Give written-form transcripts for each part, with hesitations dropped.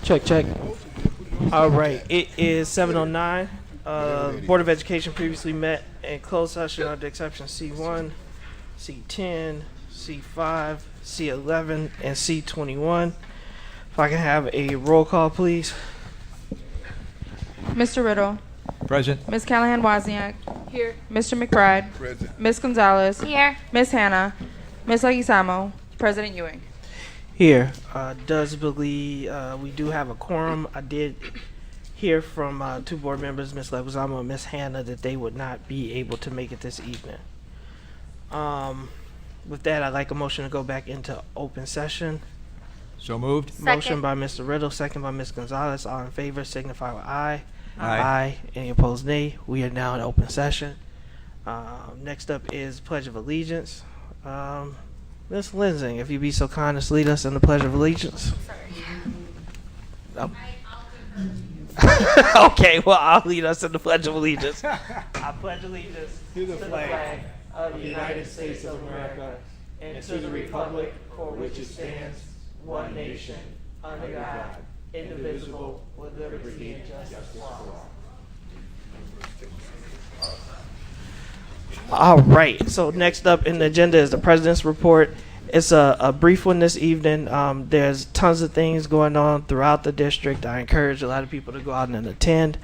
Check, check. All right, it is 7:09. Board of Education previously met in closed session under exception C1, C10, C5, C11, and C21. If I can have a roll call, please. Mr. Riddle. Present. Ms. Callahan-Wozniak. Here. Mr. McBride. Present. Ms. Gonzalez. Here. Ms. Hannah. Ms. Leguizamo. President Ewing. Here, does believe we do have a quorum. I did hear from two board members, Ms. Leguizamo and Ms. Hannah, that they would not be able to make it this evening. With that, I'd like a motion to go back into open session. So moved. Second. Motion by Mr. Riddle, second by Ms. Gonzalez. All in favor signify with aye. Aye. Any opposed, nay. We are now in open session. Next up is Pledge of Allegiance. Ms. Lensing, if you'd be so kind as to lead us in the Pledge of Allegiance. Oh. Okay, well, I'll lead us in the Pledge of Allegiance. I pledge allegiance To the flag of the United States of America and to the republic for which it stands, one nation, under God, indivisible, with liberty and justice for all. All right, so next up in the agenda is the President's Report. It's a brief one this evening. There's tons of things going on throughout the district. I encourage a lot of people to go out and attend.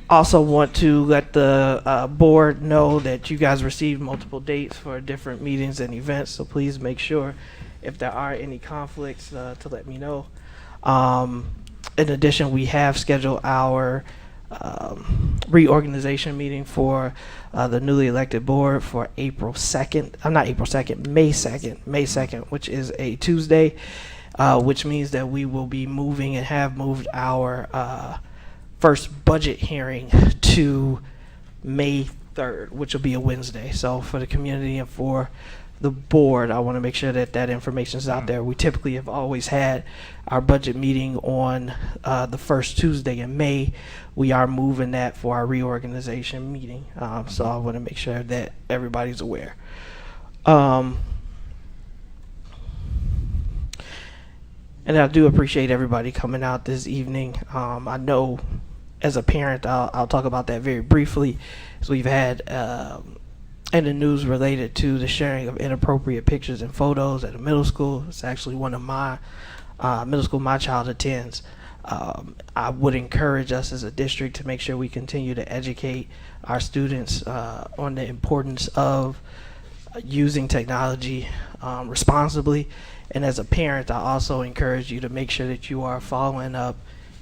Also want to let the board know that you guys received multiple dates for different meetings and events, so please make sure if there are any conflicts to let me know. In addition, we have scheduled our reorganization meeting for the newly elected board for April 2nd. Not April 2nd, May 2nd. May 2nd, which is a Tuesday, which means that we will be moving and have moved our first budget hearing to May 3rd, which will be a Wednesday. So for the community and for the board, I want to make sure that that information is out there. We typically have always had our budget meeting on the first Tuesday in May. We are moving that for our reorganization meeting. So I want to make sure that everybody's aware. And I do appreciate everybody coming out this evening. I know as a parent, I'll talk about that very briefly, as we've had in the news related to the sharing of inappropriate pictures and photos at a middle school. It's actually one of my middle school my child attends. I would encourage us as a district to make sure we continue to educate our students on the importance of using technology responsibly. And as a parent, I also encourage you to make sure that you are following up,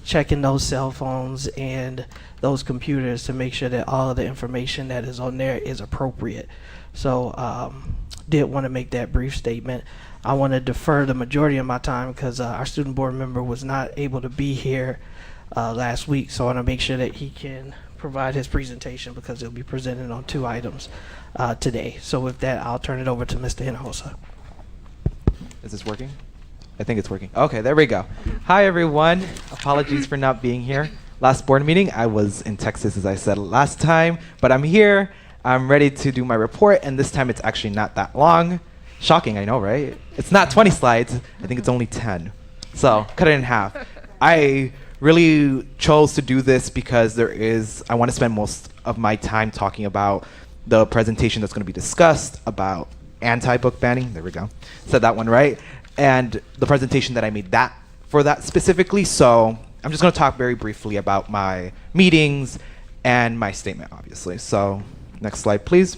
checking those cell phones and those computers to make sure that all of the information that is on there is appropriate. So did want to make that brief statement. I want to defer the majority of my time because our student board member was not able to be here last week, so I want to make sure that he can provide his presentation because he'll be presented on two items today. So with that, I'll turn it over to Mr. Hinojosa. Is this working? I think it's working. Okay, there we go. Hi, everyone. Apologies for not being here. Last board meeting, I was in Texas, as I said last time, but I'm here. I'm ready to do my report, and this time it's actually not that long. Shocking, I know, right? It's not 20 slides. I think it's only 10. So cut it in half. I really chose to do this because I want to spend most of my time talking about the presentation that's going to be discussed about anti-book banning. There we go. Said that one right. And the presentation that I made for that specifically. So I'm just going to talk very briefly about my meetings and my statement, obviously. So next slide, please.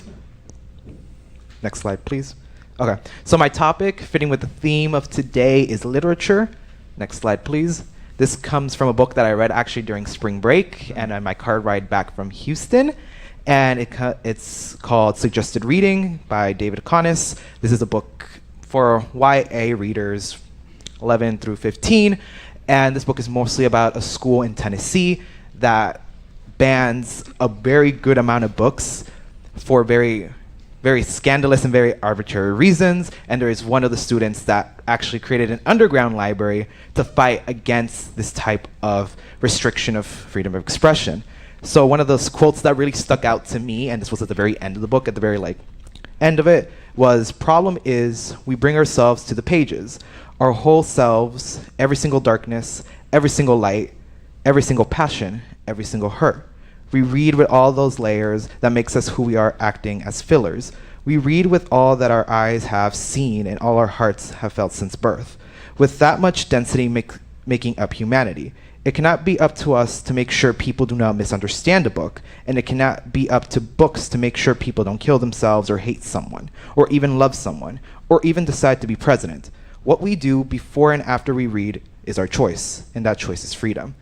Next slide, please. Okay. So my topic, fitting with the theme of today, is literature. Next slide, please. This comes from a book that I read actually during spring break and on my car ride back from Houston. And it's called Suggested Reading by David Connis. This is a book for YA readers 11 through 15. And this book is mostly about a school in Tennessee that bans a very good amount of books for very, very scandalous and very arbitrary reasons. And there is one of the students that actually created an underground library to fight against this type of restriction of freedom of expression. So one of those quotes that really stuck out to me, and this was at the very end of the book, at the very end of it, was problem is we bring ourselves to the pages, our whole selves, every single darkness, every single light, every single passion, every single hurt. We read with all those layers that makes us who we are, acting as fillers. We read with all that our eyes have seen and all our hearts have felt since birth. With that much density making up humanity, it cannot be up to us to make sure people do not misunderstand a book, and it cannot be up to books to make sure people don't kill themselves or hate someone, or even love someone, or even decide to be president. What we do before and after we read is our choice, and that choice is freedom.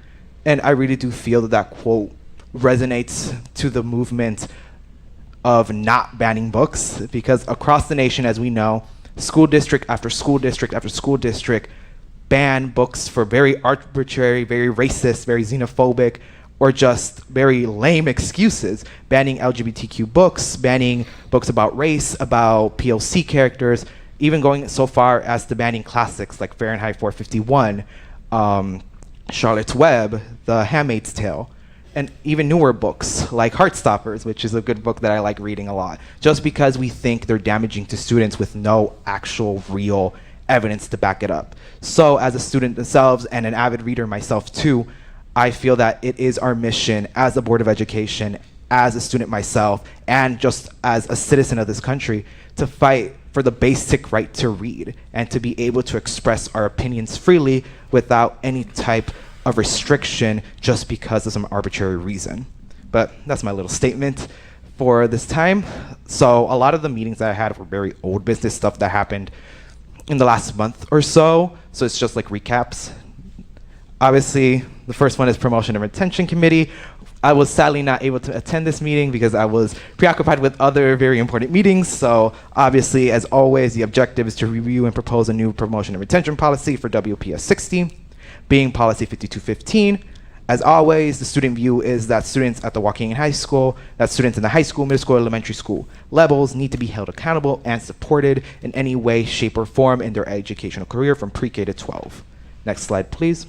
And I really do feel that that quote resonates to the movement of not banning books, because across the nation, as we know, school district after school district after school district ban books for very arbitrary, very racist, very xenophobic, or just very lame excuses, banning LGBTQ books, banning books about race, about POC characters, even going so far as to banning classics like Fahrenheit 451, Charlotte's Web, The Handmaid's Tale, and even newer books like Heartstoppers, which is a good book that I like reading a lot, just because we think they're damaging to students with no actual real evidence to back it up. So as a student themselves and an avid reader myself too, I feel that it is our mission as a Board of Education, as a student myself, and just as a citizen of this country to fight for the basic right to read and to be able to express our opinions freely without any type of restriction just because of some arbitrary reason. But that's my little statement for this time. So a lot of the meetings that I had were very old business stuff that happened in the last month or so. So it's just like recaps. Obviously, the first one is Promotion and Retention Committee. I was sadly not able to attend this meeting because I was preoccupied with other very important meetings. So obviously, as always, the objective is to review and propose a new promotion and retention policy for WPS 60, being policy 5215. As always, the student view is that students at the Waukegan High School, that students in the high school, middle school, elementary school levels need to be held accountable and supported in any way, shape, or form in their educational career from pre-K to 12. Next slide, please.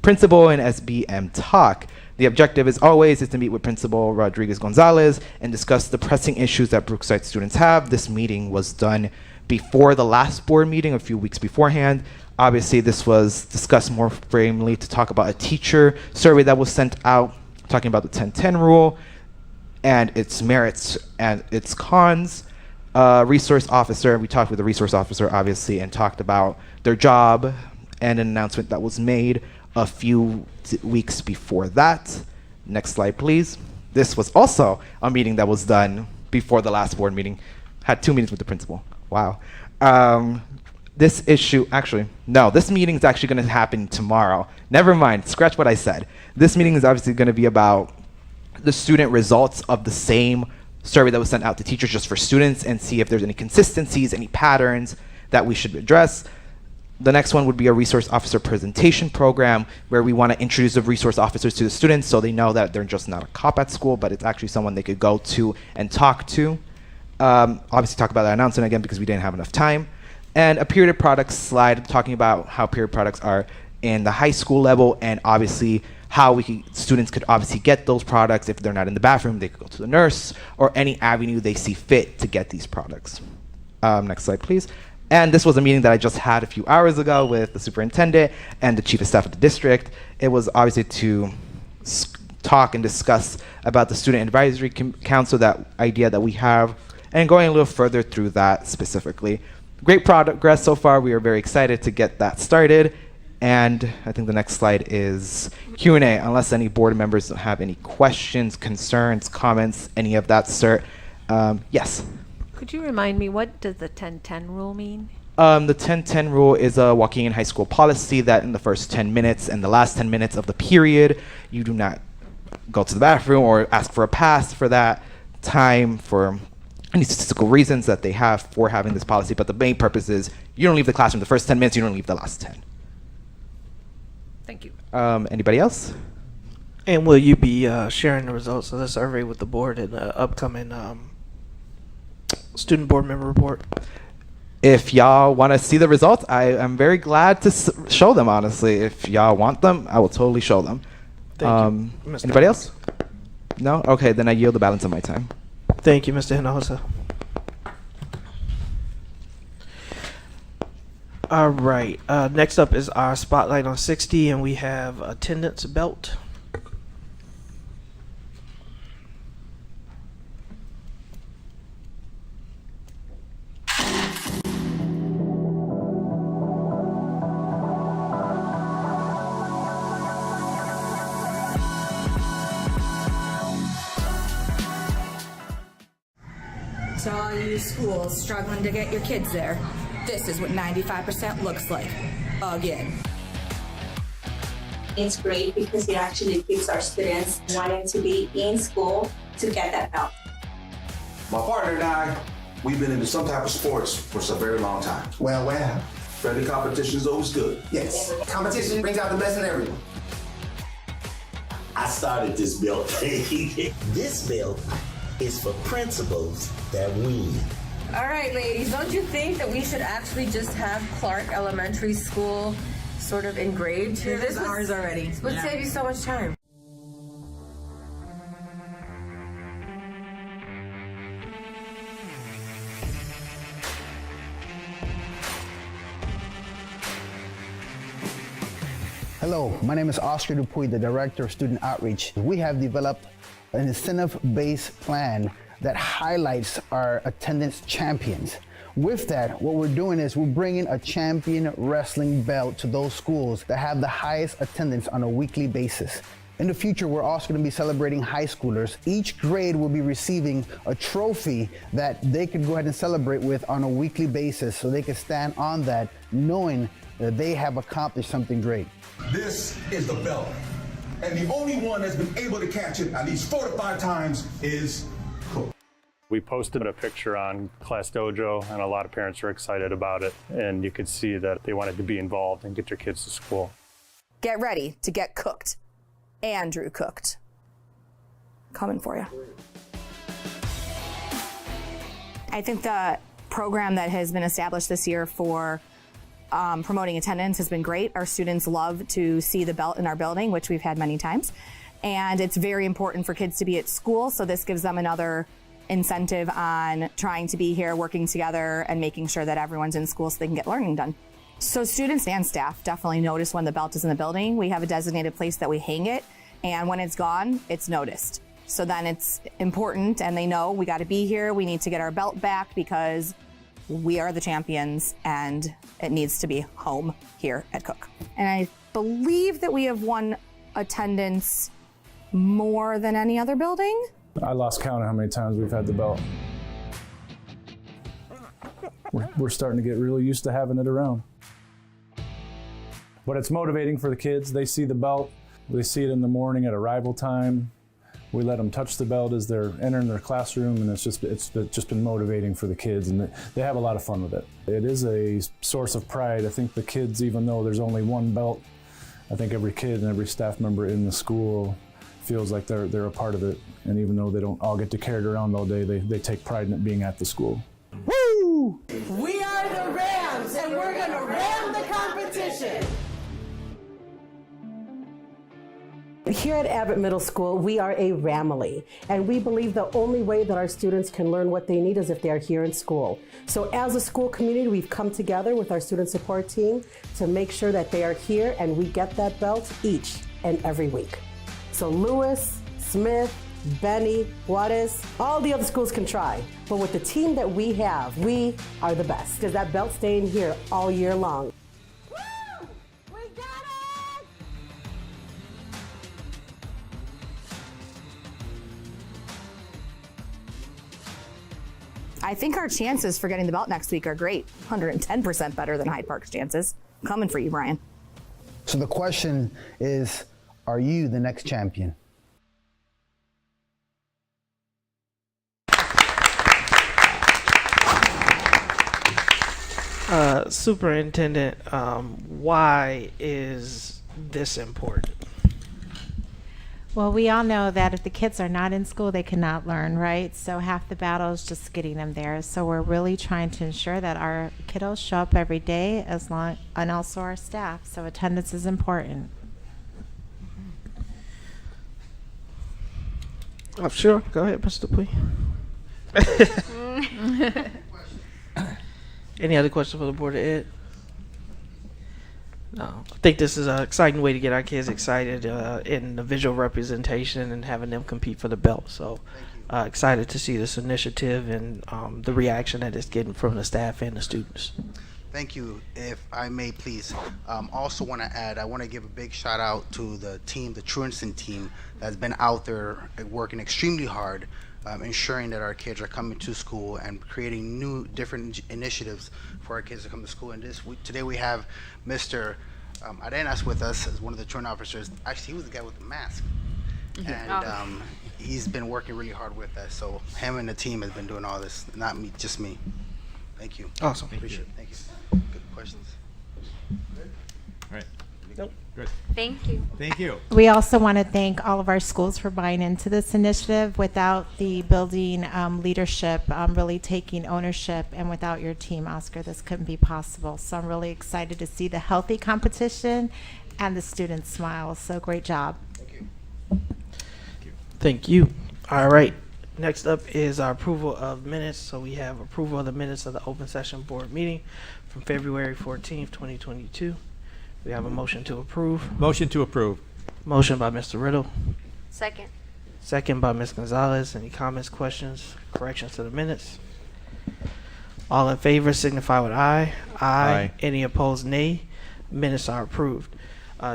Principal and SBM talk. The objective, as always, is to meet with Principal Rodriguez Gonzalez and discuss the pressing issues that Brookside students have. This meeting was done before the last board meeting, a few weeks beforehand. Obviously, this was discussed more framely to talk about a teacher survey that was sent out, talking about the 1010 rule and its merits and its cons. Resource officer, we talked with the resource officer, obviously, and talked about their job and an announcement that was made a few weeks before that. Next slide, please. This was also a meeting that was done before the last board meeting. Had 2 meetings with the principal. Wow. This issue, actually, no, this meeting is actually going to happen tomorrow. Never mind, scratch what I said. This meeting is obviously going to be about the student results of the same survey that was sent out to teachers just for students and see if there's any consistencies, any patterns that we should address. The next one would be a resource officer presentation program where we want to introduce the resource officers to the students so they know that they're just not a cop at school, but it's actually someone they could go to and talk to. Obviously talk about that announcement again because we didn't have enough time. And a period products slide talking about how period products are in the high school level and obviously how students could obviously get those products. If they're not in the bathroom, they could go to the nurse or any avenue they see fit to get these products. Next slide, please. And this was a meeting that I just had a few hours ago with the superintendent and the chief of staff of the district. It was obviously to talk and discuss about the student advisory council, that idea that we have, and going a little further through that specifically. Great progress so far. We are very excited to get that started. And I think the next slide is Q&A, unless any board members have any questions, concerns, comments, any of that sort. Yes. Could you remind me, what does the 1010 rule mean? The 1010 rule is a Waukegan High School policy that in the first 10 minutes and the last 10 minutes of the period, you do not go to the bathroom or ask for a pass for that time for any statistical reasons that they have for having this policy. But the main purpose is you don't leave the classroom the first 10 minutes, you don't leave the last 10. Thank you. Anybody else? And will you be sharing the results of the survey with the board in the upcoming student board member report? If y'all want to see the results, I am very glad to show them, honestly. If y'all want them, I will totally show them. Thank you, Mr. Anybody else? No? Okay, then I yield the balance of my time. Thank you, Mr. Hinojosa. All right. Next up is our spotlight on 60, and we have attendance belt. To all you schools struggling to get your kids there, this is what 95% looks like. Again. It's great because it actually keeps our students wanting to be in school to get that help. My partner and I, we've been into some type of sports for a very long time. Well. Friendly competition is always good. Yes. Competition brings out the best in everyone. I started this belt. This belt is for principals that win. All right, ladies, don't you think that we should actually just have Clark Elementary School sort of engraved here? This is ours already. This would save you so much time. Hello, my name is Oscar Dupuy, the Director of Student Outreach. We have developed an incentive-based plan that highlights our attendance champions. With that, what we're doing is we're bringing a champion wrestling belt to those schools that have the highest attendance on a weekly basis. In the future, we're also going to be celebrating high schoolers. Each grade will be receiving a trophy that they could go ahead and celebrate with on a weekly basis, so they can stand on that knowing that they have accomplished something great. This is the belt. And the only one that's been able to catch it at least 4 to 5 times is Cook. We posted a picture on Class Dojo, and a lot of parents are excited about it. And you could see that they wanted to be involved and get their kids to school. Get ready to get cooked. Andrew cooked. Coming for you. I think the program that has been established this year for promoting attendance has been great. Our students love to see the belt in our building, which we've had many times. And it's very important for kids to be at school, so this gives them another incentive on trying to be here, working together, and making sure that everyone's in school so they can get learning done. So students and staff definitely notice when the belt is in the building. We have a designated place that we hang it, and when it's gone, it's noticed. So then it's important, and they know we got to be here, we need to get our belt back because we are the champions, and it needs to be home here at Cook. And I believe that we have won attendance more than any other building. I lost count of how many times we've had the belt. We're starting to get really used to having it around. But it's motivating for the kids. They see the belt. They see it in the morning at arrival time. We let them touch the belt as they're entering their classroom, and it's just been motivating for the kids, and they have a lot of fun with it. It is a source of pride. I think the kids, even though there's only one belt, I think every kid and every staff member in the school feels like they're a part of it. And even though they don't all get to carry it around all day, they take pride in it being at the school. Woo! We are the Rams, and we're going to ram the competition. Here at Abbott Middle School, we are a Ramily, and we believe the only way that our students can learn what they need is if they are here in school. So as a school community, we've come together with our student support team to make sure that they are here and we get that belt each and every week. So Lewis, Smith, Benny, Juarez, all the other schools can try, but with the team that we have, we are the best because that belt's staying here all year long. I think our chances for getting the belt next week are great. 110% better than Hyde Park's chances. Coming for you, Brian. So the question is, are you the next champion? Superintendent, why is this important? Well, we all know that if the kids are not in school, they cannot learn, right? So half the battle is just getting them there. So we're really trying to ensure that our kiddos show up every day, and also our staff. So attendance is important. Oh, sure. Go ahead, Mr. Dupuy. Any other questions for the Board of Ed? I think this is an exciting way to get our kids excited in the visual representation and having them compete for the belt. So excited to see this initiative and the reaction that it's getting from the staff and the students. Thank you. If I may, please, also want to add, I want to give a big shout out to the team, the Truancy team, that's been out there working extremely hard, ensuring that our kids are coming to school and creating new, different initiatives for our kids to come to school. And today we have Mr. Arenas with us as one of the truant officers. Actually, he was the guy with the mask. And he's been working really hard with us. So him and the team has been doing all this, not me, just me. Thank you. Awesome. Appreciate it. Thank you. Good questions. All right. Nope. Good. Thank you. Thank you. We also want to thank all of our schools for buying into this initiative. Without the building leadership really taking ownership, and without your team, Oscar, this couldn't be possible. So I'm really excited to see the healthy competition and the students smile. So great job. Thank you. Thank you. All right. Next up is our approval of minutes. So we have approval of the minutes of the open session board meeting from February 14th, 2022. We have a motion to approve. Motion to approve. Motion by Mr. Riddle. Second. Second by Ms. Gonzalez. Any comments, questions, corrections to the minutes? All in favor signify with aye. Aye. Any opposed, nay. Minutes are approved.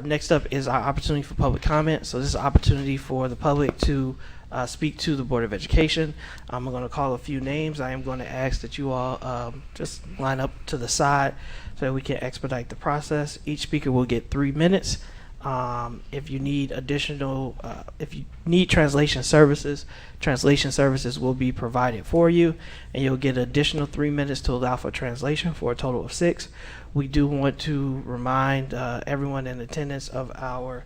Next up is our opportunity for public comment. So this is an opportunity for the public to speak to the Board of Education. I'm going to call a few names. I am going to ask that you all just line up to the side so that we can expedite the process. Each speaker will get 3 minutes. If you need additional, if you need translation services will be provided for you, and you'll get additional 3 minutes to allow for translation for a total of 6. We do want to remind everyone in attendance of our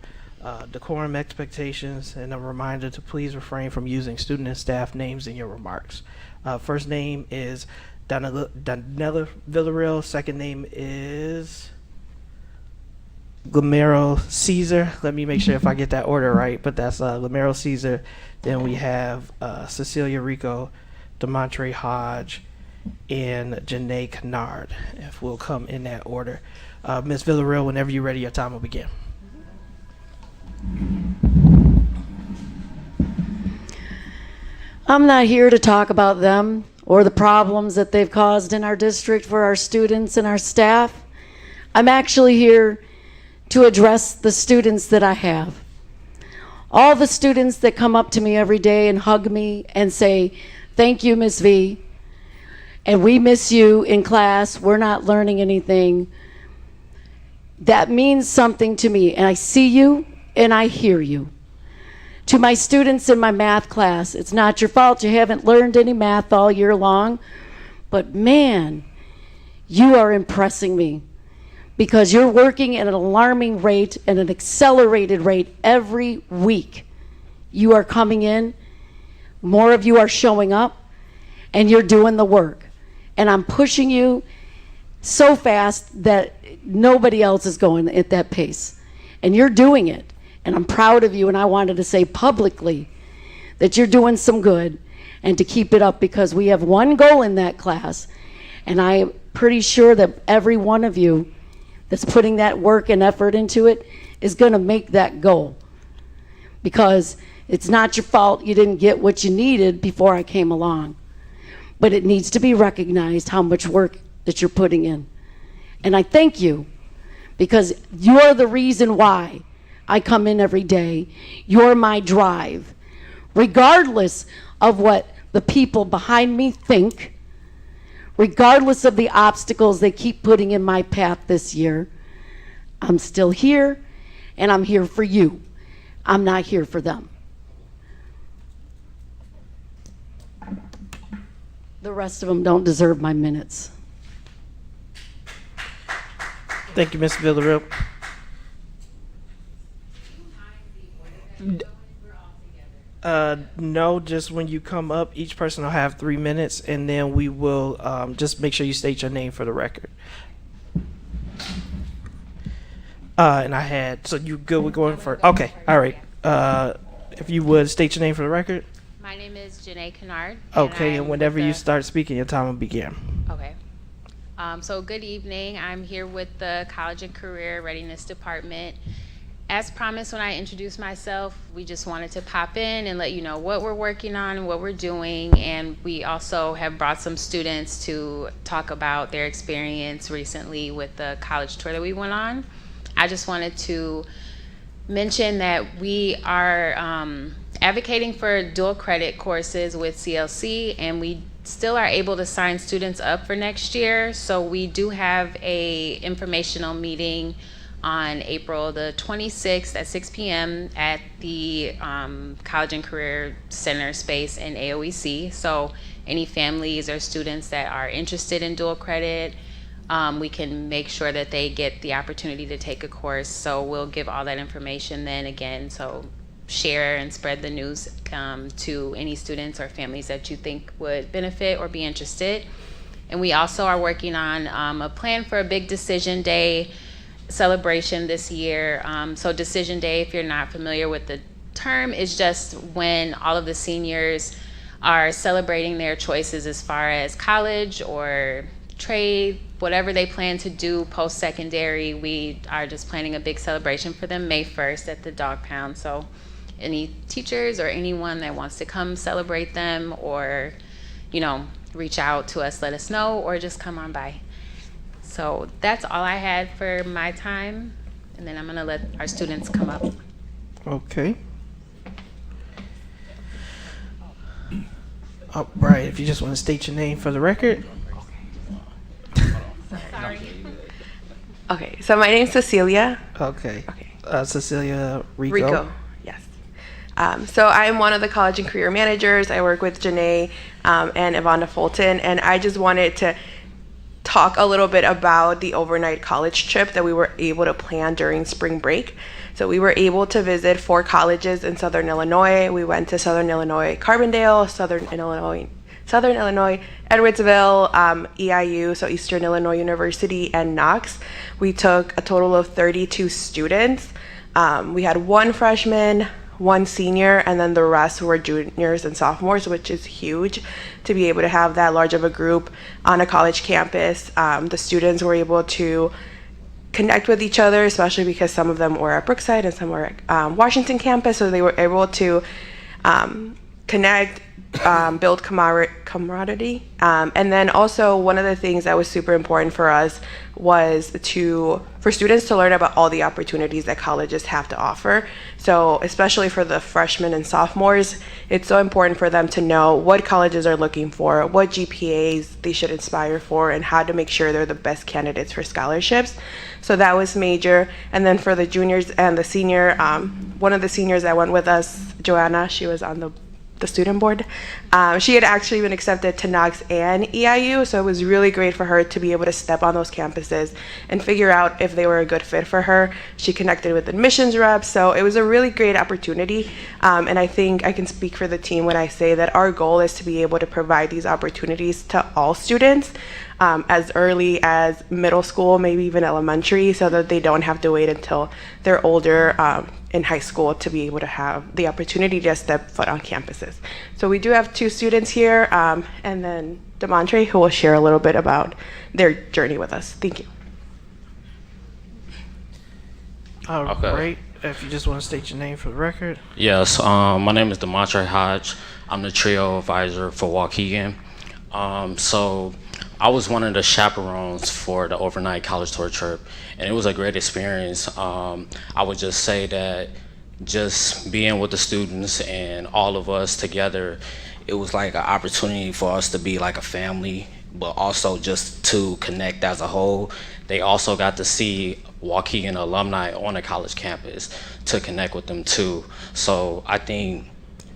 decorum expectations, and a reminder to please refrain from using student and staff names in your remarks. First name is Danella Villarreal. Second name is Glamero Caesar. Let me make sure if I get that order right, but that's Glamero Caesar. Then we have Cecilia Rico, Demontre Hodge, and Janae Kennard, if we'll come in that order. Ms. Villarreal, whenever you're ready, your time will begin. I'm not here to talk about them or the problems that they've caused in our district for our students and our staff. I'm actually here to address the students that I have. All the students that come up to me every day and hug me and say, "Thank you, Ms. V. And we miss you in class. We're not learning anything." That means something to me, and I see you and I hear you. To my students in my math class, it's not your fault you haven't learned any math all year long, but man, you are impressing me because you're working at an alarming rate and an accelerated rate every week. You are coming in, more of you are showing up, and you're doing the work. And I'm pushing you so fast that nobody else is going at that pace. And you're doing it. And I'm proud of you, and I wanted to say publicly that you're doing some good and to keep it up, because we have one goal in that class, and I'm pretty sure that every one of you that's putting that work and effort into it is going to make that goal, because it's not your fault you didn't get what you needed before I came along, but it needs to be recognized how much work that you're putting in. And I thank you, because you're the reason why I come in every day. You're my drive. Regardless of what the people behind me think, regardless of the obstacles they keep putting in my path this year, I'm still here, and I'm here for you. I'm not here for them. The rest of them don't deserve my minutes. Thank you, Ms. Villarreal. No, just when you come up, each person will have 3 minutes, and then we will just make sure you state your name for the record. And I had, so you good with going for, okay, all right. If you would state your name for the record. My name is Janae Kennard. Okay, and whenever you start speaking, your time will begin. Okay. So good evening. I'm here with the College and Career Readiness Department. As promised when I introduced myself, we just wanted to pop in and let you know what we're working on and what we're doing. And we also have brought some students to talk about their experience recently with the college tour that we went on. I just wanted to mention that we are advocating for dual credit courses with CLC, and we still are able to sign students up for next year. So we do have a informational meeting on April the 26th at 6 p.m. at the College and Career Center space in AOEC. So any families or students that are interested in dual credit, we can make sure that they get the opportunity to take a course. So we'll give all that information then again. So share and spread the news to any students or families that you think would benefit or be interested. And we also are working on a plan for a big decision day celebration this year. So Decision Day, if you're not familiar with the term, is just when all of the seniors are celebrating their choices as far as college or trade, whatever they plan to do post-secondary. We are just planning a big celebration for them May 1st at the Dog Pound. So any teachers or anyone that wants to come celebrate them, or reach out to us, let us know, or just come on by. So that's all I had for my time, and then I'm gonna let our students come up. Okay. All right, if you just want to state your name for the record. Sorry. Okay, so my name's Cecilia. Okay. Cecilia Rico. Yes. So I'm one of the College and Career Managers. I work with Janae and Ivana Fulton, and I just wanted to talk a little bit about the overnight college trip that we were able to plan during spring break. So we were able to visit 4 colleges in Southern Illinois. We went to Southern Illinois Carbondale, Southern Illinois Edwardsville, EIU, so Eastern Illinois University, and Knox. We took a total of 32 students. We had 1 freshman, 1 senior, and then the rest were juniors and sophomores, which is huge to be able to have that large of a group on a college campus. The students were able to connect with each other, especially because some of them were at Brookside and some were at Washington campus, so they were able to connect, build camaraderie. And then also one of the things that was super important for us was for students to learn about all the opportunities that colleges have to offer. So especially for the freshmen and sophomores, it's so important for them to know what colleges are looking for, what GPAs they should aspire for, and how to make sure they're the best candidates for scholarships. So that was major. And then for the juniors and the senior, one of the seniors that went with us, Joanna, she was on the student board. She had actually been accepted to Knox and EIU, so it was really great for her to be able to step on those campuses and figure out if they were a good fit for her. She connected with admissions reps, so it was a really great opportunity. And I think I can speak for the team when I say that our goal is to be able to provide these opportunities to all students as early as middle school, maybe even elementary, so that they don't have to wait until they're older in high school to be able to have the opportunity to step foot on campuses. So we do have 2 students here, and then Demontre, who will share a little bit about their journey with us. Thank you. All right. If you just want to state your name for the record. Yes, my name is Demontre Hodge. I'm the trio advisor for Waukegan. So I was one of the chaperones for the overnight college tour trip, and it was a great experience. I would just say that just being with the students and all of us together, it was like an opportunity for us to be like a family, but also just to connect as a whole. They also got to see Waukegan alumni on a college campus to connect with them too. So I think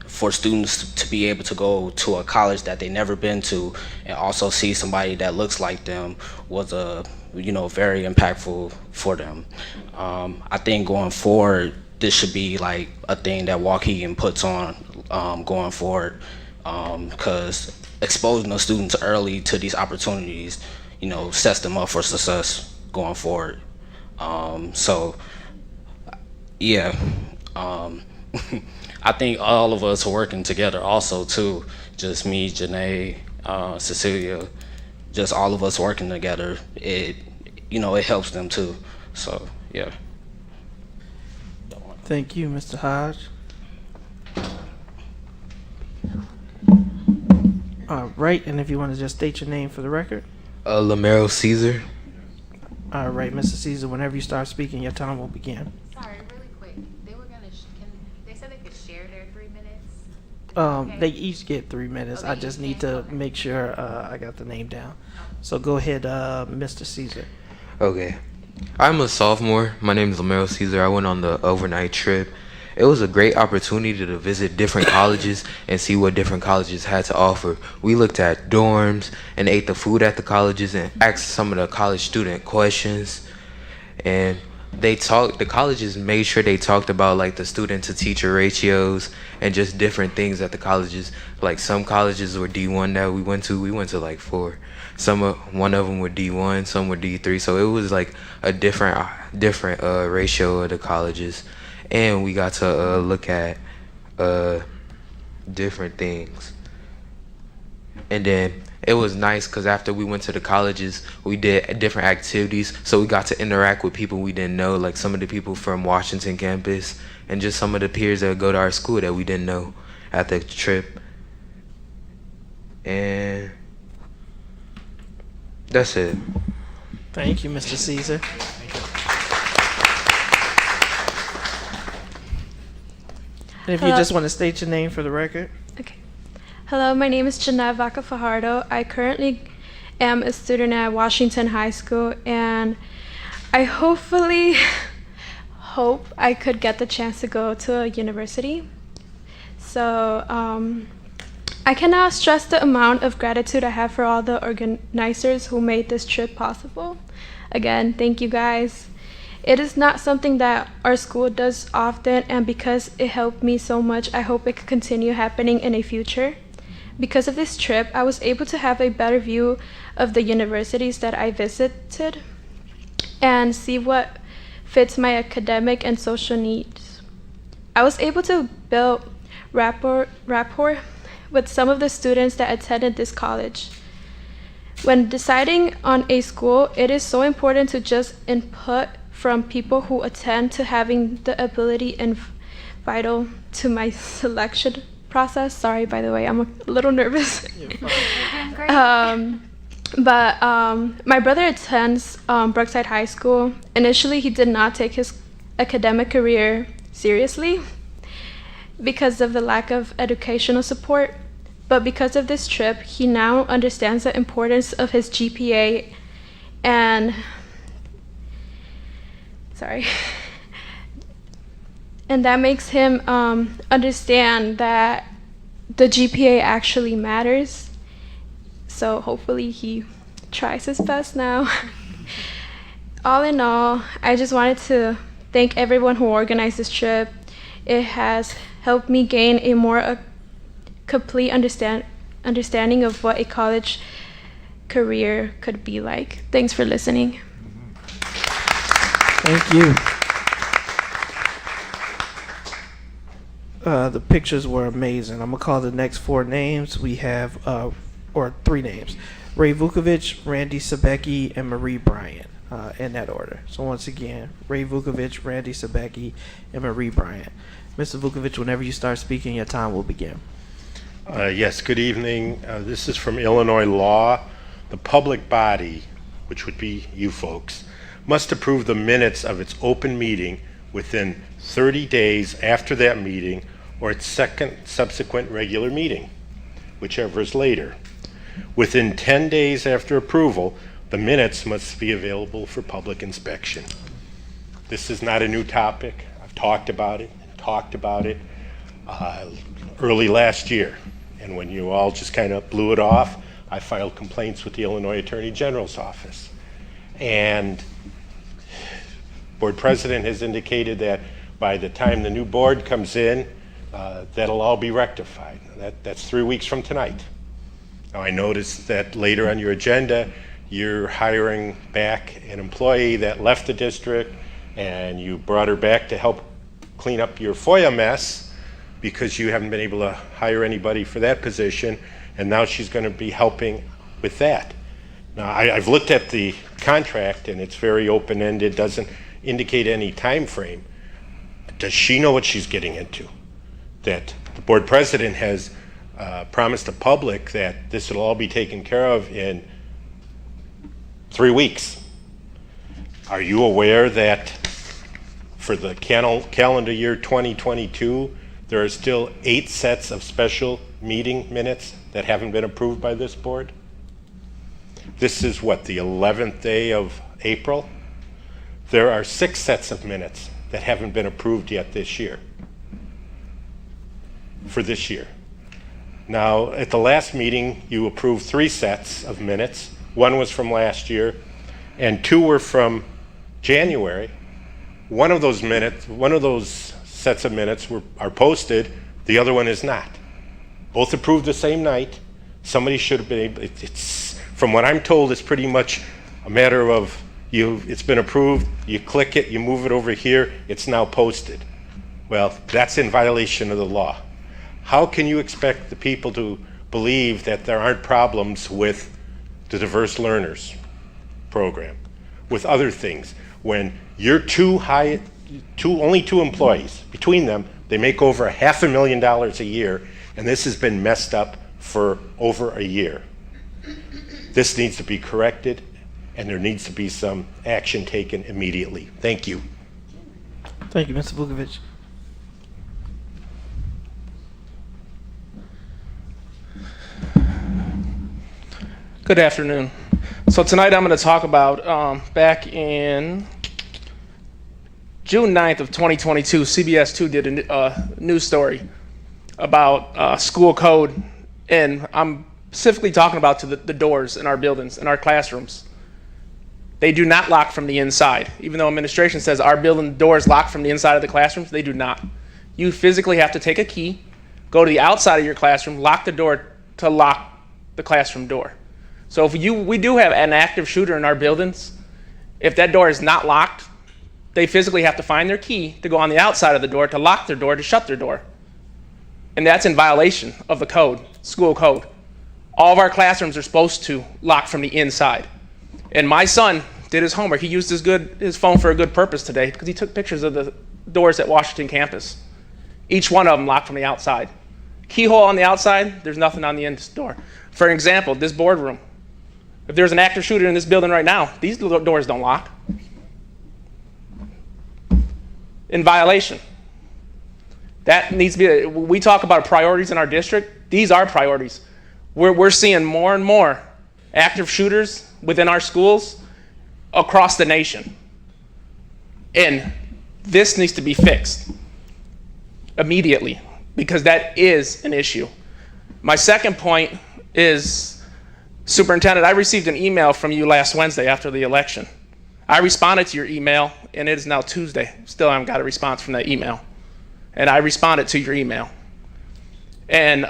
for students to be able to go to a college that they never been to and also see somebody that looks like them was very impactful for them. I think going forward, this should be like a thing that Waukegan puts on going forward, because exposing those students early to these opportunities, sets them up for success going forward. I think all of us are working together also too, just me, Janae, Cecilia, just all of us working together, it helps them too. So yeah. Thank you, Mr. Hodge. All right, and if you want to just state your name for the record. Lamero Caesar. All right, Mr. Caesar, whenever you start speaking, your time will begin. Sorry, really quick. They were gonna. They said they could share their 3 minutes. They each get 3 minutes. I just need to make sure I got the name down. So go ahead, Mr. Caesar. Okay. I'm a sophomore. My name is Lamero Caesar. I went on the overnight trip. It was a great opportunity to visit different colleges and see what different colleges had to offer. We looked at dorms and ate the food at the colleges and asked some of the college student questions. And the colleges made sure they talked about like the student to teacher ratios and just different things at the colleges. Like some colleges were D1 that we went to like 4. One of them were D1, some were D3. So it was like a different ratio of the colleges. And we got to look at different things. And then it was nice because after we went to the colleges, we did different activities. So we got to interact with people we didn't know, like some of the people from Washington campus and just some of the peers that go to our school that we didn't know at the trip. And that's it. Thank you, Mr. Caesar. And if you just want to state your name for the record. Okay. Hello, my name is Jeanette Vaca Fajardo. I currently am a student at Washington High School, and I hope I could get the chance to go to a university. So I cannot stress the amount of gratitude I have for all the organizers who made this trip possible. Again, thank you guys. It is not something that our school does often, and because it helped me so much, I hope it could continue happening in the future. Because of this trip, I was able to have a better view of the universities that I visited and see what fits my academic and social needs. I was able to build rapport with some of the students that attended this college. When deciding on a school, it is so important to just input from people who attend to having the ability and vital to my selection process. Sorry, by the way, I'm a little nervous. But my brother attends Brookside High School. Initially, he did not take his academic career seriously because of the lack of educational support. But because of this trip, he now understands the importance of his GPA and that makes him understand that the GPA actually matters. So hopefully he tries his best now. All in all, I just wanted to thank everyone who organized this trip. It has helped me gain a more complete understanding of what a college career could be like. Thanks for listening. Thank you. The pictures were amazing. I'm going to call the next 4 names. We have, or 3 names. Ray Vukovic, Randy Sabecki, and Marie Bryant, in that order. So once again, Ray Vukovic, Randy Sabecki, and Marie Bryant. Mr. Vukovic, whenever you start speaking, your time will begin. Yes, good evening. This is from Illinois law. The public body, which would be you folks, must approve the minutes of its open meeting within 30 days after that meeting or its second subsequent regular meeting, whichever is later. Within 10 days after approval, the minutes must be available for public inspection. This is not a new topic. I've talked about it early last year. And when you all just kind of blew it off, I filed complaints with the Illinois Attorney General's office. And board president has indicated that by the time the new board comes in, that'll all be rectified. That's 3 weeks from tonight. Now I noticed that later on your agenda, you're hiring back an employee that left the district, and you brought her back to help clean up your FOIA mess because you haven't been able to hire anybody for that position, and now she's going to be helping with that. Now, I've looked at the contract, and it's very open-ended, doesn't indicate any time frame. Does she know what she's getting into? That the board president has promised the public that this will all be taken care of in 3 weeks. Are you aware that for the calendar year 2022, there are still 8 sets of special meeting minutes that haven't been approved by this board? This is what, the 11th day of April? There are 6 sets of minutes that haven't been approved yet this year, for this year. Now, at the last meeting, you approved 3 sets of minutes. 1 was from last year, and 2 were from January. One of those sets of minutes are posted, the other one is not. Both approved the same night. Somebody should have been able, it's, from what I'm told, it's pretty much a matter of it's been approved, you click it, you move it over here, it's now posted. Well, that's in violation of the law. How can you expect the people to believe that there aren't problems with the Diverse Learners program, with other things, when you're only 2 employees, between them, they make over $500,000 a year, and this has been messed up for over a year. This needs to be corrected, and there needs to be some action taken immediately. Thank you. Thank you, Mr. Vukovic. Good afternoon. So tonight I'm going to talk about back in June 9th of 2022, CBS 2 did a news story about school code, and I'm specifically talking about to the doors in our buildings, in our classrooms. They do not lock from the inside. Even though administration says our building doors lock from the inside of the classrooms, they do not. You physically have to take a key, go to the outside of your classroom, lock the door to lock the classroom door. So if we do have an active shooter in our buildings, if that door is not locked, they physically have to find their key to go on the outside of the door to lock their door, to shut their door. And that's in violation of the code, school code. All of our classrooms are supposed to lock from the inside. And my son did his homework. He used his phone for a good purpose today because he took pictures of the doors at Washington campus. Each one of them locked from the outside. Keyhole on the outside, there's nothing on the end door. For example, this boardroom. If there's an active shooter in this building right now, these doors don't lock. In violation. That needs to be, we talk about priorities in our district. These are priorities. We're seeing more and more active shooters within our schools across the nation. And this needs to be fixed immediately because that is an issue. My second point is, Superintendent, I received an email from you last Wednesday after the election. I responded to your email, and it is now Tuesday. Still haven't got a response from that email. And I responded to your email. And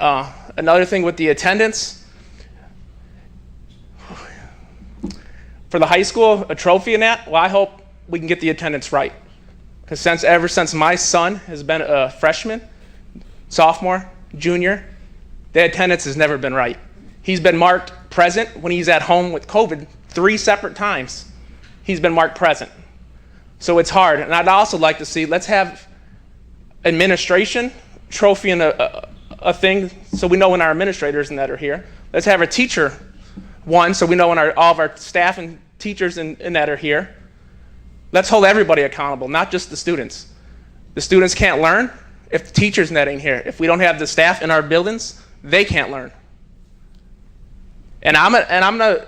another thing with the attendance, for the high school, a trophy in that, well, I hope we can get the attendance right. Because ever since my son has been a freshman, sophomore, junior, the attendance has never been right. He's been marked present when he's at home with COVID 3 separate times. He's been marked present. So it's hard. And I'd also like to see, let's have administration trophy in a thing so we know when our administrators and that are here. Let's have a teacher one so we know when all of our staff and teachers and that are here. Let's hold everybody accountable, not just the students. The students can't learn if the teachers and that ain't here. If we don't have the staff in our buildings, they can't learn. And I'm gonna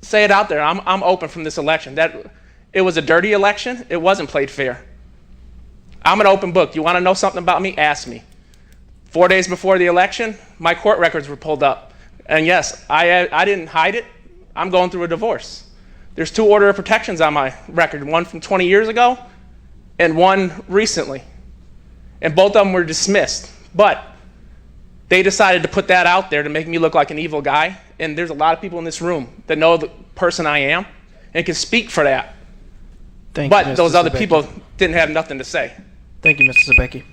say it out there. I'm open from this election. That it was a dirty election. It wasn't played fair. I'm an open book. You want to know something about me? Ask me. 4 days before the election, my court records were pulled up, and yes, I didn't hide it. I'm going through a divorce. There's 2 order of protections on my record. One from 20 years ago, and one recently, and both of them were dismissed. But they decided to put that out there to make me look like an evil guy. And there's a lot of people in this room that know the person I am and can speak for that. But you, those other Zabecki. people didn't have nothing to say. Thank you, Mr. Zabecki.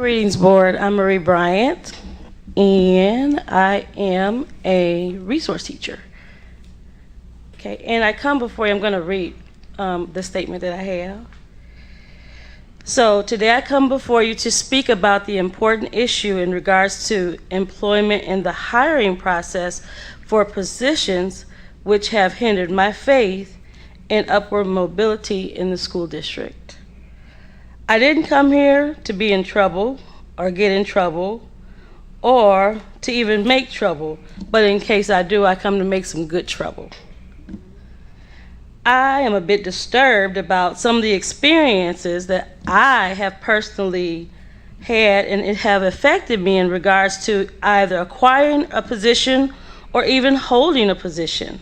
Greetings, Board. I'm Marie Bryant, and I am a resource teacher. Okay, and I come before you. I'm going to read the statement that I have. So today I come before you to speak about the important issue in regards to employment and the hiring process for positions which have hindered my faith in upward mobility in the school district. I didn't come here to be in trouble or get in trouble or to even make trouble, but in case I do, I come to make some good trouble. I am a bit disturbed about some of the experiences that I have personally had and it have affected me in regards to either acquiring a position or even holding a position.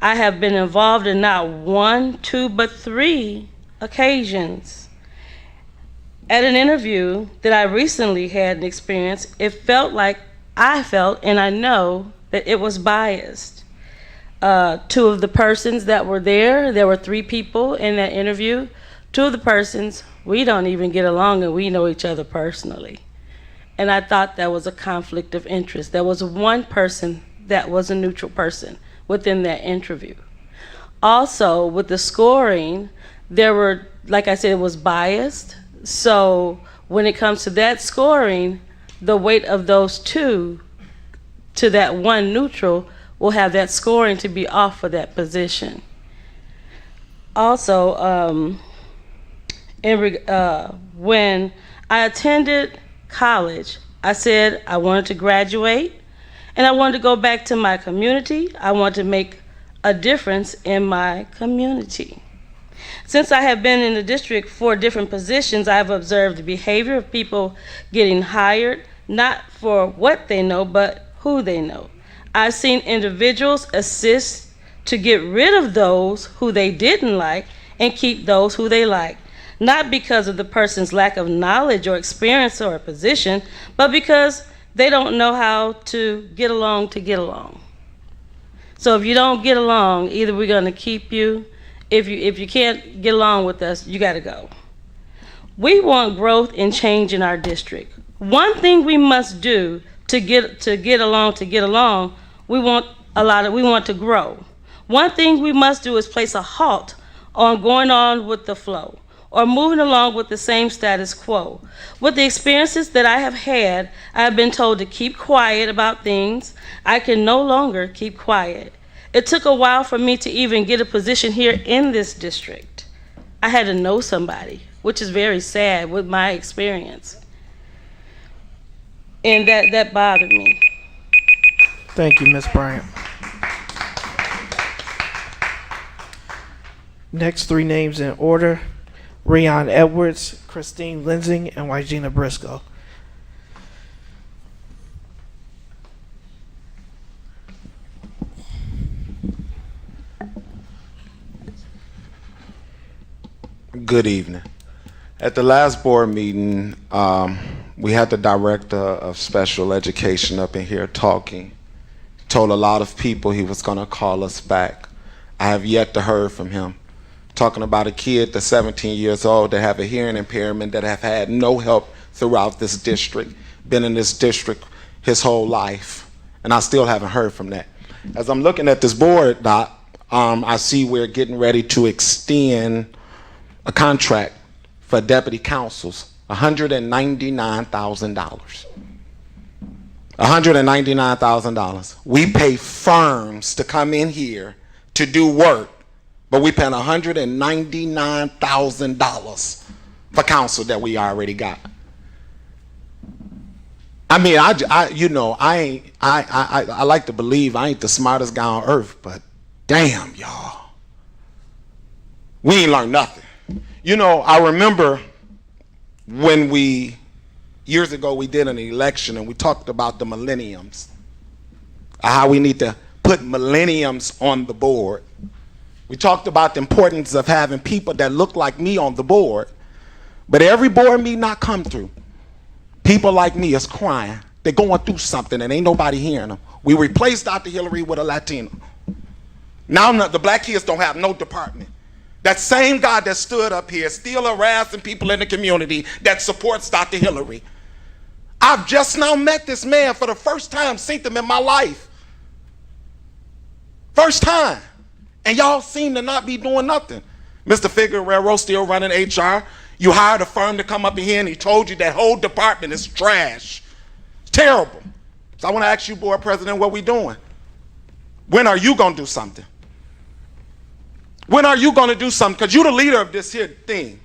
I have been involved in not 1, 2, but 3 occasions. At an interview that I recently had an experience, it felt like I felt, and I know that it was biased. 2 of the persons that were there were 3 people in that interview. 2 of the persons, we don't even get along and we know each other personally. And I thought that was a conflict of interest. There was 1 person that was a neutral person within that interview. Also, with the scoring, there were, like I said, it was biased. So when it comes to that scoring, the weight of those 2 to that 1 neutral will have that scoring to be off for that position. Also, when I attended college, I said I wanted to graduate and I wanted to go back to my community. I wanted to make a difference in my community. Since I have been in the district for different positions, I have observed the behavior of people getting hired, not for what they know, but who they know. I've seen individuals assist to get rid of those who they didn't like and keep those who they like, not because of the person's lack of knowledge or experience or a position, but because they don't know how to get along to get along. So if you don't get along, either we're going to keep you. If you can't get along with us, you got to go. We want growth and change in our district. One thing we must do to get along, we want to grow. One thing we must do is place a halt on going on with the flow or moving along with the same status quo. With the experiences that I have had, I have been told to keep quiet about things. I can no longer keep quiet. It took a while for me to even get a position here in this district. I had to know somebody, which is very sad with my experience. And that bothered me. Thank you, Ms. Bryant. Next 3 names in order: Rion Edwards, Christine Lensing, and Wygina Briscoe. Good evening. At the last board meeting, we had the director of special education up in here talking. Told a lot of people he was going to call us back. I have yet to hear from him. Talking about a kid that's 17 years old that have a hearing impairment, that have had no help throughout this district, been in this district his whole life, and I still haven't heard from that. As I'm looking at this board, Doc, I see we're getting ready to extend a contract for deputy councils, $199,000. $199,000. We pay firms to come in here to do work, but we paying $199,000 for council that we already got. I mean, I like to believe I ain't the smartest guy on earth, but damn, y'all, we ain't learned nothing. You know, I remember when years ago we did an election and we talked about the millenniums, how we need to put millenniums on the board. We talked about the importance of having people that look like me on the board, but every board meeting I come through, people like me is crying. They're going through something and ain't nobody hearing them. We replaced Dr. Hillary with a Latino. Now the black kids don't have no department. That same guy that stood up here still harassing people in the community that supports Dr. Hillary. I've just now met this man for the first time, seen him in my life. First time. And y'all seem to not be doing nothing. Mr. Figueroa still running HR. You hired a firm to come up in here and he told you that whole department is trash. It's terrible. So I want to ask you, Board President, what we doing? When are you going to do something? When are you going to do something? Because you're the leader of this here thing.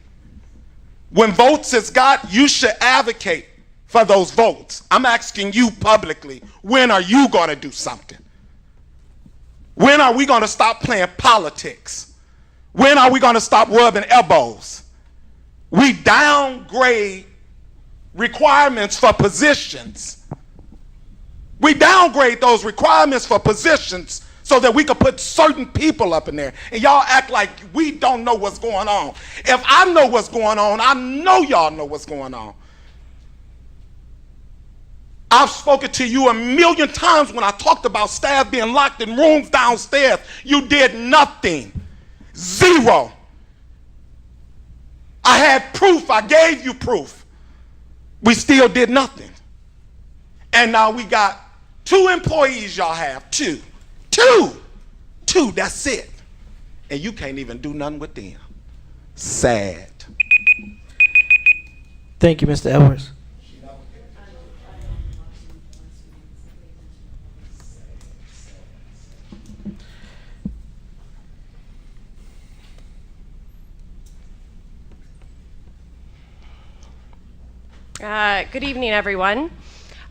When votes is got, you should advocate for those votes. I'm asking you publicly, when are you going to do something? When are we going to stop playing politics? When are we going to stop rubbing elbows? We downgrade requirements for positions. We downgrade those requirements for positions so that we could put certain people up in there. And y'all act like we don't know what's going on. If I know what's going on, I know y'all know what's going on. I've spoken to you a million times when I talked about staff being locked in rooms downstairs. You did nothing. Zero. I had proof. I gave you proof. We still did nothing. And now we got 2 employees y'all have. Two, that's it. And you can't even do nothing with them. Sad. Thank you, Mr. Edwards. Good evening, everyone.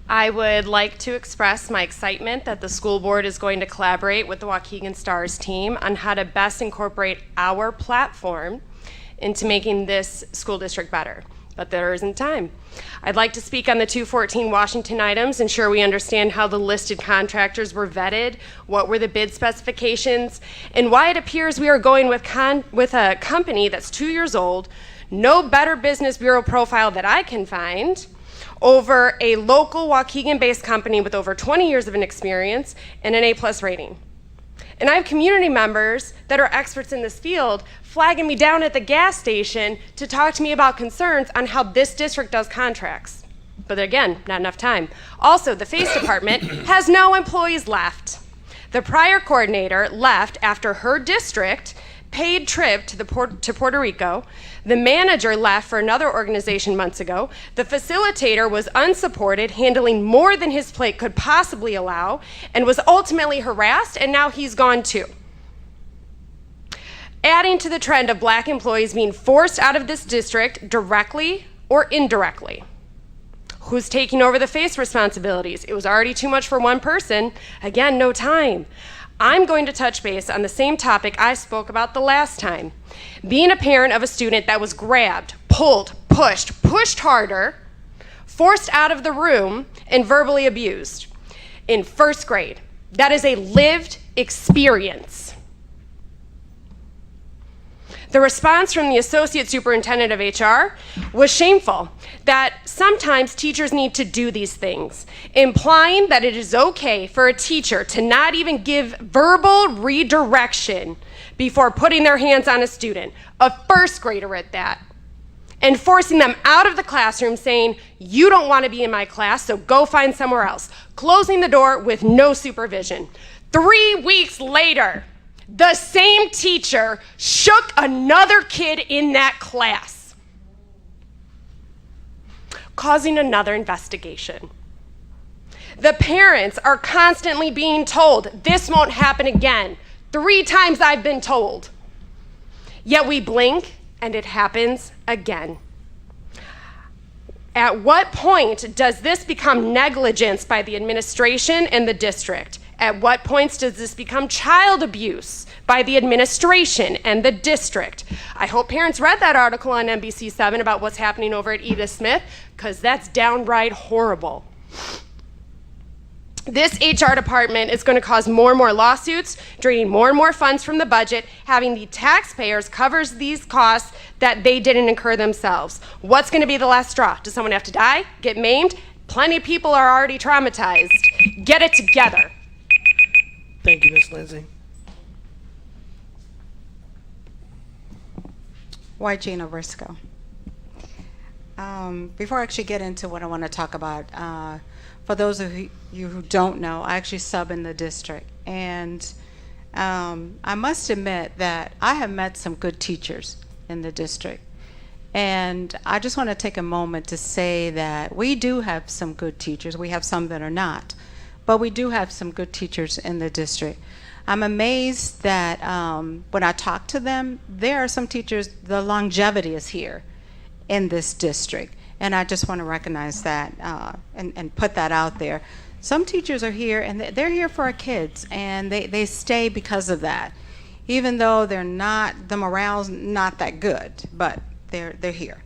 I would like to express my excitement that the school board is going to collaborate with the Waukegan Stars team on how to best incorporate our platform into making this school district better. But there isn't time. I'd like to speak on the 214 Washington items, ensure we understand how the listed contractors were vetted, what were the bid specifications, and why it appears we are going with a company that's 2 years old, no Better Business Bureau profile that I can find, over a local Waukegan-based company with over 20 years of an experience and an A+ rating. And I have community members that are experts in this field flagging me down at the gas station to talk to me about concerns on how this district does contracts. But again, not enough time. Also, the FACE department has no employees left. The prior coordinator left after her district paid trip to Puerto Rico. The manager left for another organization months ago. The facilitator was unsupported, handling more than his plate could possibly allow, and was ultimately harassed, and now he's gone too. Adding to the trend of black employees being forced out of this district directly or indirectly. Who's taking over the FACE responsibilities? It was already too much for one person. Again, no time. I'm going to touch base on the same topic I spoke about the last time. Being a parent of a student that was grabbed, pulled, pushed harder, forced out of the room, and verbally abused in first grade. That is a lived experience. The response from the Associate Superintendent of HR was shameful, that sometimes teachers need to do these things, implying that it is okay for a teacher to not even give verbal redirection before putting their hands on a student, a first grader at that, and forcing them out of the classroom saying, "You don't want to be in my class, so go find somewhere else," closing the door with no supervision. 3 weeks later, the same teacher shook another kid in that class, causing another investigation. The parents are constantly being told, "This won't happen again." 3 times I've been told. Yet we blink and it happens again. At what point does this become negligence by the administration and the district? At what points does this become child abuse by the administration and the district? I hope parents read that article on NBC7 about what's happening over at Edith Smith, because that's downright horrible. This HR department is going to cause more and more lawsuits, draining more and more funds from the budget, having the taxpayers cover these costs that they didn't incur themselves. What's going to be the last straw? Does someone have to die? Get maimed? Plenty of people are already traumatized. Get it together. Thank you, Ms. Lindsay. White Gina Briscoe. Before I actually get into what I want to talk about, for those of you who don't know, I actually sub in the district. And I must admit that I have met some good teachers in the district. And I just want to take a moment to say that we do have some good teachers. We have some that are not. But we do have some good teachers in the district. I'm amazed that when I talk to them, there are some teachers, the longevity is here in this district. And I just want to recognize that and put that out there. Some teachers are here, and they're here for our kids, and they stay because of that. Even though they're not, the morale's not that good, but they're here.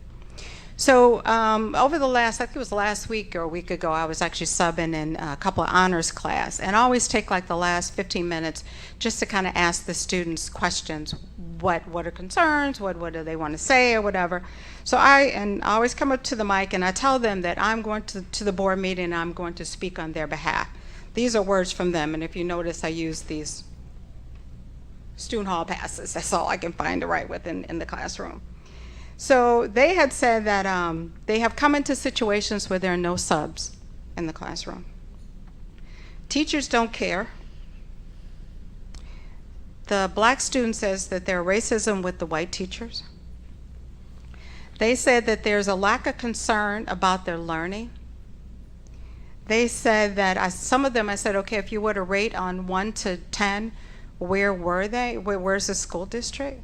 So over the last, I think it was last week or a week ago, I was actually subbing in a couple of honors class, and I always take like the last 15 minutes just to kind of ask the students questions. What are concerns? What do they want to say or whatever? So I always come up to the mic and I tell them that I'm going to the board meeting and I'm going to speak on their behalf. These are words from them, and if you notice, I use these student hall passes. That's all I can find to write with in the classroom. So they had said that they have come into situations where there are no subs in the classroom. Teachers don't care. The black student says that there's racism with the white teachers. They said that there's a lack of concern about their learning. They said that some of them, I said, okay, if you were to rate on 1 to 10, where were they? Where's the school district?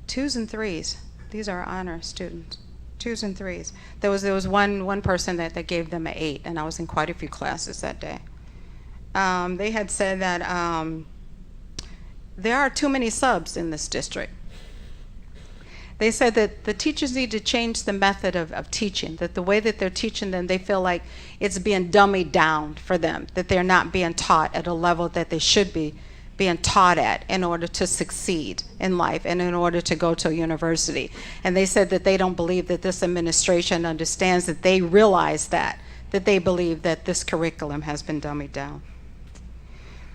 2s and 3s. These are honor students, 2s and 3s. There was one person that gave them an 8, and I was in quite a few classes that day. They had said that there are too many subs in this district. They said that the teachers need to change the method of teaching, that the way that they're teaching them, they feel like it's being dummied down for them, that they're not being taught at a level that they should be being taught at in order to succeed in life and in order to go to a university. And they said that they don't believe that this administration understands that they realize that they believe that this curriculum has been dummied down.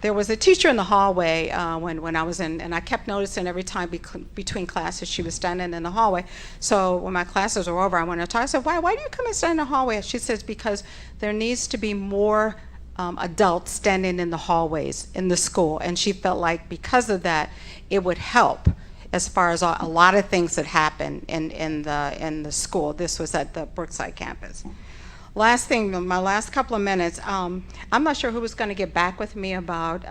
There was a teacher in the hallway when I was in, and I kept noticing every time between classes she was standing in the hallway. So when my classes were over, I went to talk. I said, why do you come and stand in the hallway? She says, because there needs to be more adults standing in the hallways in the school, and she felt like because of that it would help as far as a lot of things that happen in the school. This was at the Brookside campus. Last thing, my last couple of minutes, I'm not sure who was going to get back with me about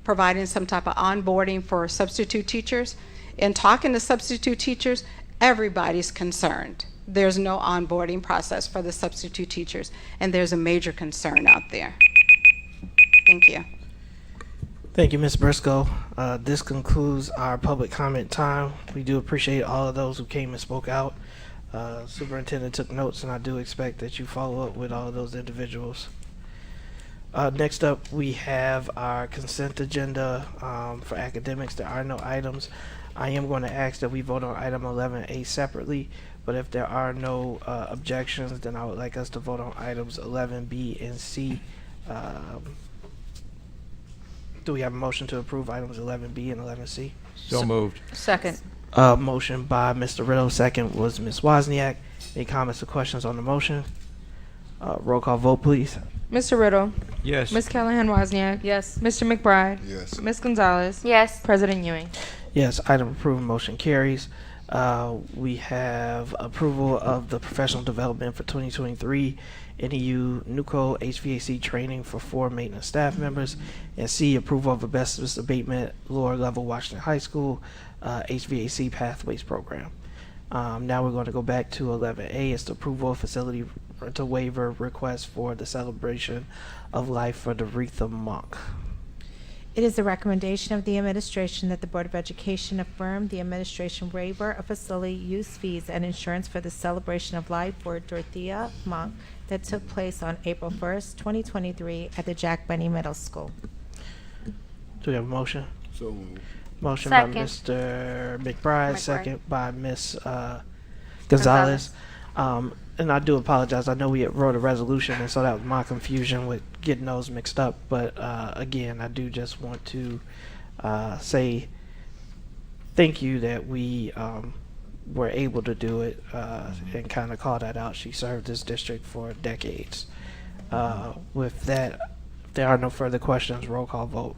providing some type of onboarding for substitute teachers. In talking to substitute teachers, everybody's concerned. There's no onboarding process for the substitute teachers, and there's a major concern out there. Thank you. Thank you, Ms. Briscoe. This concludes our public comment time. We do appreciate all of those who came and spoke out. Superintendent took notes, and I do expect that you follow up with all of those individuals. Next up, we have our consent agenda for academics. There are no items. I am going to ask that we vote on item 11A separately, but if there are no objections, then I would like us to vote on items 11B and C. Do we have a motion to approve items 11B and 11C? So moved. Second. Motion by Mr. Riddle, second was Ms. Wozniak. Any comments or questions on the motion? Roll call vote, please. Mr. Riddle. Yes. Ms. Callahan Wozniak. Yes. Mr. McBride. Yes. Ms. Gonzalez. Yes. President Ewing. Yes, item approved, motion carries. We have approval of the professional development for 2023 NEU NUCO HVAC training for 4 maintenance staff members, and C, approval of asbestos abatement lower level Washington High School HVAC pathways program. Now we're going to go back to 11A. It's the approval of facility rental waiver request for the celebration of life for Doretha Monk. It is the recommendation of the administration that the Board of Education affirm the administration waiver of facility use fees and insurance for the celebration of life for Dorothea Monk that took place on April 1st, 2023 at the Jack Benny Middle School. Do we have a motion? So Motion Second. by Mr. McBride, second by Ms. Gonzalez. And I do apologize. I know we wrote a resolution, and so that was my confusion with getting those mixed up. But again, I do just want to say thank you that we were able to do it and kind of call that out. She served this district for decades. With that, if there are no further questions, roll call vote.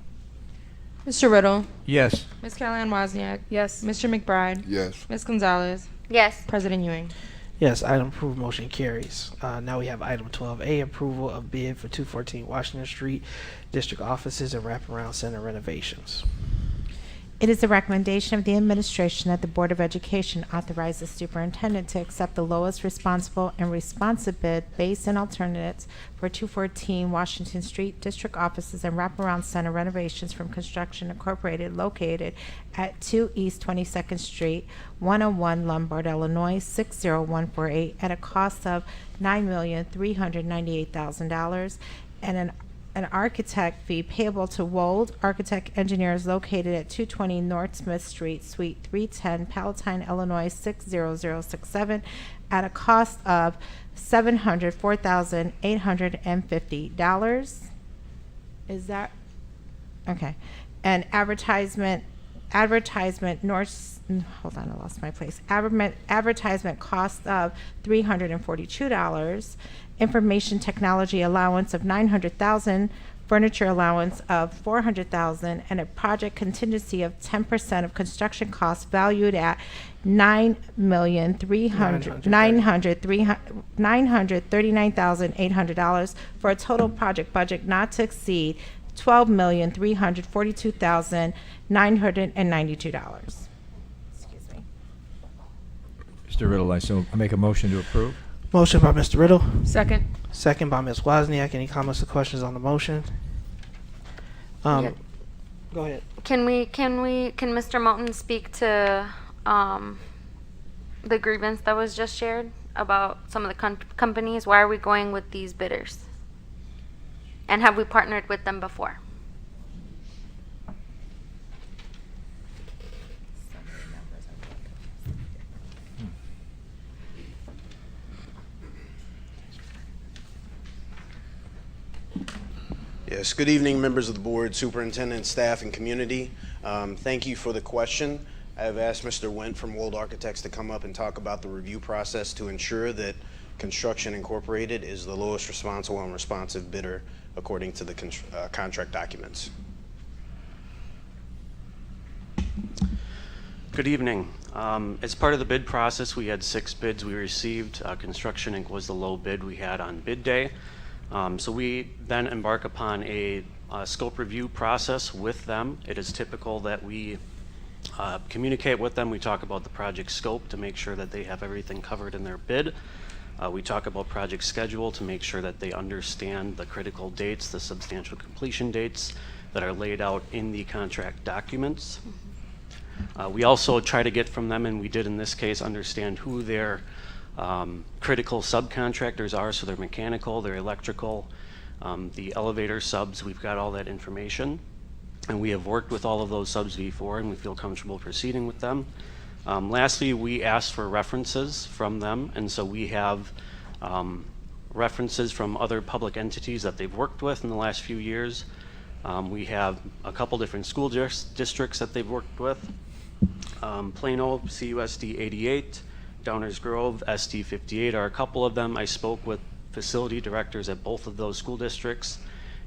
Mr. Riddle. Yes. Ms. Callahan Wozniak. Yes. Mr. McBride. Yes. Ms. Gonzalez. Yes. President Ewing. Yes, item approved, motion carries. Now we have item 12A, approval of bid for 214 Washington Street District Offices and Wraparound Center renovations. It is the recommendation of the administration that the Board of Education authorize the superintendent to accept the lowest responsible and responsive bid based on alternates for 214 Washington Street District Offices and Wraparound Center renovations from Construction Incorporated located at 2 East 22nd Street, 101 Lombard, Illinois, 60148 at a cost of $9,398,000 and an architect fee payable to Wold Architect Engineers located at 220 North Smith Street, Suite 310, Palatine, Illinois 60067 at a cost of $704,850. Is that okay? And advertisement North. Hold on, I lost my place. Advertisement cost of $342. Information technology allowance of $900,000, furniture allowance of $400,000, and a project contingency of 10% of construction costs valued at $9,339,800 for a total project budget not to exceed $12,342,992. Excuse me. Mr. Riddle, I make a motion to approve. Motion by Mr. Riddle. Second. Second by Ms. Wozniak. Any comments or questions on the motion? Yeah. Go ahead. Can Mr. Moulton speak to the grievance that was just shared about some of the companies? Why are we going with these bidders? And have we partnered with them before? Yes, good evening, members of the board, superintendent, staff, and community. Thank you for the question. I have asked Mr. Wendt from Wold Architects to come up and talk about the review process to ensure that Construction Incorporated is the lowest responsible and responsive bidder according to the contract documents. Good evening. As part of the bid process, we had 6 bids we received. Construction Inc. was the low bid we had on bid day. So we then embark upon a scope review process with them. It is typical that we communicate with them. We talk about the project scope to make sure that they have everything covered in their bid. We talk about project schedule to make sure that they understand the critical dates, the substantial completion dates that are laid out in the contract documents. We also try to get from them, and we did in this case, understand who their critical subcontractors are, so their mechanical, their electrical, the elevator subs, we've got all that information. And we have worked with all of those subs before, and we feel comfortable proceeding with them. Lastly, we asked for references from them, and so we have references from other public entities that they've worked with in the last few years. We have a couple different school districts that they've worked with. Plano, CUSD 88, Downers Grove, SD 58 are a couple of them. I spoke with facility directors at both of those school districts,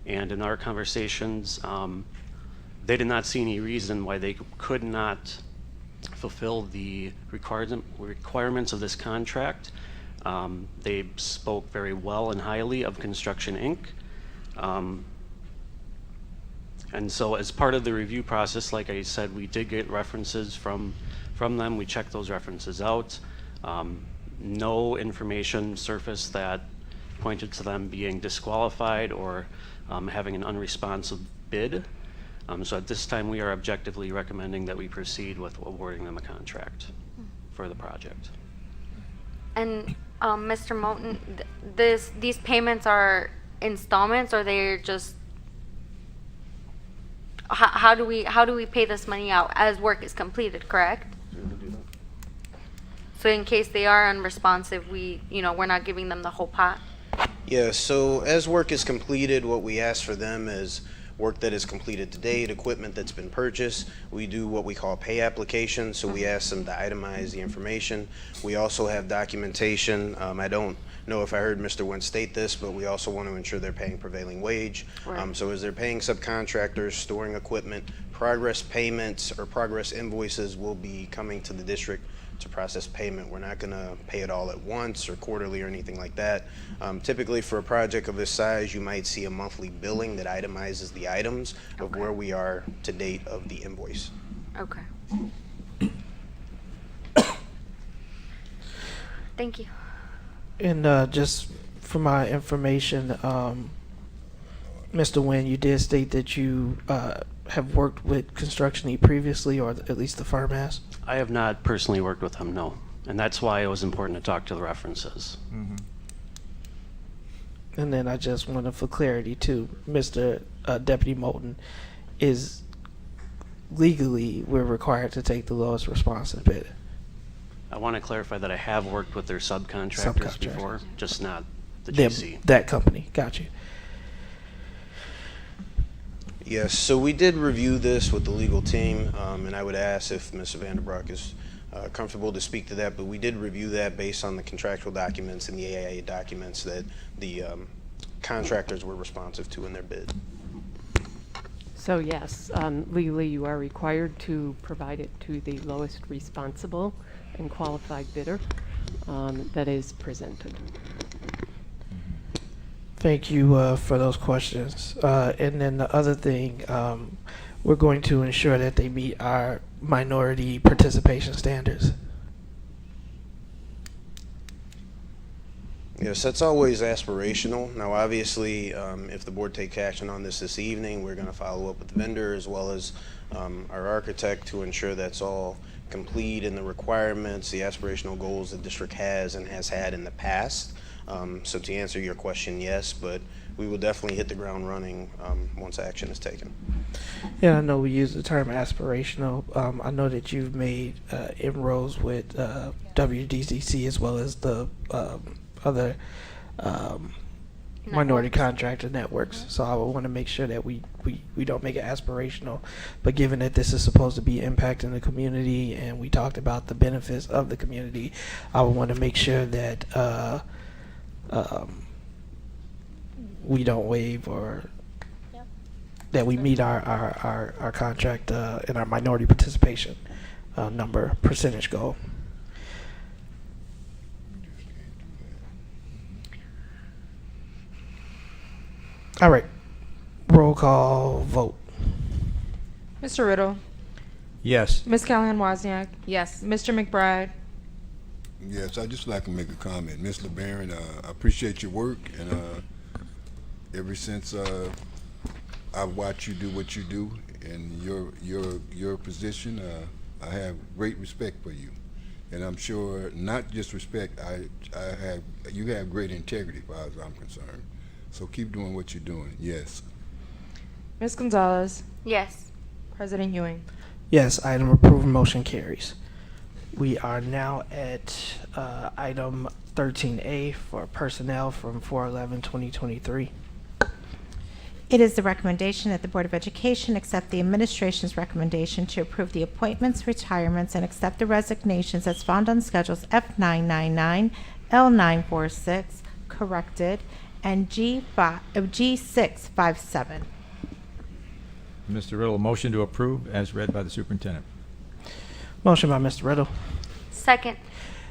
and in our conversations, they did not see any reason why they could not fulfill the requirements of this contract. They spoke very well and highly of Construction Inc. And so as part of the review process, like I said, we did get references from them. We checked those references out. No information surfaced that pointed to them being disqualified or having an unresponsive bid. So at this time, we are objectively recommending that we proceed with awarding them a contract for the project. And Mr. Moulton, these payments are installments, or they're just how do we pay this money out as work is completed, correct? So in case they are unresponsive, we're not giving them the whole pot. Yeah, so as work is completed, what we ask for them is work that is completed to date, equipment that's been purchased. We do what we call pay applications, so we ask them to itemize the information. We also have documentation. I don't know if I heard Mr. Wentz state this, but we also want to ensure they're paying prevailing wage. Right. So as they're paying subcontractors, storing equipment, progress payments or progress invoices will be coming to the district to process payment. We're not going to pay it all at once or quarterly or anything like that. Typically for a project of this size, you might see a monthly billing that itemizes the items of where we are to date of the invoice. Okay. Thank you. And just for my information, Mr. Nguyen, you did state that you have worked with Construction E previously, or at least the firm has? I have not personally worked with him, no. And that's why it was important to talk to the references. And then I just wanted, for clarity too, Mr. Deputy Moulton, is legally we're required to take the lowest responsive bid. I want to clarify that I have worked with their subcontractors before, just not the Them- GC. That company, got you. Yes, so we did review this with the legal team, and I would ask if Mr. Vanderbroek is comfortable to speak to that, but we did review that based on the contractual documents and the AIA documents that the contractors were responsive to in their bid. So yes, legally you are required to provide it to the lowest responsible and qualified bidder that is presented. Thank you for those questions. And then the other thing, we're going to ensure that they meet our minority participation standards. Yes, that's always aspirational. Now, obviously, if the board takes action on this evening, we're going to follow up with the vendor as well as our architect to ensure that's all complete in the requirements, the aspirational goals the district has and has had in the past. So to answer your question, yes, but we will definitely hit the ground running once action is taken. Yeah, I know we use the term aspirational. I know that you've made inroads with WDCC as well as the other minority contractor networks. So I would want to make sure that we don't make it aspirational. But given that this is supposed to be impacting the community and we talked about the benefits of the community, I would want to make sure that we don't waive or that we meet our contract and our minority participation percentage goal. All right, roll call vote. Mr. Riddle. Yes. Ms. Callahan Wozniak. Yes. Mr. McBride. Yes, I'd just like to make a comment. Ms. LeBaron, I appreciate your work, and ever since I've watched you do what you do in your position, I have great respect for you. And I'm sure, not just respect, you have great integrity as far as I'm concerned. So keep doing what you're doing, yes. Ms. Gonzalez. Yes. President Ewing. Yes, item approved, motion carries. We are now at item 13A for personnel from 4/11/2023. It is the recommendation that the Board of Education accept the administration's recommendation to approve the appointments, retirements, and accept the resignations as found on schedules F999, L946, corrected, and G657. Mr. Riddle, motion to approve as read by the superintendent. Motion by Mr. Riddle. Second.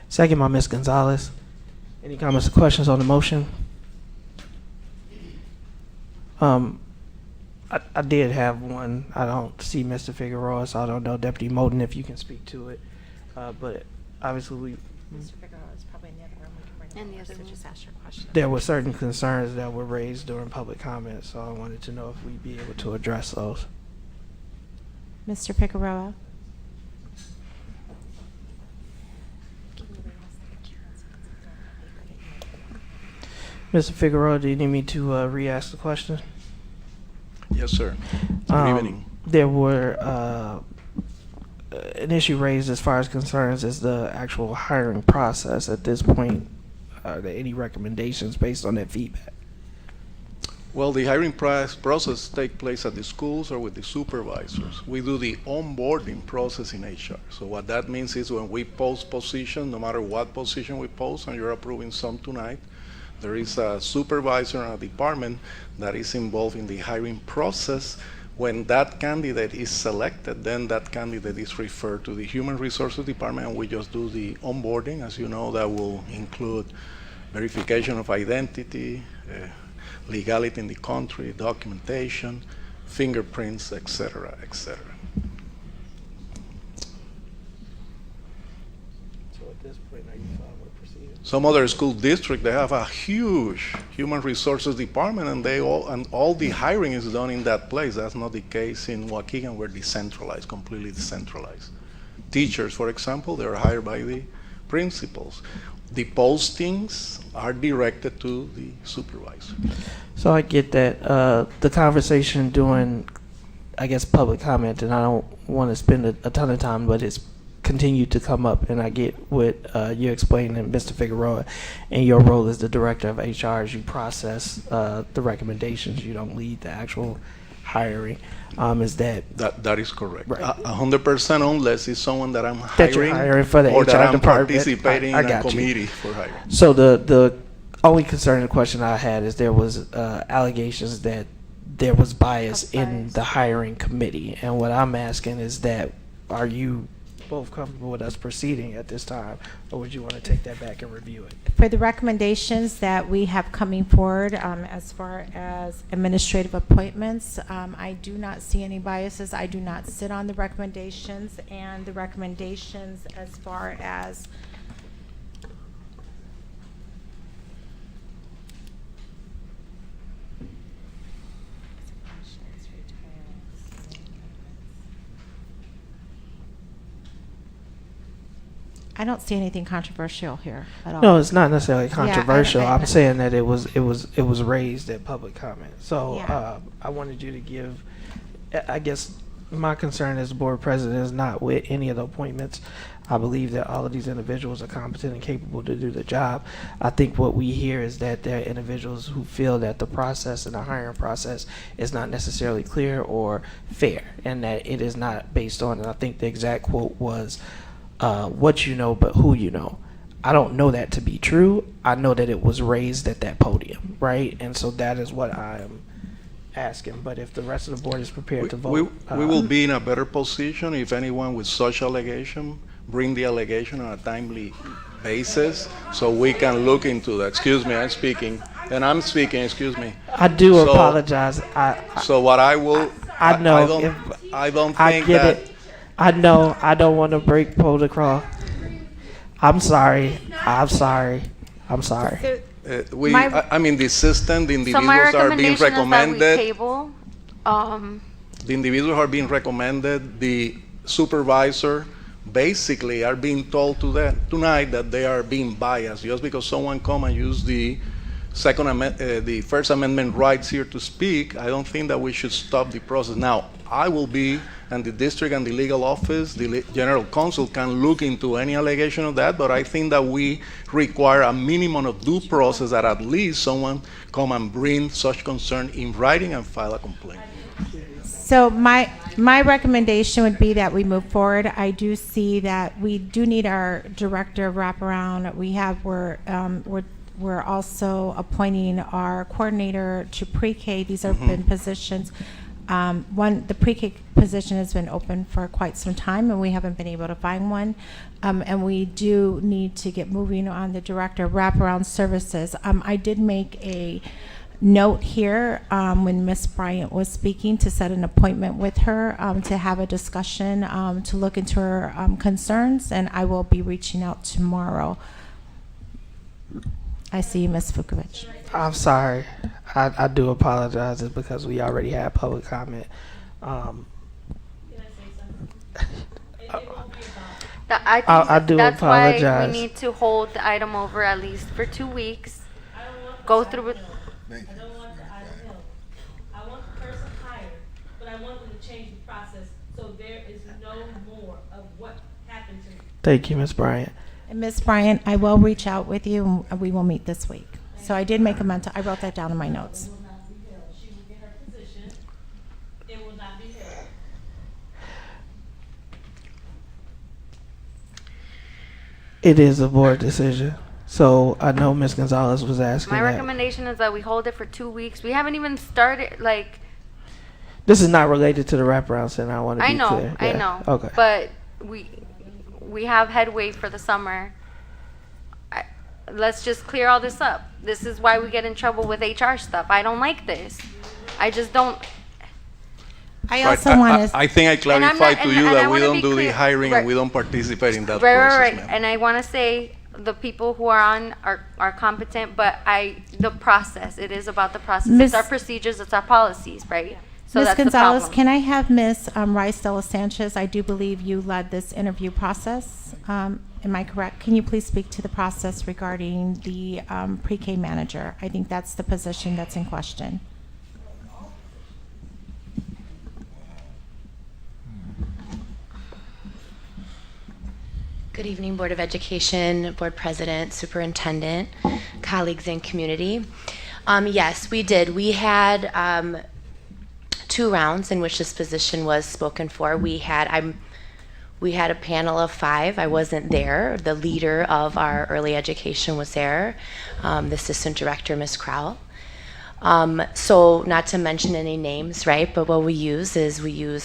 Second by Ms. Gonzalez. Any comments or questions on the motion? I did have one. I don't see Mr. Figueroa, so I don't know, Deputy Moulton, if you can speak to it. But obviously Mr. Figueroa is probably in the other room. We can bring In him the over, other so room. just ask your question. there were certain concerns that were raised during public comment, so I wanted to know if we'd be able to address those. Mr. Figueroa. Mr. Figueroa, do you need me to re-ask the question? Yes, sir. Good evening. There were an issue raised as far as concerns as the actual hiring process. At this point, are there any recommendations based on that feedback? Well, the hiring process takes place at the schools or with the supervisors. We do the onboarding process in HR. So what that means is when we post position, no matter what position we post, and you're approving some tonight, there is a supervisor in a department that is involved in the hiring process. When that candidate is selected, then that candidate is referred to the Human Resources Department, and we just do the onboarding. As you know, that will include verification of identity, legality in the country, documentation, fingerprints, etc., etc. So at this point, are you fine with proceeding? Some other school district, they have a huge human resources department, and all the hiring is done in that place. That's not the case in Waukegan. We're decentralized, completely decentralized. Teachers, for example, they're hired by the principals. The postings are directed to the supervisor. So I get that. The conversation during, I guess, public comment, and I don't want to spend a ton of time, but it's continued to come up, and I get what you explained, and Mr. Figueroa, and your role as the director of HR, as you process the recommendations. You don't lead the actual hiring. Is that That is correct. Right. 100% unless it's someone that I'm that you're hiring for the or HR that I'm department? participating I in a got you. committee for hiring. So the only concerning question I had is there was allegations that there was bias in the hiring committee, and what I'm asking is that, are you both comfortable with us proceeding at this time, or would you want to take that back and review it? For the recommendations that we have coming forward, as far as administrative appointments, I do not see any biases. I do not sit on the recommendations, and the recommendations as far as I don't see anything controversial here at all. No, it's not necessarily controversial. I- I'm saying that it was raised at public comment. So Yeah. I wanted you to give. I guess my concern as board president is not with any of the appointments. I believe that all of these individuals are competent and capable to do the job. I think what we hear is that there are individuals who feel that the process and the hiring process is not necessarily clear or fair, and that it is not based on. And I think the exact quote was, what you know, but who you know. I don't know that to be true. I know that it was raised at that podium, right? And so that is what I am asking. But if the rest of the board is prepared to vote, We will be in a better position if anyone with such allegation bring the allegation on a timely basis, so we can look into that. Excuse me, I'm speaking, and I'm speaking. Excuse me. I do So- apologize. So what I will, I know. I don't I think get that. it. I know. I don't want to break protocol. I'm sorry. I'm sorry. I'm sorry. I mean, the system, the So my individuals are being recommendation is that we recommended. table. The individuals are being recommended. The supervisor basically are being told tonight that they are being biased just because someone come and use the the First Amendment rights here to speak. I don't think that we should stop the process. Now, I will be, and the district and the legal office, the general counsel can look into any allegation of that, but I think that we require a minimum of due process, that at least someone come and bring such concern in writing and file a complaint. So my recommendation would be that we move forward. I do see that we do need our director of wraparound. We're also appointing our coordinator to pre-K. These are been positions. The pre-K position has been open for quite some time, and we haven't been able to find one. And we do need to get moving on the director of wraparound services. I did make a note here when Ms. Bryant was speaking to set an appointment with her to have a discussion to look into her concerns, and I will be reaching out tomorrow. I see you, Ms. Vukovic. I'm sorry. I do apologize. It's because we already had public comment. I think I do that's apologize. why we need to hold the item over at least for 2 weeks. Go through it. I want the person hired, but I want them to change the process so there is no more of what happened to me. Thank you, Ms. Bryant. And Ms. Bryant, I will reach out with you, and we will meet this week. So I did make a mental, I wrote that down in my notes. It is a board decision. So I know Ms. Gonzalez was asking My that. recommendation is that we hold it for 2 weeks. We haven't even started, like, This is not related to the wraparound center. I want to I be know, clear. I Yeah. know. Okay. But we have headway for the summer. Let's just clear all this up. This is why we get in trouble with HR stuff. I don't like this. I just don't. I Right. also want to. I think I And I'm clarified not- to and- you and I that we wanna don't be do the clear. hiring Right. and we don't participate in that Right, process, right, right. ma'am. And I want to say the people who are on are competent, but the process. It is about the process. Miss- It's our procedures. It's our policies, right? So Ms. that's Gonzalez, the problem. can I have Ms. Rice Dela Sanchez? I do believe you led this interview process. Am I correct? Can you please speak to the process regarding the pre-K manager? I think that's the position that's in question. Good evening, Board of Education, Board President, Superintendent, colleagues, and community. Yes, we did. We had 2 rounds in which this position was spoken for. We had a panel of 5. I wasn't there. The leader of our early education was there, the assistant director, Ms. Crowell. So not to mention any names, right? But what we use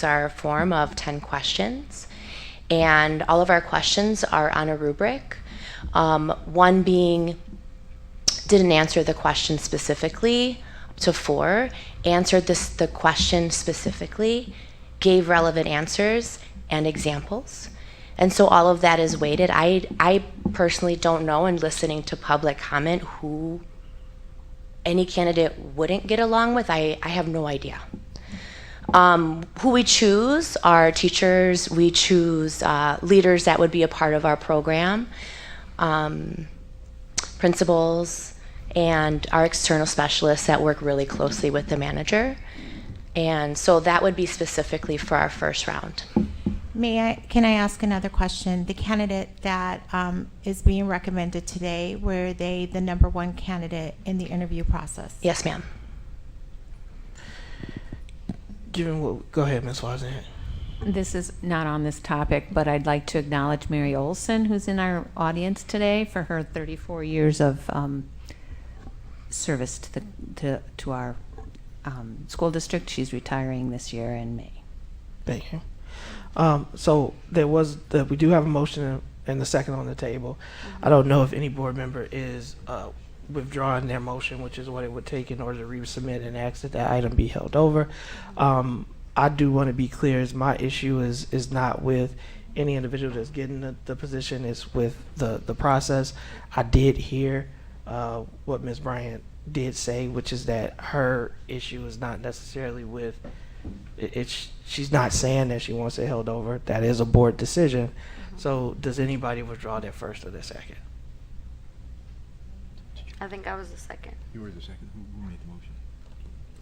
our form of 10 questions. And all of our questions are on a rubric. One being, didn't answer the question specifically, up to 4, answered the question specifically, gave relevant answers and examples. And so all of that is weighted. I personally don't know, and listening to public comment, who any candidate wouldn't get along with. I have no idea. Who we choose are teachers. We choose leaders that would be a part of our program, principals, and our external specialists that work really closely with the manager. And so that would be specifically for our first round. Can I ask another question? The candidate that is being recommended today, were they the number 1 candidate in the interview process? Yes, ma'am. Go ahead, Ms. Wozniak. This is not on this topic, but I'd like to acknowledge Mary Olson, who's in our audience today, for her 34 years of service to our school district. She's retiring this year in May. Thank you. So we do have a motion and the second on the table. I don't know if any board member is withdrawing their motion, which is what it would take in order to resubmit and ask that that item be held over. I do want to be clear, as my issue is not with any individual that's getting the position, it's with the process. I did hear what Ms. Bryant did say, which is that her issue is not necessarily with she's not saying that she wants it held over. That is a board decision. So does anybody withdraw their first or their second? I think I was the second. You were the second. Who made the motion?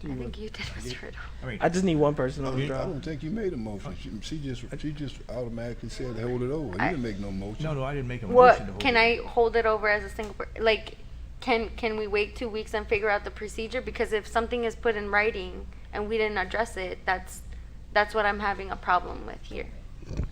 I think you did, Mr. Riddle. I just need one person to I withdraw. don't think you made a motion. She just automatically said hold it over. You didn't make no motion. No, I didn't make a motion to What hold can it. I hold it over as a single? Like, can we wait 2 weeks and figure out the procedure? Because if something is put in writing and we didn't address it, that's what I'm having a problem with here.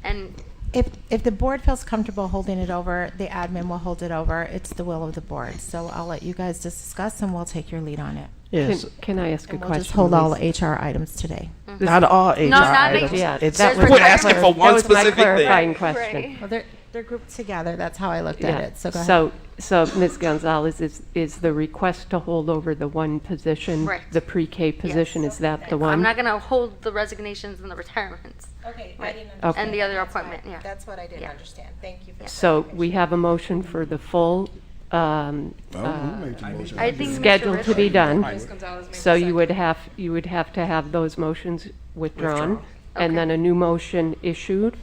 And If the board feels comfortable holding it over, the admin will hold it over. It's the will of the board. So I'll let you guys discuss, and we'll take your lead on it. Yes. Can I ask a And we'll question? just hold all Lisa? HR items today. Not all HR items. Yeah, It's that was we're my asking for one that was my specific thing. clarifying question. Well, they're grouped together. That's how I looked at it. So go ahead. So Ms. Gonzalez, is the request to hold over the one position, Right. the pre-K position, is that the one? I'm not going to hold the resignations and the retirements. Okay, Right. I didn't Okay. And the other appointment, yeah. That's what I didn't Yeah. understand. Thank you for So we have a motion for the full Who made the motion? I think Mr. scheduled to be Riddle- done. Ms. Gonzalez made So the you would have to have those motions withdrawn, and then a new motion issued.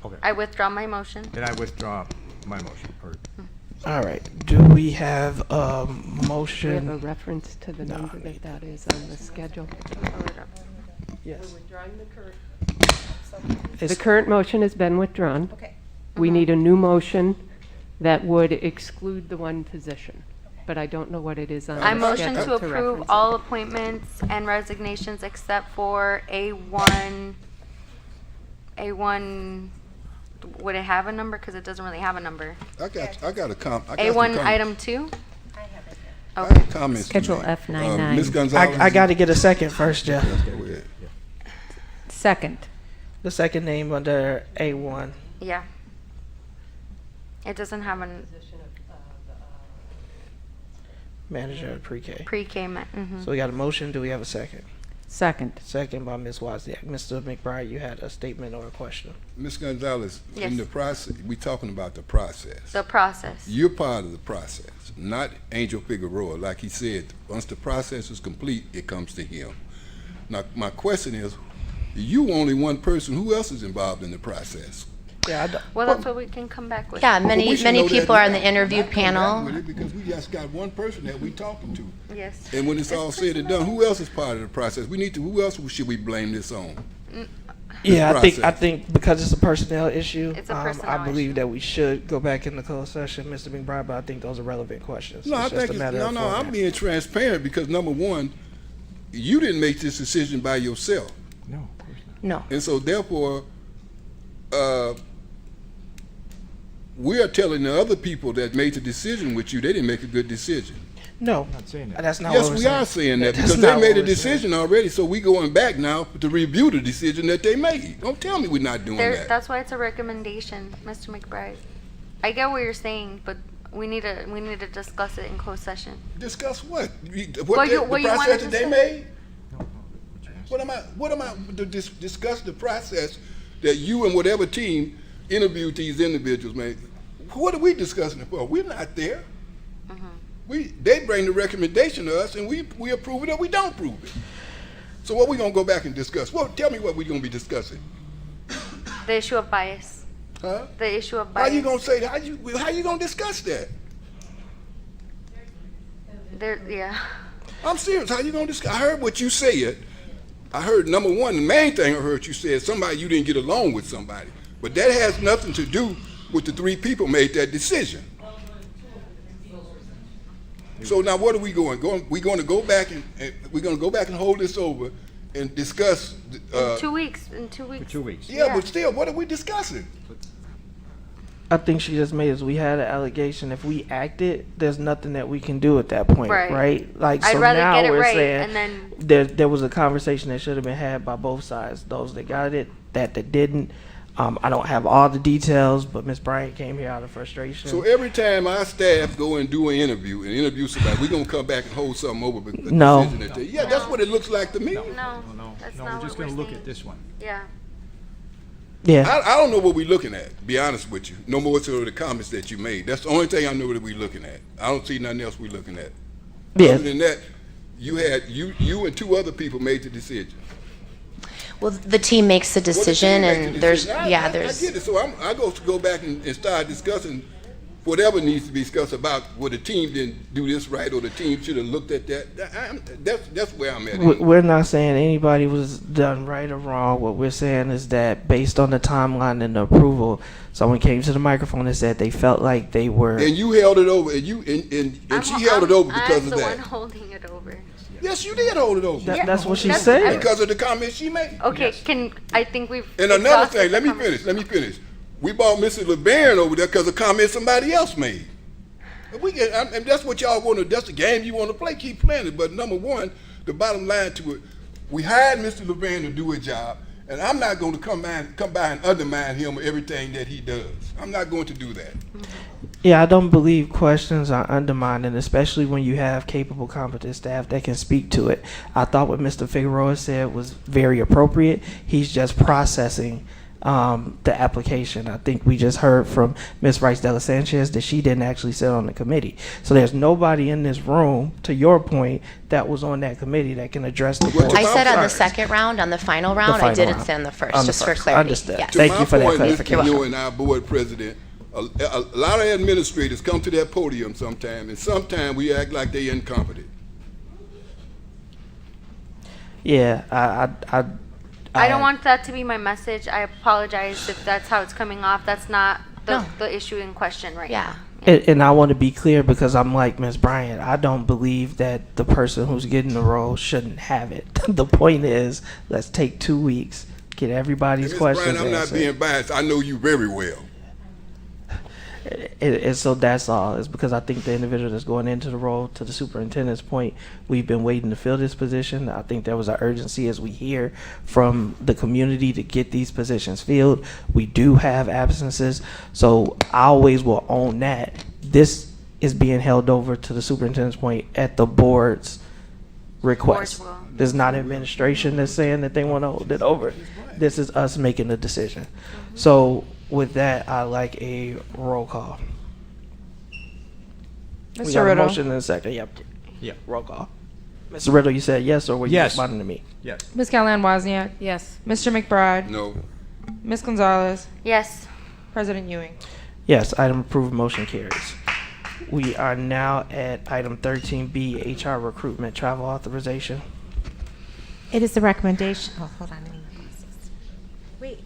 Okay. I withdraw my motion. Then I withdraw my motion. All right. Do we have a Do we motion? have a reference to the number that is on the schedule? Yes. The current motion has been withdrawn. Okay. We need a new motion that would exclude the one position, but I don't know what it is on the I schedule motion to approve reference it. all appointments and resignations except for A1 would it have a number? Because it doesn't really have a number. I got a comment. A1 item 2? Comments. Schedule to make. F99. Ms. Gonzalez. I got to get a second first, Jeff. Go ahead. Second. The second name under A1. Yeah. It doesn't have a Manager of pre-K. pre-K. So we got a motion. Do we have a second? Second. Second by Ms. Wozniak. Mr. McBride, you had a statement or a question? Ms. Gonzalez, Yes. in the process, we talking about the process. The process. You're part of the process, not Angel Figueroa. Like he said, once the process is complete, it comes to him. Now, my question is, you only one person. Who else is involved in the process? Yeah, Well, that's what we can come back with. Yeah, But we many should know that people are in the now, interview not come back panel. with it, because we just got one person that we talking to. Yes. And when it's all said and done, who else is part of the process? We need to. Who else should we blame this on? Yeah, The I think process. because it's a personnel issue, It's a I personnel believe that we should go back into closed session, Mr. McBride. But I think those are relevant questions. No, I It's just think a it's, matter no, of no. format. I'm being transparent because number one, you didn't make this decision by yourself, No. No. and so therefore, we are telling the other people that made the decision with you they didn't make a good decision. No, I'm not saying that. that's not. Yes, what we're we saying. are saying that That's because they not made what a we're decision already. So we going back now to review the decision that they made. Don't tell me we're not doing that. That's why it's a recommendation, Mr. McBride. I get what you're saying, but we need to discuss it in closed session. Discuss what? What What you the wanted process to that they say? made? What am I to discuss the process that you and whatever team interviewed these individuals, man? What are we discussing it for? We're not there. They bring the recommendation to us and we approve it or we don't approve it. So what we gonna go back and discuss? Well, tell me what we gonna be discussing. The issue of bias. Huh? The issue of How bias. you gonna say that? How you gonna discuss that? Yeah. I'm serious. How you gonna discuss? I heard what you said. I heard number one, the main thing I heard you said, somebody you didn't get along with somebody. But that has nothing to do with the three people made that decision. So now what are we going? We're going to go back and we're going to go back and hold this over and discuss. In 2 weeks. In 2 weeks. For 2 weeks. Yeah, but still, what are we discussing? I think she just made is we had an allegation. If we acted, there's nothing that we can do at that point, Right. right? Like I'd so rather now get it we're right, saying and then- there was a conversation that should have been had by both sides. Those that got it, that didn't. I don't have all the details, but Ms. Bryant came here out of frustration. So every time our staff go and do an interview somebody, we're going to come back and hold something over. The No. decision that yeah, that's what it looks like to me. No, that's No, not we're just what going to look saying. at this one. Yeah. Yeah. I don't know what we're looking at, to be honest with you. No more so the comments that you made. That's the only thing I know that we're looking at. I don't see nothing else we're looking at. Yeah. Other than that, you and two other people made the decision. Well, the team makes the decision, Well, the team and made the there's decision. yeah, I there's get it. So I go back and start discussing whatever needs to be discussed about what the team didn't do this right or the team should have looked at that. That's where I'm at. We're not saying anybody was done right or wrong. What we're saying is that based on the timeline and the approval, someone came to the microphone and said they felt like they were. And you held it over, and she held it over because I'm of the that. one holding it over. Yes, you did hold it over. That's what she That's- said. Because of the comments she made. Okay, I think we've. And another exhausted thing, the let me finish. We brought Mr. LeBaron over there because of comments somebody else made. And that's what y'all want to, that's the game you want to play, keep playing it. But number one, the bottom line to it, we hired Mr. LeBaron to do a job, and I'm not going to come by and undermine him or everything that he does. I'm not going to do that. Yeah, I don't believe questions are undermined, and especially when you have capable, competent staff that can speak to it. I thought what Mr. Figueroa said was very appropriate. He's just processing the application. I think we just heard from Ms. Rice Dela Sanchez that she didn't actually sit on the committee. So there's nobody in this room, to your point, that was on that committee that can address the board. I said on the second round, on the final round, I final didn't round. say on the first, On the just for first. clarity. Understood. Yes. To Thank you for that point, clarification. Mr. Muir and our board president, a lot of administrators come to that podium sometime, and sometimes we act like they incompetent. Yeah, I don't want that to be my message. I apologize if that's how it's coming off. That's not the issue in question right now. And I want to be clear because I'm like Ms. Bryant. I don't believe that the person who's getting the role shouldn't have it. The point is, let's take 2 weeks get everybody's Ms. questions Bryant, I'm not answered. being biased. I know you very well. And so that's all. It's because I think the individual that's going into the role, to the superintendent's point, we've been waiting to fill this position. I think there was an urgency as we hear from the community to get these positions filled. We do have absences, so I always will own that. This is being held over, to the superintendent's point, at the board's request. Board will. There's not administration that's saying that they want to hold it over. This is us making the decision. So with that, I like a roll call. We Mr. have a Riddle. motion and a second. Yep. Yeah. Roll call. Mr. Riddle, you said yes, or were you Yes. responding to me? Yes. Ms. Callahan Wozniak. Yes. Mr. McBride. No. Ms. Gonzalez. Yes. President Ewing. Yes, item approved, motion carries. We are now at item 13B, HR recruitment travel authorization. It is the recommendation, oh, hold on. I need my glasses. Wait,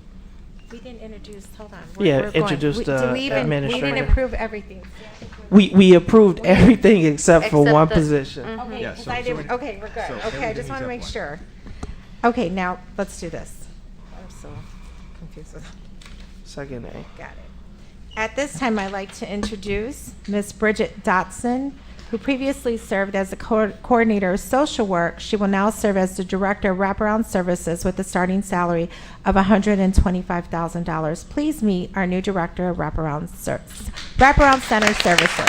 we didn't introduce, hold on. Yeah, going. introduce We- the do we even- We administrator. didn't approve everything. We approved everything except for Except one the- position. Okay, Yeah, 'cause so- I so didn't, we- okay, we're good. so Okay, I everything just want to make except sure. Okay, now, let's do this. I'm so confused with Second A. Got it. At this time, I'd like to introduce Ms. Bridget Dotson, who previously served as the coordinator of social work. She will now serve as the director of wraparound services with a starting salary of $125,000. Please meet our new director of wraparound center services.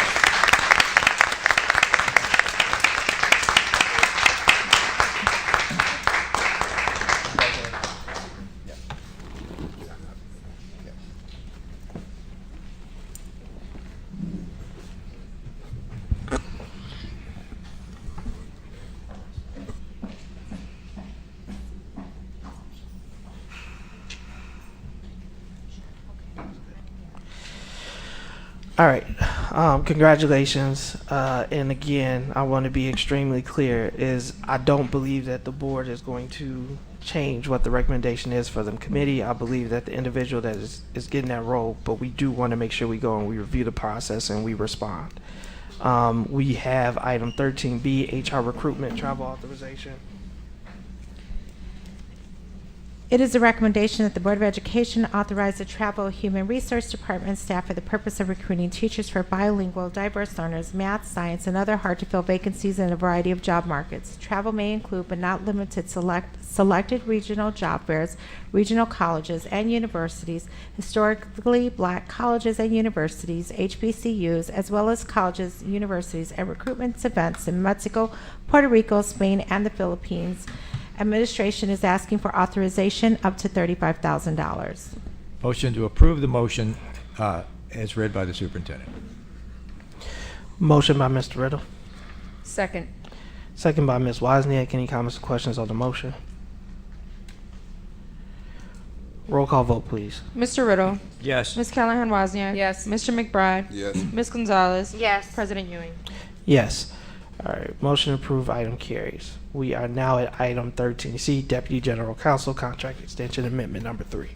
All right. Congratulations. And again, I want to be extremely clear is I don't believe that the board is going to change what the recommendation is for the committee. I believe that the individual that is getting that role, but we do want to make sure we go and we review the process and we respond. We have item 13B, HR recruitment travel authorization. It is a recommendation that the Board of Education authorize the travel of Human Resource Department staff for the purpose of recruiting teachers for bilingual, diverse learners, math, science, and other hard-to-fill vacancies in a variety of job markets. Travel may include, but not limited to, selected regional job fairs, regional colleges and universities, historically black colleges and universities, HBCUs, as well as colleges, universities, and recruitment events in Mexico, Puerto Rico, Spain, and the Philippines. Administration is asking for authorization up to $35,000. Motion to approve the motion as read by the superintendent. Motion by Mr. Riddle. Second. Second by Ms. Wozniak. Any comments or questions on the motion? Roll call vote, please. Mr. Riddle. Yes. Ms. Callahan Wozniak. Yes. Mr. McBride. Yes. Ms. Gonzalez. Yes. President Ewing. Yes. All right. Motion approved. Item carries. We are now at item 13C, Deputy General Counsel Contract Extension Amendment Number 3.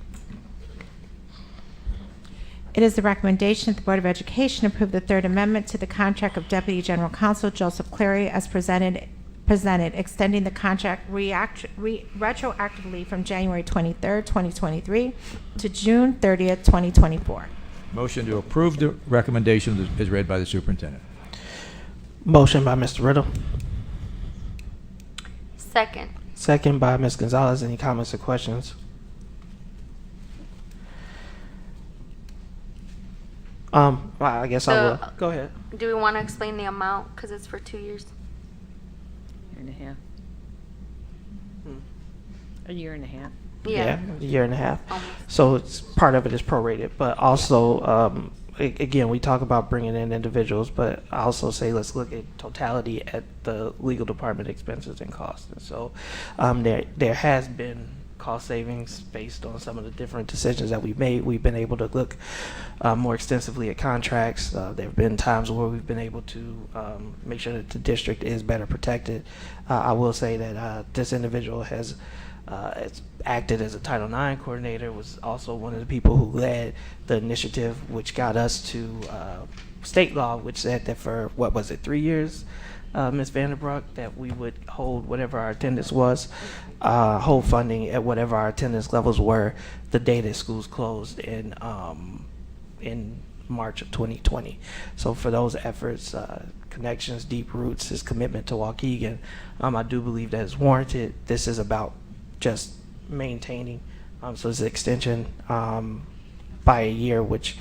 It is the recommendation that the Board of Education approve the Third Amendment to the contract of Deputy General Counsel Joseph Clary as presented, extending the contract retroactively from January 23rd, 2023 to June 30th, 2024. Motion to approve the recommendation as read by the superintendent. Motion by Mr. Riddle. Second. Second by Ms. Gonzalez. Any comments or questions? Well, I guess I will. Go ahead. Do we want to explain the amount? Because it's for 2 years. Year and a half. A year and a half. Yeah. A year and a half. Almost. So it's part of it is prorated, but also, again, we talk about bringing in individuals, but I also say let's look at totality at the legal department expenses and costs. And so there has been cost savings based on some of the different decisions that we've made. We've been able to look more extensively at contracts. There have been times where we've been able to make sure that the district is better protected. I will say that this individual has acted as a Title IX coordinator, was also one of the people who led the initiative which got us to state law, which said that for, 3 years, Ms. Vanderbrook, that we would hold whatever our attendance was, hold funding at whatever our attendance levels were the day that schools closed in March of 2020. So for those efforts, Connections, Deep Roots, his commitment to Waukegan, I do believe that is warranted. This is about just maintaining. So it's an extension by a year, which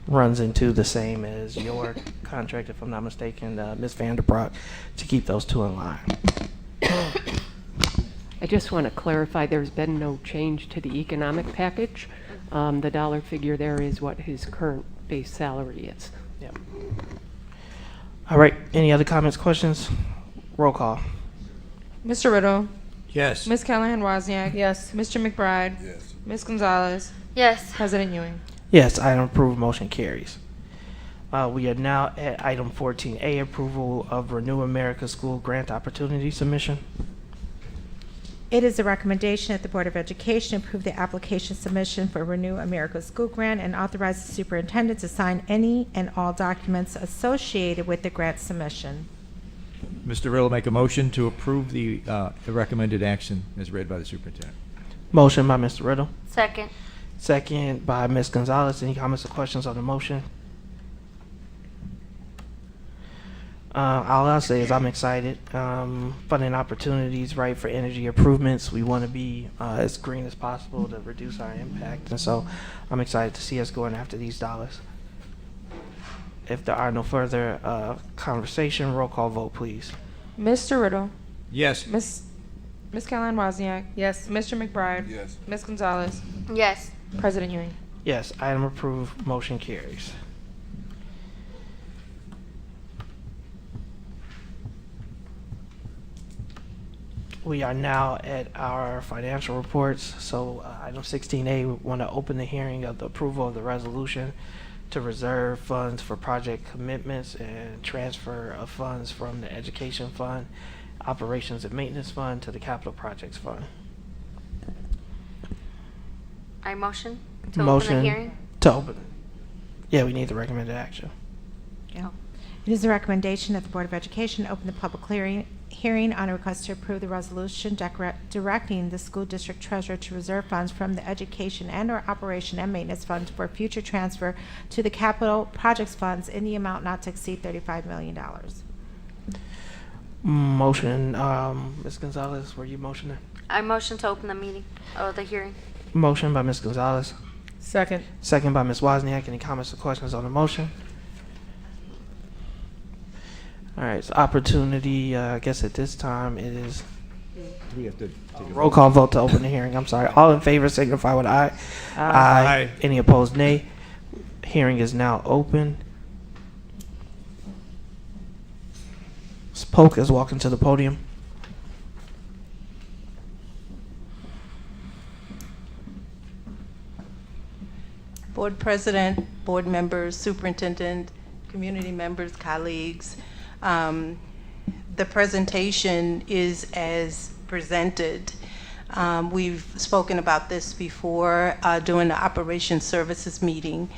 runs into the same as your contract, if I'm not mistaken, Ms. Vanderbroek, to keep those two in line. I just want to clarify, there's been no change to the economic package. The dollar figure there is what his current base salary is. Yep. All right. Any other comments, questions? Roll call. Mr. Riddle. Yes. Ms. Callahan Wozniak. Yes. Mr. McBride. Yes. Ms. Gonzalez. Yes. President Ewing. Yes, item approved, motion carries. We are now at item 14A, approval of Renew America School Grant Opportunity Submission. It is a recommendation that the Board of Education approve the application submission for Renew America School Grant and authorize the superintendent to sign any and all documents associated with the grant submission. Mr. Riddle make a motion to approve the recommended action as read by the superintendent. Motion by Mr. Riddle, Second. second by Ms. Gonzalez. Any comments or questions on the motion? All I'll say is I'm excited. Funding opportunities, right, for energy improvements. We want to be as green as possible to reduce our impact. And so I'm excited to see us going after these dollars. If there are no further conversation, roll call vote, please. Mr. Riddle. Yes. Ms. Callahan Wozniak. Yes. Mr. McBride. Yes. Ms. Gonzalez. Yes. President Ewing. Yes, item approved, motion carries. We are now at our financial reports. So item 16A, we want to open the hearing of the approval of the resolution to reserve funds for project commitments and transfer of funds from the Education Fund, Operations and Maintenance Fund to the Capital Projects Fund. I motion to open the hearing. To open. Yeah, we need the recommended action. Yeah. It is a recommendation that the Board of Education open the public hearing on a request to approve the resolution directing the school district treasurer to reserve funds from the education and/or operation and maintenance funds for future transfer to the capital projects funds in the amount not to exceed $35 million. Motion, Ms. Gonzalez, were you motioning? I motion to open the meeting, or the hearing. Motion by Ms. Gonzalez, Second. second by Ms. Wozniak. Any comments or questions on the motion? All right, so opportunity, I guess at this time it is Do we have to take a roll call vote to open the hearing. I'm sorry. All in favor signify with aye. Aye. Any opposed, nay. Hearing is now open. Ms. Polk is walking to the podium. Board President, board members, superintendent, community members, colleagues. The presentation is as presented. We've spoken about this before during the Operations Services meeting,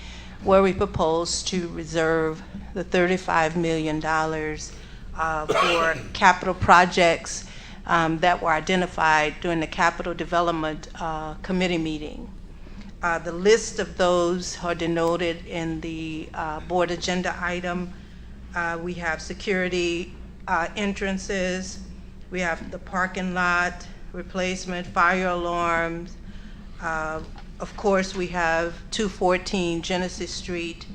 where we proposed to reserve the $35 million for capital projects that were identified during the Capital Development Committee meeting. The list of those are denoted in the board agenda item. We have security entrances, we have the parking lot replacement, fire alarms. Of course, we have 214 Genesis Street.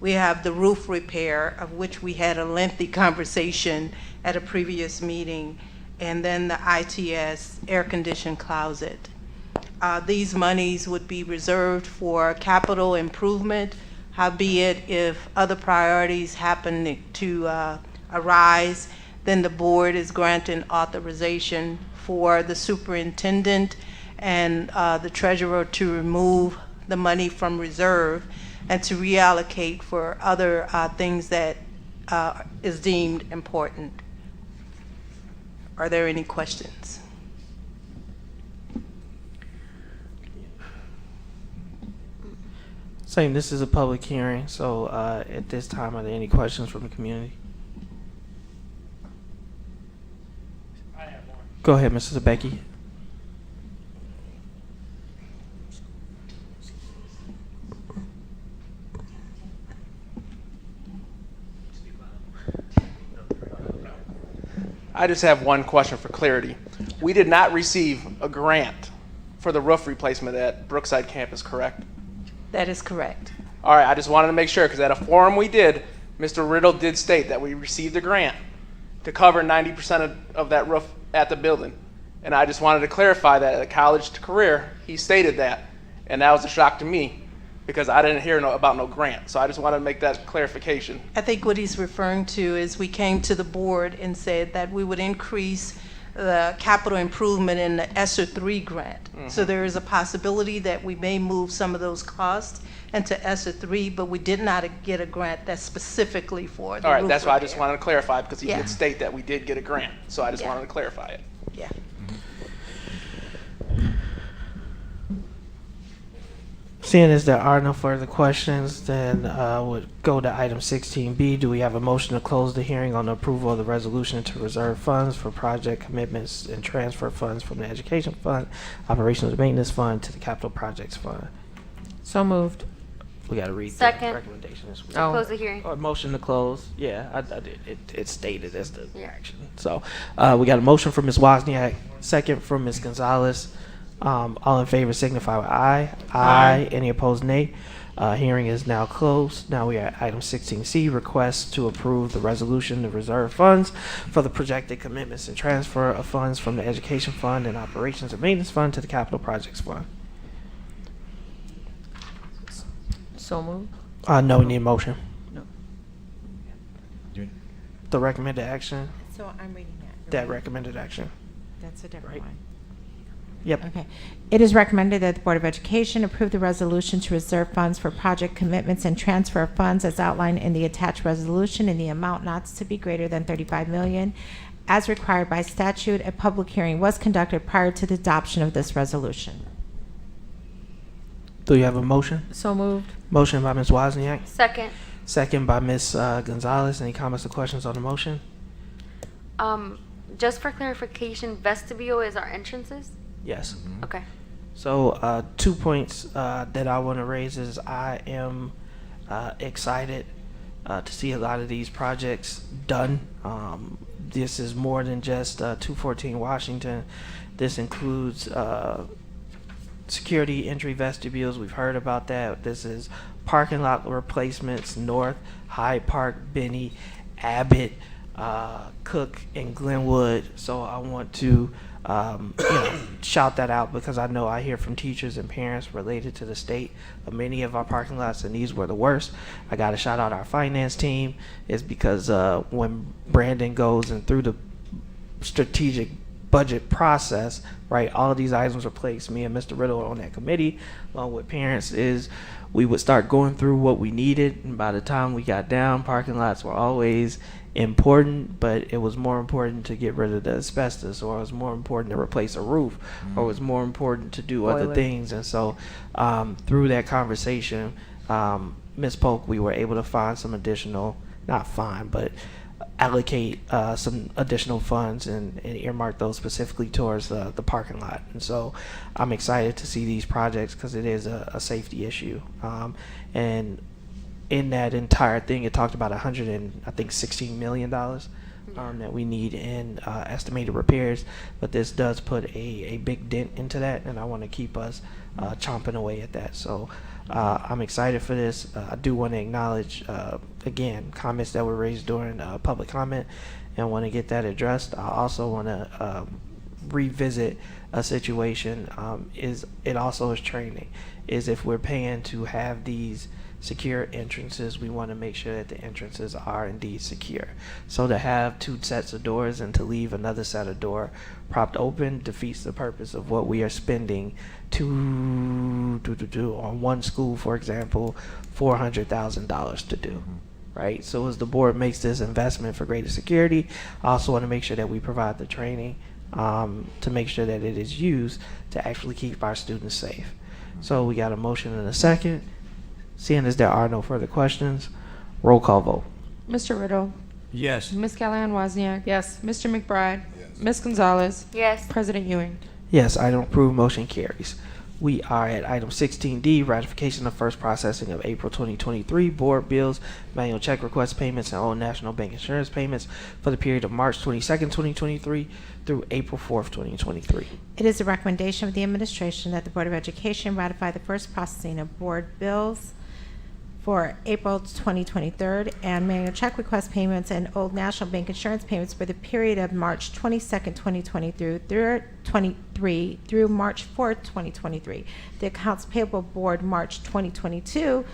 We have the roof repair, of which we had a lengthy conversation at a previous meeting, and then the ITS air-conditioned closet. These monies would be reserved for capital improvement, howbeit if other priorities happen to arise, then the board is granting authorization for the superintendent and the treasurer to remove the money from reserve and to reallocate for other things that is deemed important. Are there any questions? Same, this is a public hearing, so at this time, are there any questions from the community? Go ahead, Mrs. Becky. I just have one question for clarity. We did not receive a grant for the roof replacement at Brookside campus, correct? That is correct. All right, I just wanted to make sure, because at a forum we did, Mr. Riddle did state that we received a grant to cover 90% of that roof at the building. And I just wanted to clarify that at a college career, he stated that. And that was a shock to me, because I didn't hear about no grant. So I just wanted to make that clarification. I think what he's referring to is we came to the board and said that we would increase the capital improvement in the ESSER 3 grant. So there is a possibility that we may move some of those costs into ESSER 3, but we did not get a grant that's specifically for the All right, roof that's why I just repair. wanted to clarify, because he Yeah. did state that we did get a grant. So I just Yeah. wanted to clarify it. Yeah. Seeing as there are no further questions, then would go to item 16B. Do we have a motion to close the hearing on the approval of the resolution to reserve funds for project commitments and transfer funds from the Education Fund, Operations and Maintenance Fund to the Capital Projects Fund? So moved. We got to read Second. the recommendations. Oh. Close the hearing. Or motion to close. Yeah, I did. It stated as the Yeah. action. So we got a motion from Ms. Wozniak, second from Ms. Gonzalez. All in favor signify with aye. Aye. Any opposed, nay. Hearing is now closed. Now we are at item 16C, request to approve the resolution to reserve funds for the projected commitments and transfer of funds from the Education Fund and Operations and Maintenance Fund to the Capital Projects Fund. So moved. No, we need a motion. Do- The recommended action, So I'm reading that. that recommended action. That's a different Right. one. Yep. Okay. It is recommended that the Board of Education approve the resolution to reserve funds for project commitments and transfer of funds as outlined in the attached resolution in the amount not to be greater than $35 million. As required by statute, a public hearing was conducted prior to the adoption of this resolution. Do you have a motion? So moved. Motion by Ms. Wozniak, Second. second by Ms. Gonzalez. Any comments or questions on the motion? Just for clarification, vestibule is our entrances? Yes. Okay. So 2 points that I want to raise is I am excited to see a lot of these projects done. This is more than just 214 Washington. This includes security entry vestibules. We've heard about that. This is parking lot replacements, North, Hyde Park, Benny, Abbott, Cook, and Glenwood. So I want to shout that out, because I know I hear from teachers and parents related to the state of many of our parking lots, and these were the worst. I got to shout out our finance team, is because when Brandon goes and through the strategic budget process, right, all of these items were placed. Me and Mr. Riddle on that committee, along with parents, is we would start going through what we needed, and by the time we got down, parking lots were always important, but it was more important to get rid of the asbestos, or it was more important to replace a roof, or it was more important to do other Boiler. things. And so through that conversation, Ms. Polk, we were able to find some additional, not find, but allocate some additional funds and earmark those specifically towards the parking lot. And so I'm excited to see these projects, because it is a safety issue. And in that entire thing, it talked about $16 million that we need in estimated repairs. But this does put a big dent into that, and I want to keep us chomping away at that. So I'm excited for this. I do want to acknowledge, again, comments that were raised during public comment, and want to get that addressed. I also want to revisit a situation. It also is training. Is if we're paying to have these secure entrances, we want to make sure that the entrances are indeed secure. So to have 2 sets of doors and to leave another set of door propped open defeats the purpose of what we are spending on one school, for example, $400,000 to do. Right? So as the board makes this investment for greater security, I also want to make sure that we provide the training to make sure that it is used to actually keep our students safe. So we got a motion and a second. Seeing as there are no further questions, roll call vote. Mr. Riddle. Yes. Ms. Callahan Wozniak. Yes. Mr. McBride. Yes. Ms. Gonzalez. Yes. President Ewing. Yes, item approved, motion carries. We are at item 16D, ratification of first processing of April 2023 board bills, manual check request payments, and Old National Bank insurance payments for the period of March 22nd, 2023 through April 4th, 2023. It is a recommendation of the administration that the Board of Education ratify the first processing of board bills for April 2023 and manual check request payments and Old National Bank insurance payments for the period of March 22nd, 2023 through March 4th, 2023. The Accounts Payable Board March 2023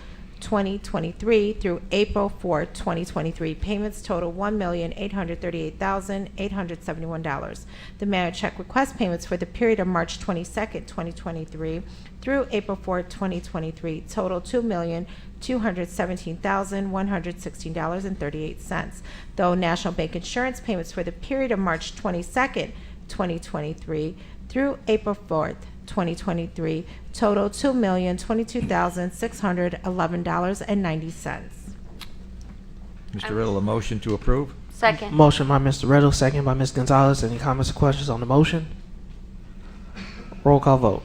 through April 4th, 2023. Payments total $1,838,871. The manual check request payments for the period of March 22nd, 2023 through April 4th, 2023 total $2,217,116.38. Though National Bank insurance payments for the period of March 22nd, 2023 through April 4th, 2023 total $2,022,611.90. Mr. Riddle, a motion to approve? Second. Motion by Mr. Riddle, second by Ms. Gonzalez. Any comments or questions on the motion? Roll call vote.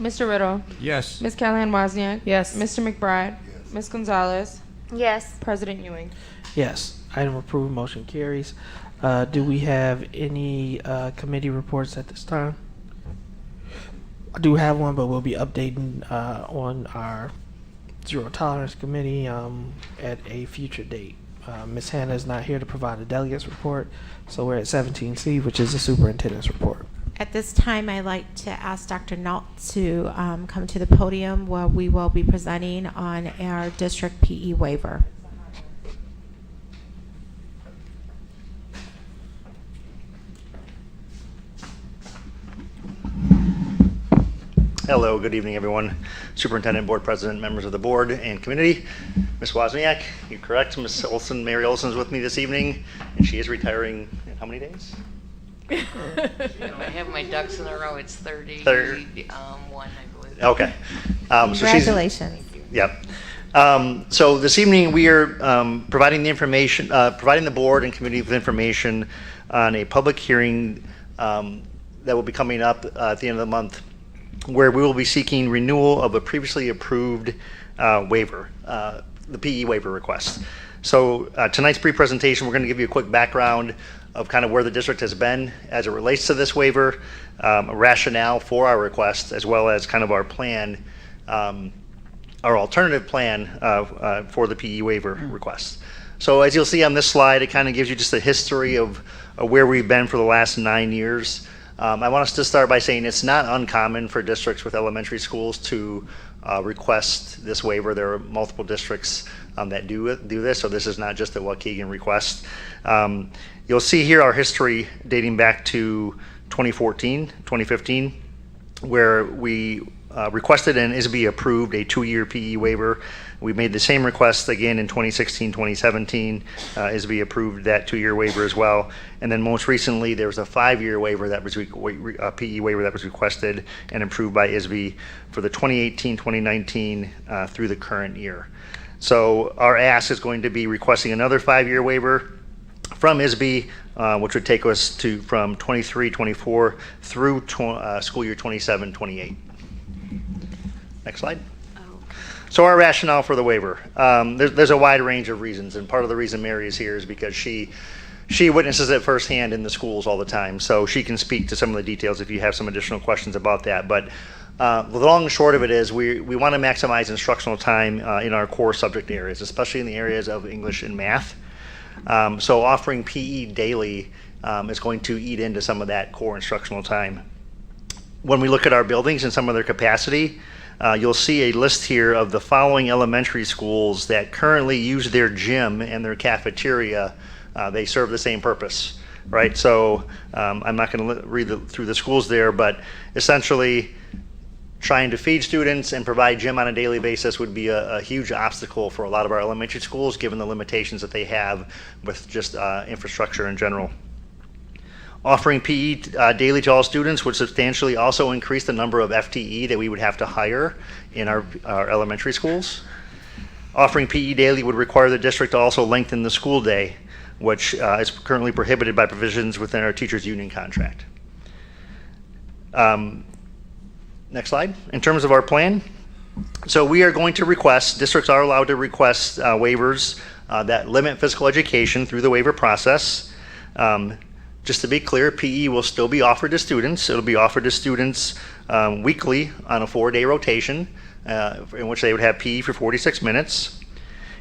Mr. Riddle. Yes. Ms. Callahan Wozniak. Yes. Mr. McBride. Ms. Gonzalez. Yes. President Ewing. Yes, item approved, motion carries. Do we have any committee reports at this time? I do have one, but we'll be updating on our Zero Tolerance Committee at a future date. Ms. Hannah is not here to provide a delegates report, so we're at 17C, which is the superintendent's report. At this time, I'd like to ask Dr. Nault to come to the podium where we will be presenting on our district PE waiver. Hello, good evening, everyone. Superintendent, board president, members of the board and community. Ms. Wozniak, you're correct. Ms. Olson, Mary Olson is with me this evening, and she is retiring in how many days? I have my ducks in a row. It's 31, I believe. Okay. Congratulations. Yep. So this evening we are providing the information, providing the board and community with information on a public hearing that will be coming up at the end of the month, where we will be seeking renewal of a previously approved waiver, the PE waiver request. So tonight's pre-presentation, we're going to give you a quick background of kind of where the district has been as it relates to this waiver, a rationale for our request, as well as kind of our plan, our alternative plan for the PE waiver request. So as you'll see on this slide, it kind of gives you just a history of where we've been for the last 9 years. I want us to start by saying it's not uncommon for districts with elementary schools to request this waiver. There are multiple districts that do this, so this is not just a Waukegan request. You'll see here our history dating back to 2014, 2015, where we requested and ISB approved a 2-year PE waiver. We made the same request again in 2016, 2017. ISB approved that 2-year waiver as well. And then most recently, there was a 5-year waiver that was PE waiver that was requested and approved by ISB for the 2018, 2019 through the current year. So our ask is going to be requesting another 5-year waiver from ISB, which would take us to from 23-24 through school year 27-28. Next slide. So our rationale for the waiver, there's a wide range of reasons, and part of the reason Mary is here is because she witnesses it firsthand in the schools all the time, so she can speak to some of the details if you have some additional questions about that. But the long and short of it is we want to maximize instructional time in our core subject areas, especially in the areas of English and math. So offering PE daily is going to eat into some of that core instructional time. When we look at our buildings and some of their capacity, you'll see a list here of the following elementary schools that currently use their gym and their cafeteria. They serve the same purpose, right? So I'm not going to read through the schools there, but essentially trying to feed students and provide gym on a daily basis would be a huge obstacle for a lot of our elementary schools, given the limitations that they have with just infrastructure in general. Offering PE daily to all students would substantially also increase the number of FTE that we would have to hire in our elementary schools. Offering PE daily would require the district to also lengthen the school day, which is currently prohibited by provisions within our teachers' union contract. Next slide. In terms of our plan, so we are going to request, districts are allowed to request waivers that limit physical education through the waiver process. Just to be clear, PE will still be offered to students. It'll be offered to students weekly on a 4-day rotation, in which they would have PE for 46 minutes.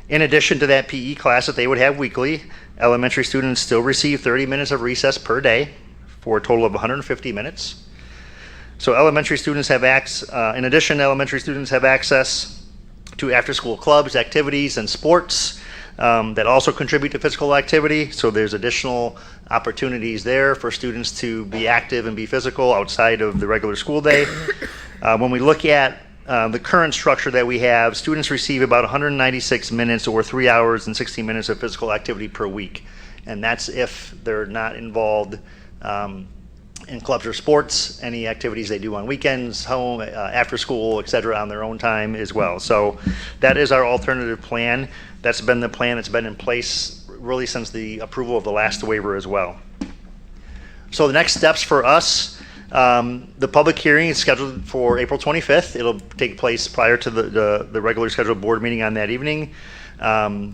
In addition to that PE class that they would have weekly, elementary students still receive 30 minutes of recess per day for a total of 150 minutes. So elementary students have in addition, elementary students have access to after-school clubs, activities, and sports that also contribute to physical activity. So there's additional opportunities there for students to be active and be physical outside of the regular school day. When we look at the current structure that we have, students receive about 196 minutes or 3 hours and 60 minutes of physical activity per week. And that's if they're not involved in clubs or sports, any activities they do on weekends, home, after school, et cetera, on their own time as well. So that is our alternative plan. That's been the plan that's been in place really since the approval of the last waiver as well. So the next steps for us, the public hearing is scheduled for April 25th. It'll take place prior to the regular scheduled board meeting on that evening.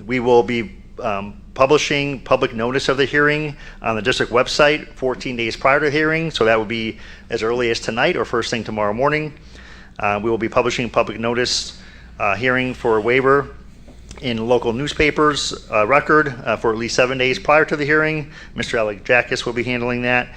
We will be publishing public notice of the hearing on the district website 14 days prior to the hearing. So that would be as early as tonight or first thing tomorrow morning. We will be publishing public notice hearing for a waiver in local newspapers record for at least 7 days prior to the hearing. Mr. Alexakis will be handling that.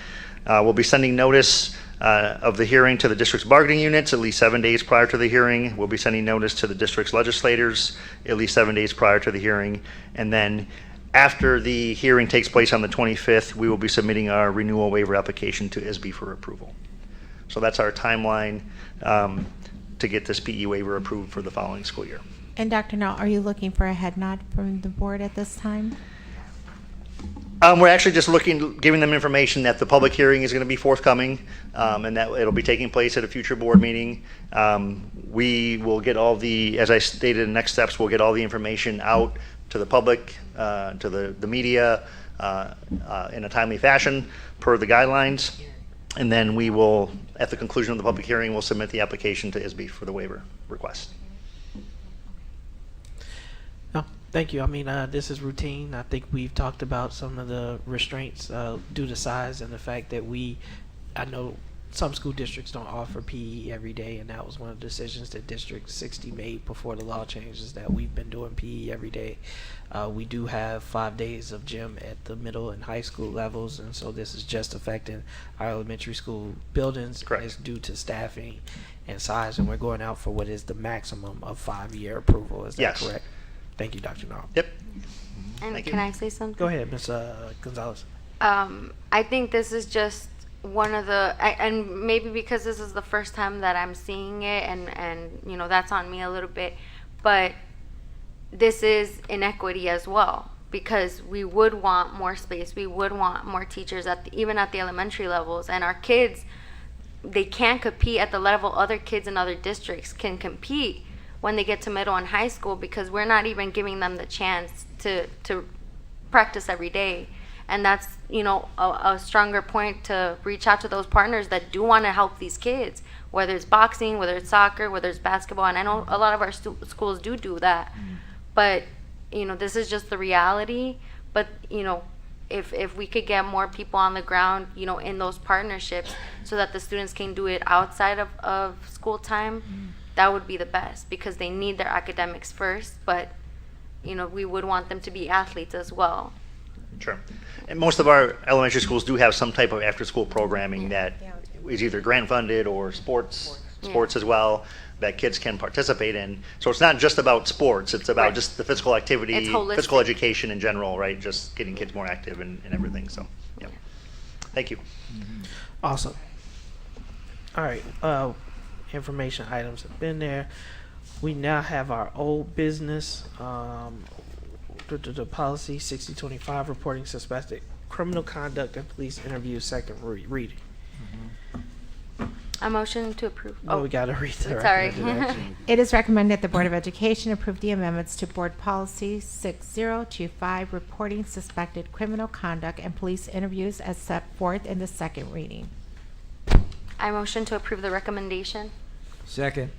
We'll be sending notice of the hearing to the district's bargaining units at least 7 days prior to the hearing. We'll be sending notice to the district's legislators at least 7 days prior to the hearing. And then after the hearing takes place on the 25th, we will be submitting our renewal waiver application to ISB for approval. So that's our timeline to get this PE waiver approved for the following school year. And Dr. Null, are you looking for a head nod from the board at this time? We're actually just giving them information that the public hearing is going to be forthcoming, and that it'll be taking place at a future board meeting. We will get all the, as I stated, the next steps, we'll get all the information out to the public, to the media, in a timely fashion per the guidelines. And then we will, at the conclusion of the public hearing, we'll submit the application to ISB for the waiver request. No, thank you. I mean, this is routine. I think we've talked about some of the restraints due to size and the fact that I know some school districts don't offer PE every day, and that was one of the decisions that District 60 made before the law changes, that we've been doing PE every day. We do have 5 days of gym at the middle and high school levels, and so this is just affecting our elementary school buildings. Correct. It's due to staffing and size, and we're going out for what is the maximum of 5-year approval. Is that Yes. correct? Thank you, Dr. Nall. Yep. And Thank you. can I say something? Go ahead, Ms. Gonzalez. I think this is just one of the, and maybe because this is the first time that I'm seeing it, and you know, that's on me a little bit, but this is inequity as well, because we would want more space, we would want more teachers even at the elementary levels, and our kids, they can't compete at the level other kids in other districts can compete when they get to middle and high school, because we're not even giving them the chance to practice every day. And that's, you know, a stronger point to reach out to those partners that do want to help these kids, whether it's boxing, whether it's soccer, whether it's basketball. And I know a lot of our schools do that. But, you know, this is just the reality. But, you know, if we could get more people on the ground, you know, in those partnerships so that the students can do it outside of school time, that would be the best, because they need their academics first. But, you know, we would want them to be athletes as well. Sure. And most of our elementary schools do have some type of after-school programming that is either grant-funded or sports as well, that kids can participate in. So it's not just about sports, it's about just the physical activity, It's holistic. physical education in general, right? Just getting kids more active and everything, so, yeah. Thank you. Awesome. All right. Information items have been there. We now have our old business. The policy 6025, reporting suspected criminal conduct and police interviews, second reading. A motion to approve. No, we gotta read the Sorry. recommended action. It is recommended the Board of Education approve the amendments to Board Policy 6025, reporting suspected criminal conduct and police interviews as set forth in the second reading. I motion to approve the recommendation. Second.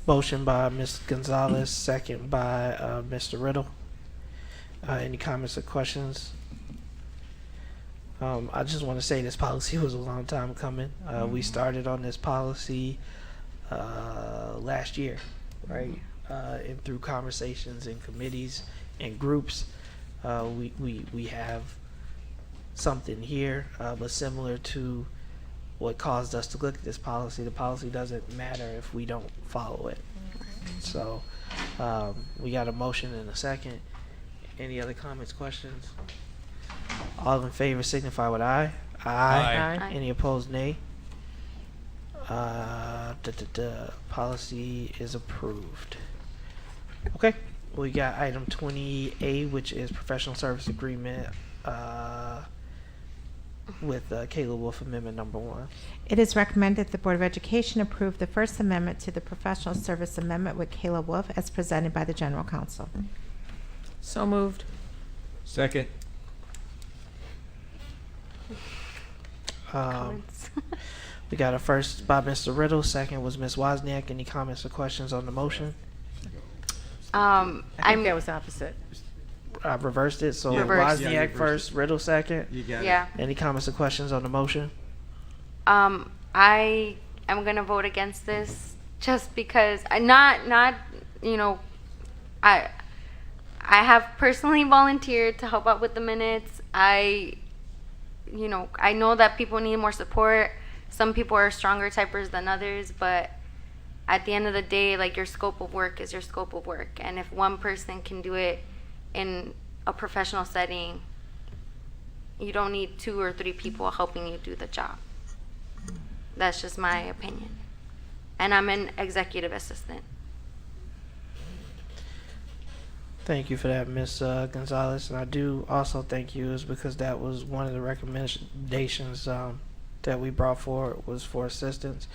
Motion by Ms. Gonzalez, second by Mr. Riddle. Any comments or questions? I just want to say this policy was a long time coming. We started on this policy last year, right? And through conversations in committees and groups, we have something here, but similar to what caused us to look at this policy. The policy doesn't matter if we don't follow it. So we got a motion and a second. Any other comments, questions? All in favor signify with aye. Aye. Any opposed, nay. Policy is approved. Okay, we got item 20A, which is professional service agreement with Caleb Wolf Amendment number 1. It is recommended the Board of Education approve the First Amendment to the Professional Service Amendment with Caleb Wolf as presented by the General Counsel. So moved. Second. We got a first by Mr. Riddle, second was Ms. Wozniak. Any comments or questions on the motion? I think that was opposite. I reversed it, so Reversed. Yeah, you Wozniak reversed first, Riddle second. You got Yeah. Any comments or questions on the motion? I am gonna vote against this just because I not you know I have personally volunteered to help out with the minutes. I know that people need more support. Some people are stronger typers than others, but at the end of the day, like, your scope of work is your scope of work. And if one person can do it in a professional setting, you don't need 2 or 3 people helping you do the job. That's just my opinion. And I'm an executive assistant. Thank you for that, Ms. Gonzalez. And I do also thank you, is because that was one of the recommendations that we brought forward, was for assistance.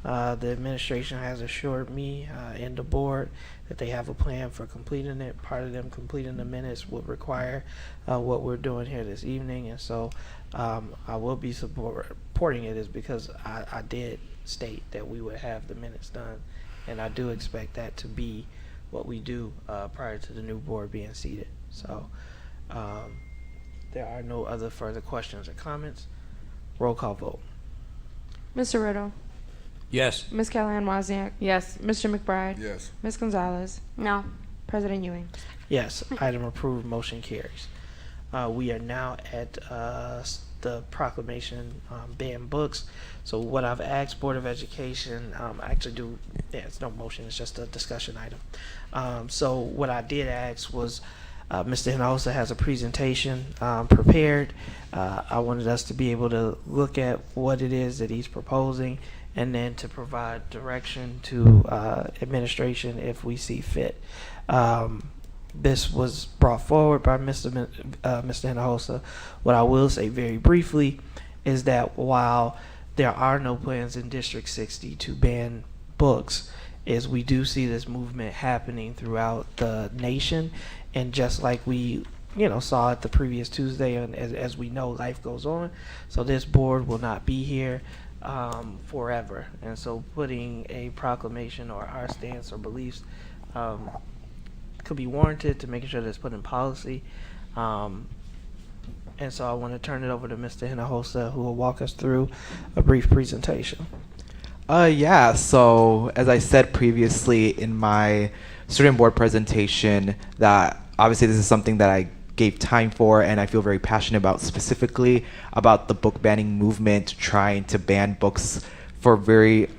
The administration has assured me and the board that they have a plan for completing it. Part of them completing the minutes would require what we're doing here this evening. And so I will be supporting it, is because I did state that we would have the minutes done. And I do expect that to be what we do prior to the new board being seated. So there are no other further questions or comments. Roll call vote. Mr. Riddle. Yes. Ms. Callahan Wozniak. Yes. Mr. McBride. Yes. Ms. Gonzalez. No. President Ewing. Yes, item approved, motion carries. We are now at the proclamation ban books. So what I've asked Board of Education, it's no motion, it's just a discussion item. So what I did ask was, Mr. Hinojosa has a presentation prepared. I wanted us to be able to look at what it is that he's proposing, and then to provide direction to administration if we see fit. This was brought forward by Mr. Hinojosa. What I will say very briefly is that while there are no plans in District 60 to ban books, is we do see this movement happening throughout the nation. And just like we saw it the previous Tuesday, and as we know, life goes on. So this board will not be here forever. And so putting a proclamation or our stance or beliefs could be warranted to making sure that it's put in policy. And so I want to turn it over to Mr. Hinojosa, who will walk us through a brief presentation. Yeah, so as I said previously in my student board presentation, that obviously this is something that I gave time for and I feel very passionate about, specifically about the book banning movement trying to ban books for very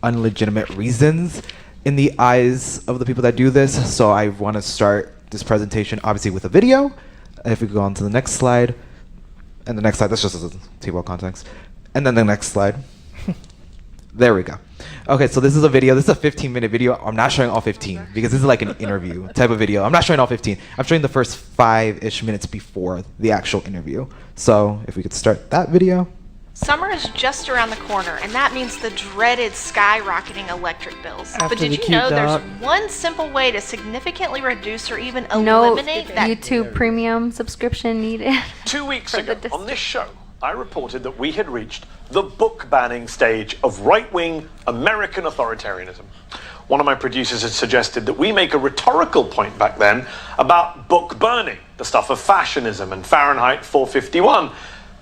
unlegitimate reasons in the eyes of the people that do this. So I want to start this presentation obviously with a video. If we could go on to the next slide. And the next slide, that's just a table of contents. And then the next slide. There we go. Okay, so this is a video. This is a 15-minute video. I'm not showing all 15 because this is like an interview type of video. I'm not showing all 15. I'm showing the first 5-ish minutes before the actual interview. So if we could start that video. Summer is just around the corner, and that means the dreaded skyrocketing electric bills. After But did the you cute know there's dog. one simple way to significantly reduce or even No eliminate that? YouTube premium subscription needed. 2 weeks For the ago, on this show, I reported that we had reached the book banning stage of right-wing American authoritarianism. One of my producers had suggested that we make a rhetorical point back then about book burning, the stuff of fashionism and Fahrenheit 451.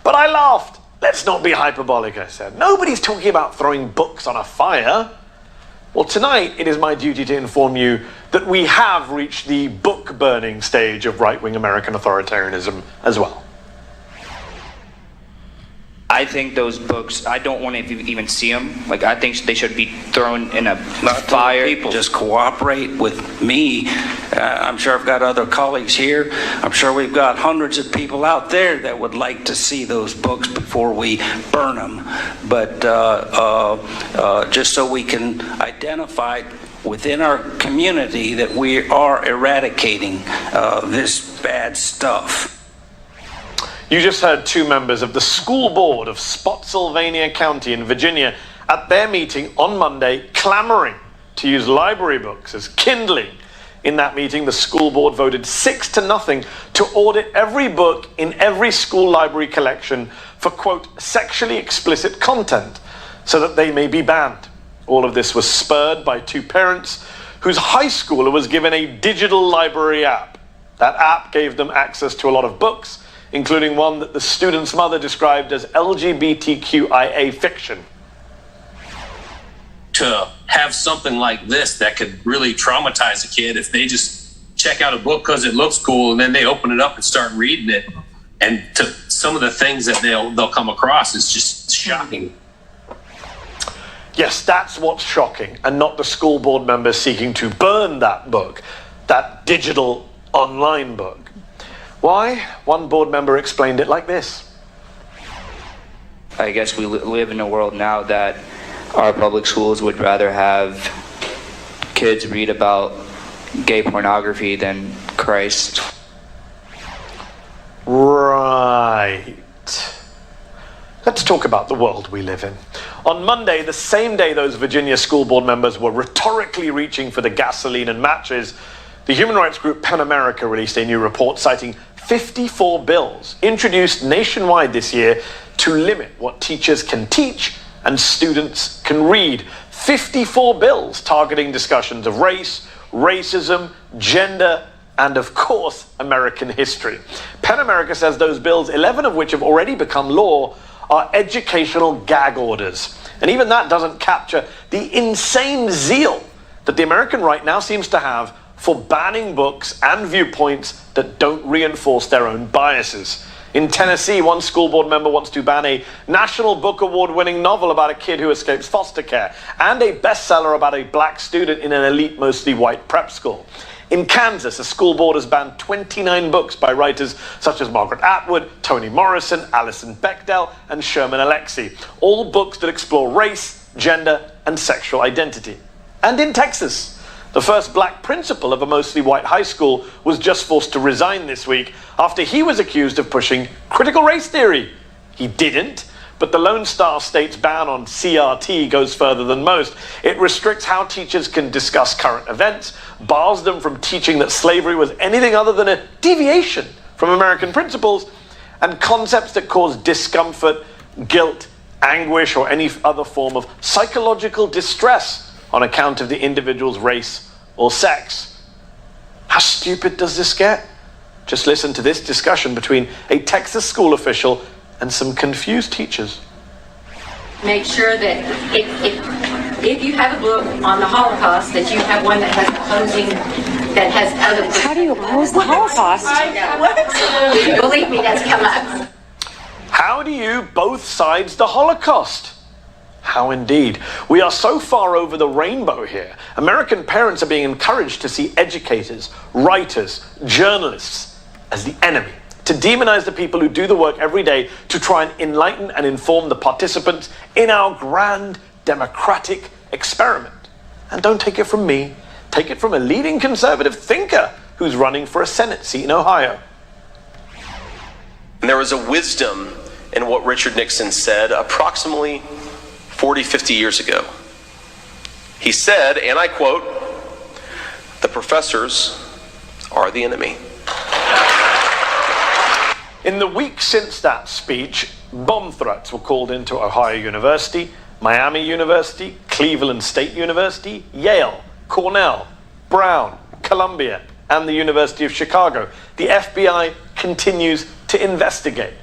But I laughed. Let's not be hyperbolic, I said. Nobody's talking about throwing books on a fire. Well, tonight it is my duty to inform you that we have reached the book burning stage of right-wing American authoritarianism as well. I think those books, I don't want to even see them. Like, I think they should be thrown in a fire. People just cooperate with me. I'm sure I've got other colleagues here. I'm sure we've got hundreds of people out there that would like to see those books before we burn them. But just so we can identify within our community that we are eradicating this bad stuff. You just heard two members of the school board of Spotsylvania County in Virginia at their meeting on Monday clamoring to use library books as kindling. In that meeting, the school board voted 6-0 to audit every book in every school library collection for, quote, sexually explicit content so that they may be banned. All of this was spurred by two parents whose high schooler was given a digital library app. That app gave them access to a lot of books, including one that the student's mother described as LGBTQIA fiction. To have something like this that could really traumatize a kid if they just check out a book because it looks cool and then they open it up and start reading it, and to some of the things that they'll come across is just shocking. Yes, that's what's shocking, and not the school board members seeking to burn that book, that digital online book. Why? One board member explained it like this. I guess we live in a world now that our public schools would rather have kids read about gay pornography than Christ. Right. Let's talk about the world we live in. On Monday, the same day those Virginia school board members were rhetorically reaching for the gasoline and matches, the human rights group PEN America released a new report citing 54 bills introduced nationwide this year to limit what teachers can teach and students can read. 54 bills targeting discussions of race, racism, gender, and of course, American history. PEN America says those bills, 11 of which have already become law, are educational gag orders. And even that doesn't capture the insane zeal that the American right now seems to have for banning books and viewpoints that don't reinforce their own biases. In Tennessee, one school board member wants to ban a National Book Award-winning novel about a kid who escapes foster care and a bestseller about a black student in an elite, mostly white prep school. In Kansas, a school board has banned 29 books by writers such as Margaret Atwood, Toni Morrison, Alison Bechdel, and Sherman Alexie, all books that explore race, gender, and sexual identity. And in Texas, the first black principal of a mostly white high school was just forced to resign this week after he was accused of pushing critical race theory. He didn't, but the Lone Star State's ban on CRT goes further than most. It restricts how teachers can discuss current events, bars them from teaching that slavery was anything other than a deviation from American principles, and concepts that cause discomfort, guilt, anguish, or any other form of psychological distress on account of the individual's race or sex. How stupid does this get? Just listen to this discussion between a Texas school official and some confused teachers. Make sure that if you have a book on the Holocaust, that you have one that has opposing, that has other. How do you oppose the Holocaust? Believe me, that's come up. How do you both sides the Holocaust? How indeed. We are so far over the rainbow here. American parents are being encouraged to see educators, writers, journalists as the enemy, to demonize the people who do the work every day to try and enlighten and inform the participants in our grand democratic experiment. And don't take it from me, take it from a leading conservative thinker who's running for a Senate seat in Ohio. And there is a wisdom in what Richard Nixon said approximately 40, 50 years ago. He said, and I quote, "The professors are the enemy." In the week since that speech, bomb threats were called into Ohio University, Miami University, Cleveland State University, Yale, Cornell, Brown, Columbia, and the University of Chicago. The FBI continues to investigate.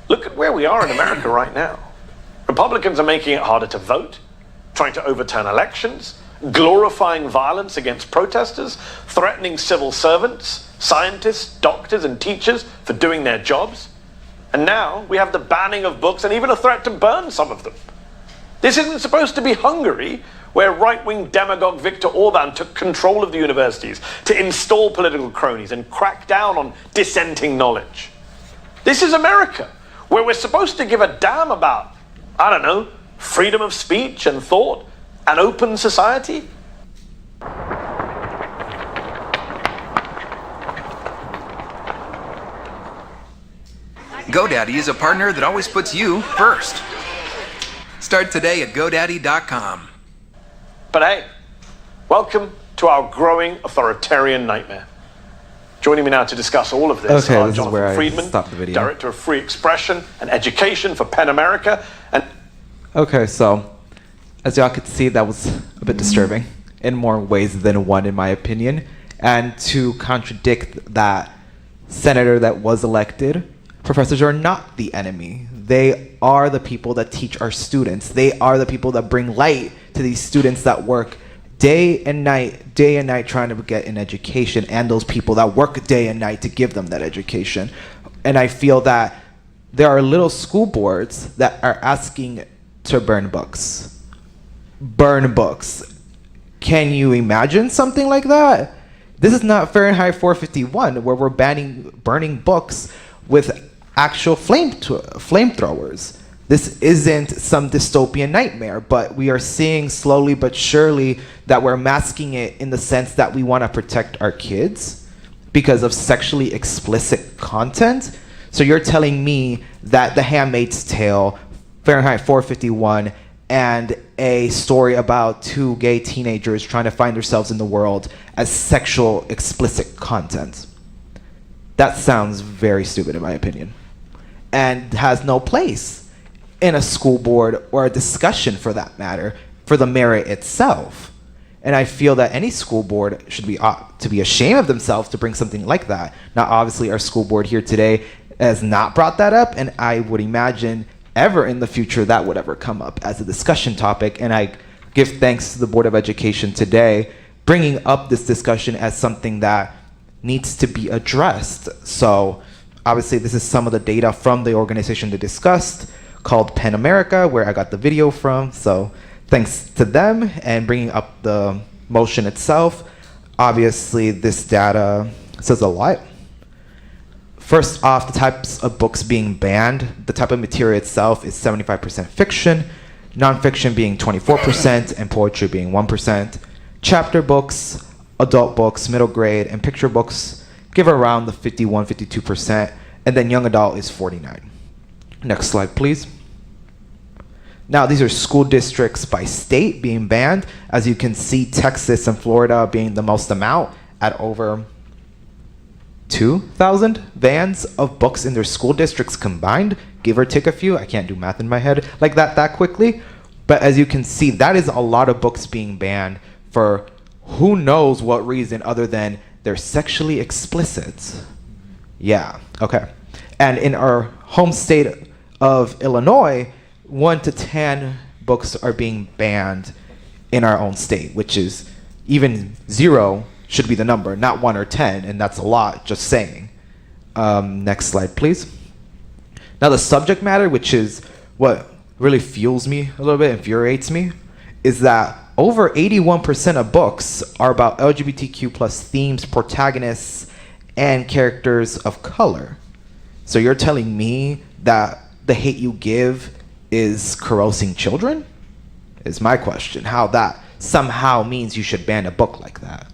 Look at where we are in America right now. Republicans are making it harder to vote, trying to overturn elections, glorifying violence against protesters, threatening civil servants, scientists, doctors, and teachers for doing their jobs. And now we have the banning of books and even a threat to burn some of them. This isn't supposed to be Hungary, where right-wing demagogue Viktor Orban took control of the universities to install political cronies and crack down on dissenting knowledge. This is America, where we're supposed to give a damn about, I don't know, freedom of speech and thought, an open society. GoDaddy is a partner that always puts you first. Start today at GoDaddy.com. But hey, welcome to our growing authoritarian nightmare. Joining me now to discuss all of this Okay, are this is Jonathan where I Friedman, stop the video. Director of Free Expression and Education for PEN America, and Okay, so as y'all could see, that was a bit disturbing in more ways than one, in my opinion. And to contradict that senator that was elected, professors are not the enemy. They are the people that teach our students. They are the people that bring light to these students that work day and night trying to get an education, and those people that work day and night to give them that education. And I feel that there are little school boards that are asking to burn books. Burn books. Can you imagine something like that? This is not Fahrenheit 451, where we're burning books with actual flamethrowers. This isn't some dystopian nightmare, but we are seeing slowly but surely that we're masking it in the sense that we want to protect our kids because of sexually explicit content. So you're telling me that The Handmaid's Tale, Fahrenheit 451, and a story about two gay teenagers trying to find themselves in the world as sexual explicit content. That sounds very stupid in my opinion, and has no place in a school board or a discussion for that matter for the merit itself. And I feel that any school board should be to be ashamed of themselves to bring something like that. Now obviously our school board here today has not brought that up, and I would imagine ever in the future that would ever come up as a discussion topic. And I give thanks to the Board of Education today bringing up this discussion as something that needs to be addressed. So obviously this is some of the data from the organization they discussed, called PEN America, where I got the video from. So thanks to them and bringing up the motion itself. Obviously this data says a lot. First off, the types of books being banned, the type of material itself is 75% fiction, nonfiction being 24%, and poetry being 1%. Chapter books, adult books, middle grade, and picture books give around the 51, 52%, and then young adult is 49%. Next slide, please. Now, these are school districts by state being banned. As you can see, Texas and Florida being the most amount at over 2,000 vans of books in their school districts combined, give or take a few. I can't do math in my head like that quickly. But as you can see, that is a lot of books being banned for who knows what reason other than they're sexually explicit. Yeah, okay. And in our home state of Illinois, 1 to 10 books are being banned in our own state, which is even 0 should be the number, not 1 or 10, and that's a lot, just saying. Next slide, please. Now the subject matter, which is what really fuels me a little bit, infuriates me, is that over 81% of books are about LGBTQ plus themes, protagonists, and characters of color. So you're telling me that the hate you give is corrosing children? Is my question. How that somehow means you should ban a book like that.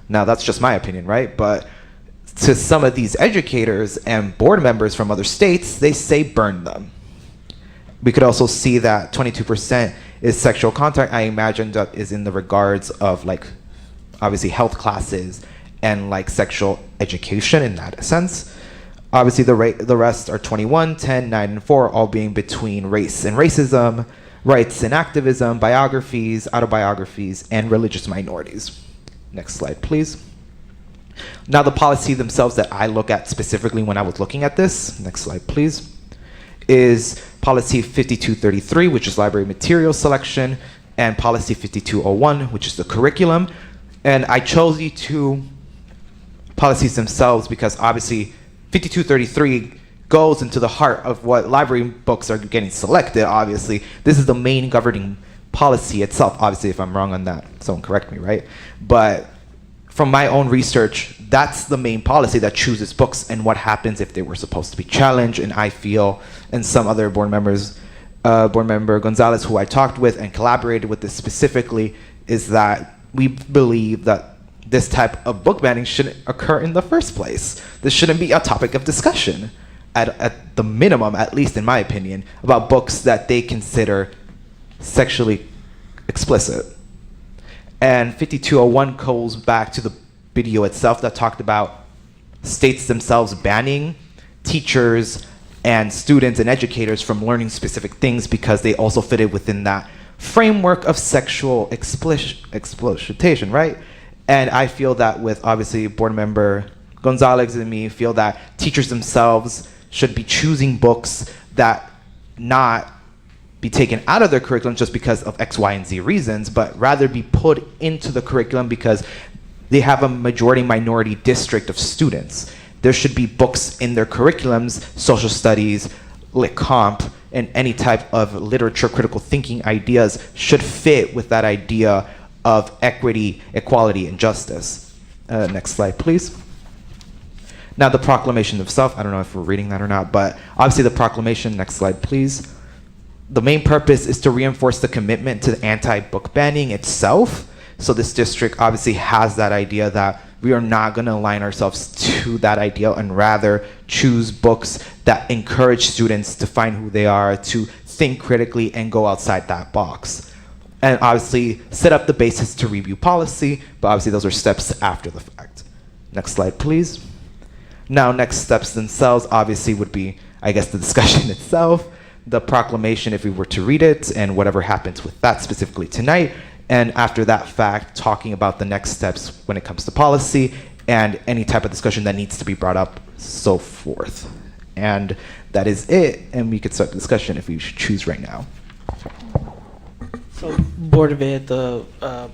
Now that's just my opinion, right? But to some of these educators and board members from other states, they say burn them. We could also see that 22% is sexual content. I imagine that is in the regards of like obviously health classes and like sexual education in that sense. Obviously the rest are 21, 10, 9, and 4, all being between race and racism, rights and activism, biographies, autobiographies, and religious minorities. Next slide, please. Now the policy themselves that I look at specifically when I was looking at this, next slide please, is policy 5233, which is library material selection, and policy 5201, which is the curriculum. And I chose the two policies themselves because obviously 5233 goes into the heart of what library books are getting selected, obviously. This is the main governing policy itself. Obviously, if I'm wrong on that, someone correct me, right? But from my own research, that's the main policy that chooses books and what happens if they were supposed to be challenged. And I feel, and some other board members, board member Gonzalez, who I talked with and collaborated with this specifically, is that we believe that this type of book banning shouldn't occur in the first place. This shouldn't be a topic of discussion, at the minimum, at least in my opinion, about books that they consider sexually explicit. And 5201 goes back to the video itself that talked about states themselves banning teachers and students and educators from learning specific things because they also fitted within that framework of sexual exploitation, right? And I feel that with obviously board member Gonzalez and me feel that teachers themselves should be choosing books that not be taken out of their curriculum just because of X, Y, and Z reasons, but rather be put into the curriculum because they have a majority minority district of students. There should be books in their curriculums, social studies, lit comp, and any type of literature critical thinking ideas should fit with that idea of equity, equality, and justice. Next slide, please. Now the proclamation itself, I don't know if we're reading that or not, but obviously the proclamation, next slide, please. The main purpose is to reinforce the commitment to the anti-book banning itself. So this district obviously has that idea that we are not going to align ourselves to that ideal and rather choose books that encourage students to find who they are, to think critically and go outside that box. And obviously set up the basis to review policy, but obviously those are steps after the fact. Next slide, please. Now, next steps themselves obviously would be, I guess, the discussion itself, the proclamation if we were to read it, and whatever happens with that specifically tonight. And after that fact, talking about the next steps when it comes to policy and any type of discussion that needs to be brought up, so forth. And that is it, and we could start the discussion if we should choose right now. So, Board of Ed, the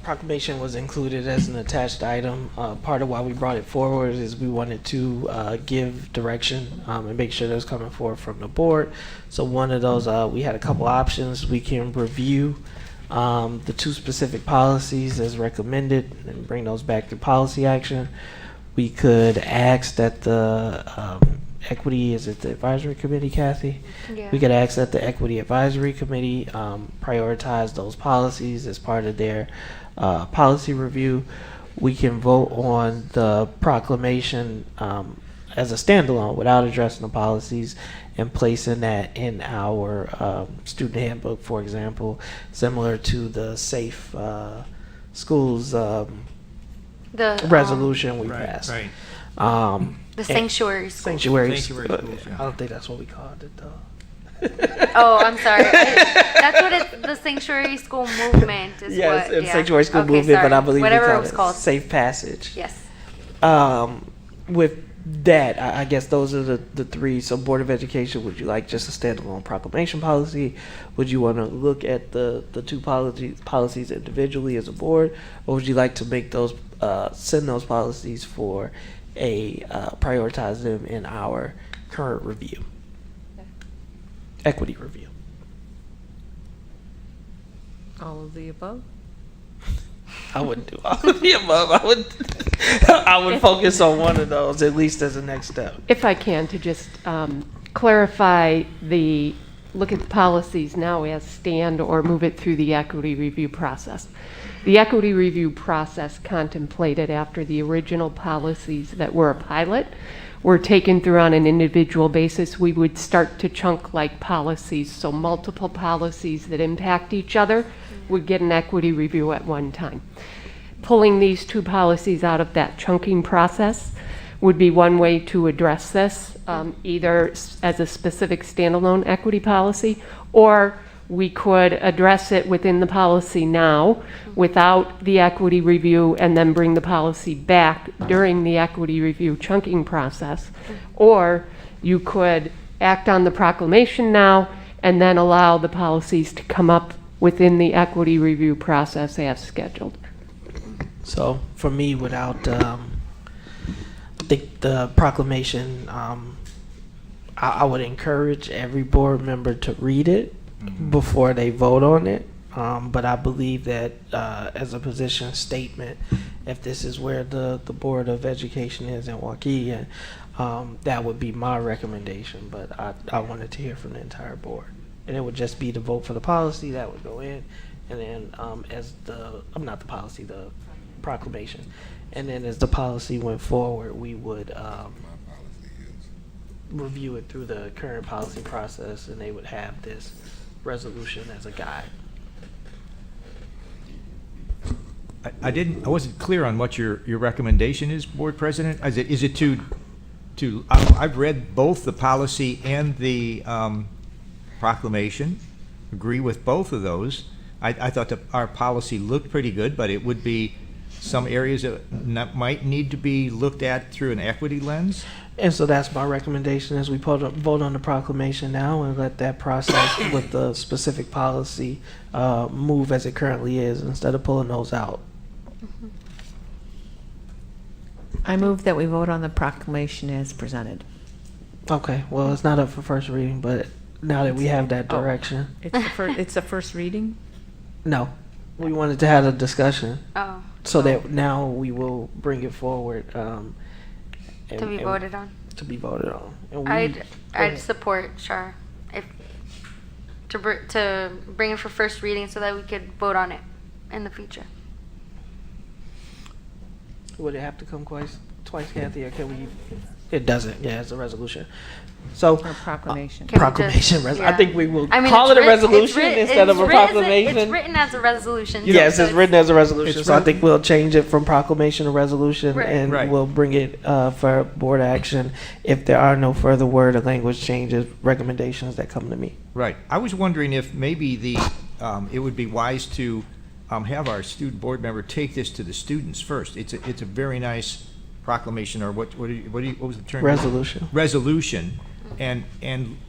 proclamation was included as an attached item. Part of why we brought it forward is we wanted to give direction and make sure that was coming forward from the board. So one of those, we had a couple options. We can review the two specific policies as recommended and bring those back to policy action. We could ask that the equity, is it the advisory committee, Kathy? Yeah. We could ask that the equity advisory committee prioritize those policies as part of their policy review. We can vote on the proclamation as a standalone without addressing the policies and placing that in our student handbook, for example, similar to the Safe Schools resolution we passed. Right. The sanctuary school. Sanctuary schools, yeah. I don't think that's what we called it, though. Oh, I'm sorry. That's what it's, the sanctuary school movement is. Yes, what, it's yeah. Sanctuary School Okay, Movement, but sorry. I believe whatever we it call was it called. Safe Passage. Yes. With that, I guess those are the three. So, Board of Education, would you like just a standalone proclamation policy? Would you want to look at the two policies individually as a board, or would you like to make those send those policies for a prioritize them in our current review, equity review? All of the above? I wouldn't do all of the above. I would focus on one of those at least as a next step. If I can, to just clarify the look at the policies now as stand or move it through the equity review process. The equity review process contemplated after the original policies that were a pilot were taken through on an individual basis, we would start to chunk like policies. So multiple policies that impact each other would get an equity review at one time. Pulling these two policies out of that chunking process would be one way to address this, either as a specific standalone equity policy, or we could address it within the policy now without the equity review and then bring the policy back during the equity review chunking process. Or you could act on the proclamation now and then allow the policies to come up within the equity review process as scheduled. So for me, without the proclamation, I would encourage every board member to read it before they vote on it. But I believe that as a position statement, if this is where the Board of Education is in Waukegan, that would be my recommendation. But I wanted to hear from the entire board. And it would just be the vote for the policy that would go in. And then as the proclamation. And then as the policy went forward, we would review it through the current policy process, and they would have this resolution as a guide. I wasn't clear on what your recommendation is, Board President. Is it to I've read both the policy and the proclamation, agree with both of those. I thought our policy looked pretty good, but it would be some areas that might need to be looked at through an equity lens. And so that's my recommendation, is we vote on the proclamation now and let that process with the specific policy move as it currently is instead of pulling those out. I move that we vote on the proclamation as presented. Okay, well, it's not up for first reading, but now that we have that direction. It's the first reading? No, we wanted to have a discussion. Oh. So that now we will bring it forward. To be voted on? To be voted on. And I'd support Shar to bring it for first reading so that we could vote on it in the future. Would it have to come twice, Kathy, or can we? It doesn't. Yeah, it's a resolution. So Or proclamation. Proclamation. Yeah. I think we will I mean, call it a it's writ- resolution instead of a proclamation. It's written as a resolution. Yes, so it's written as a resolution. It's So I written- think we'll change it from proclamation to resolution, Right. and Right. we'll bring it for board action if there are no further word or language changes, recommendations that come to me. Right. I was wondering if maybe it would be wise to have our student board member take this to the students first. It's a very nice proclamation, or what was the term? Resolution. Resolution, and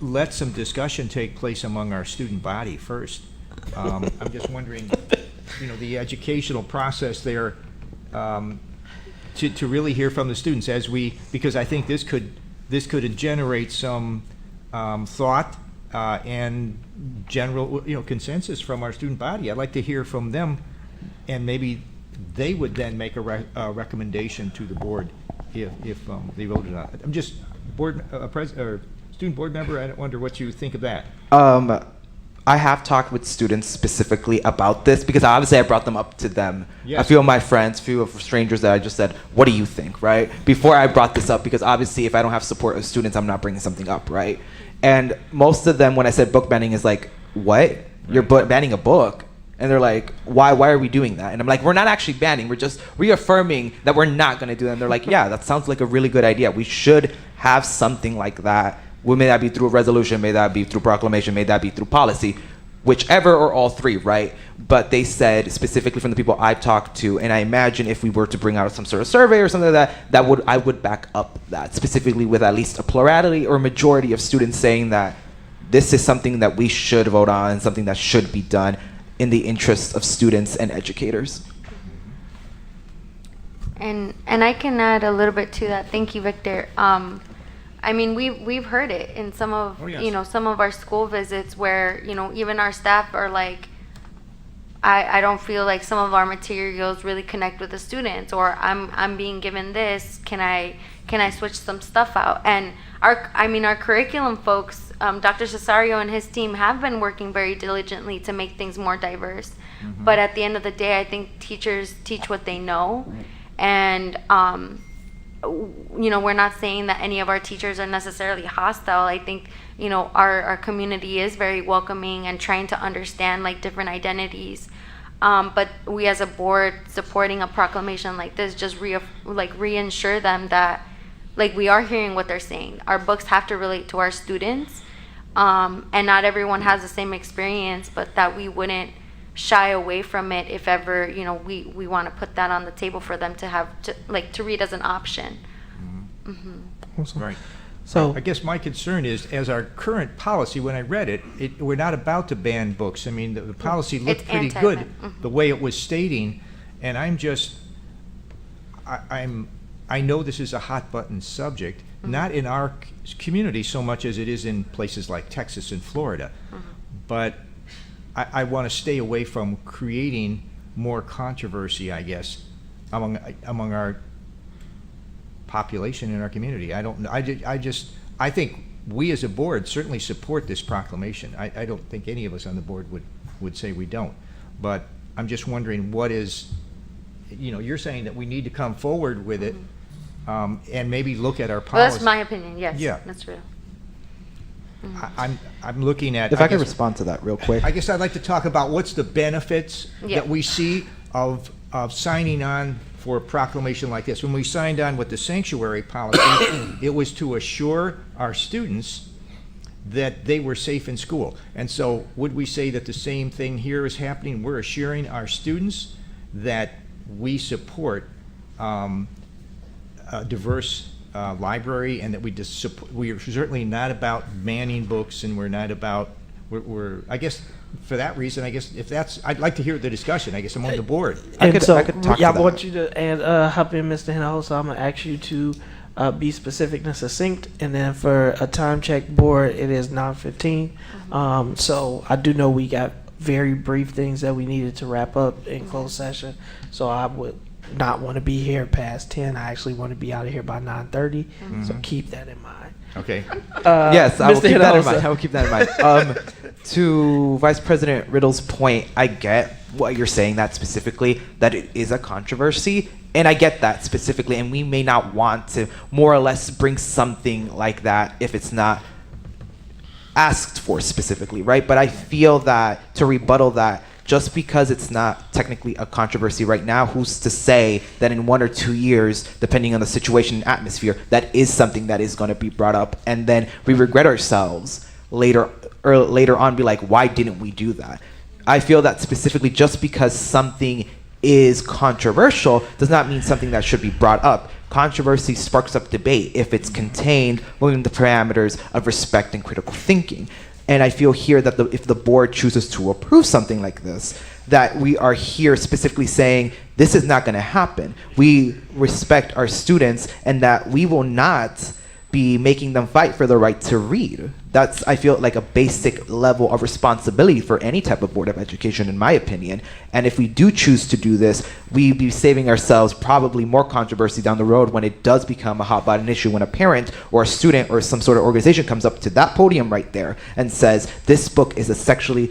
let some discussion take place among our student body first. I'm just wondering, the educational process there, to really hear from the students because I think this could generate some thought and general consensus from our student body. I'd like to hear from them, and maybe they would then make a recommendation to the board if they voted on it. I'm just student board member. I wonder what you think of that. I have talked with students specifically about this because obviously I brought them up to them. Yes. A few of my friends, few of strangers that I just said, what do you think, right? Before I brought this up, because obviously if I don't have support of students, I'm not bringing something up, right? And most of them, when I said book banning, is like, what? You're banning a book? And they're like, why are we doing that? And I'm like, we're not actually banning, we're just reaffirming that we're not gonna do that. And they're like, yeah, that sounds like a really good idea. We should have something like that. Well, may that be through a resolution, may that be through proclamation, may that be through policy, whichever or all three, right? But they said, specifically from the people I've talked to, and I imagine if we were to bring out some sort of survey or something like that, I would back up that, specifically with at least a plurality or majority of students saying that this is something that we should vote on, something that should be done in the interest of students and educators. And I can add a little bit to that. Thank you, Victor. I mean, we've heard it in some of Oh, yes. some of our school visits where even our staff are like, I don't feel like some of our materials really connect with the students, or I'm being given this, can I switch some stuff out? And our curriculum folks, Dr. Cesario and his team have been working very diligently to make things more diverse. But at the end of the day, I think teachers teach what they know. And, we're not saying that any of our teachers are necessarily hostile. I think, our community is very welcoming and trying to understand like different identities. But we as a board supporting a proclamation like this just reassure them that like we are hearing what they're saying. Our books have to relate to our students, and not everyone has the same experience, but that we wouldn't shy away from it if ever we want to put that on the table for them to have to read as an option. Right. So I guess my concern is, as our current policy, when I read it, we're not about to ban books. I mean, the policy looked It's pretty anti-ban. good, the way it was stating, and I know this is a hot button subject, not in our community so much as it is in places like Texas and Florida, but I want to stay away from creating more controversy, I guess, among our population in our community. I think we as a board certainly support this proclamation. I don't think any of us on the board would say we don't. But I'm just wondering what is, you're saying that we need to come forward with it, and maybe look at our policy. Well, that's my opinion. Yes. Yeah. That's real. I'm looking at. If I could respond to that real quick. I guess I'd like to talk about what's the benefits Yeah. that we see of signing on for a proclamation like this. When we signed on with the sanctuary policy, it was to assure our students that they were safe in school. And so would we say that the same thing here is happening? We're assuring our students that we support a diverse library, and that we are certainly not about banning books, and we're not about, I guess, for that reason, I guess I'd like to hear the discussion, I guess, among the board. I could talk to I that. want you to hop in, Mr. Hinojosa. I'm gonna ask you to be specific and succinct, and then for a time check board, it is 9:15. So I do know we got very brief things that we needed to wrap up in closed session. So I would not want to be here past 10. I actually want to be out of here by 9:30. So keep that in mind. Okay. Yes, I will Mr. keep that in Hinojosa. mind. I will keep that in mind. To Vice President Riddle's point, I get what you're saying, that specifically, that it is a controversy, and I get that specifically, and we may not want to more or less bring something like that if it's not asked for specifically, right? But I feel that to rebuttal that, just because it's not technically a controversy right now, who's to say that in 1 or 2 years, depending on the situation and atmosphere, that is something that is going to be brought up, and then we regret ourselves later on, be like, why didn't we do that? I feel that specifically just because something is controversial does not mean something that should be brought up. Controversy sparks up debate if it's contained within the parameters of respect and critical thinking. And I feel here that if the board chooses to approve something like this, that we are here specifically saying this is not going to happen. We respect our students, and that we will not be making them fight for the right to read. That's, I feel, like a basic level of responsibility for any type of board of education, in my opinion. And if we do choose to do this, we'd be saving ourselves probably more controversy down the road when it does become a hot button issue, when a parent or a student or some sort of organization comes up to that podium right there and says, this book is a sexually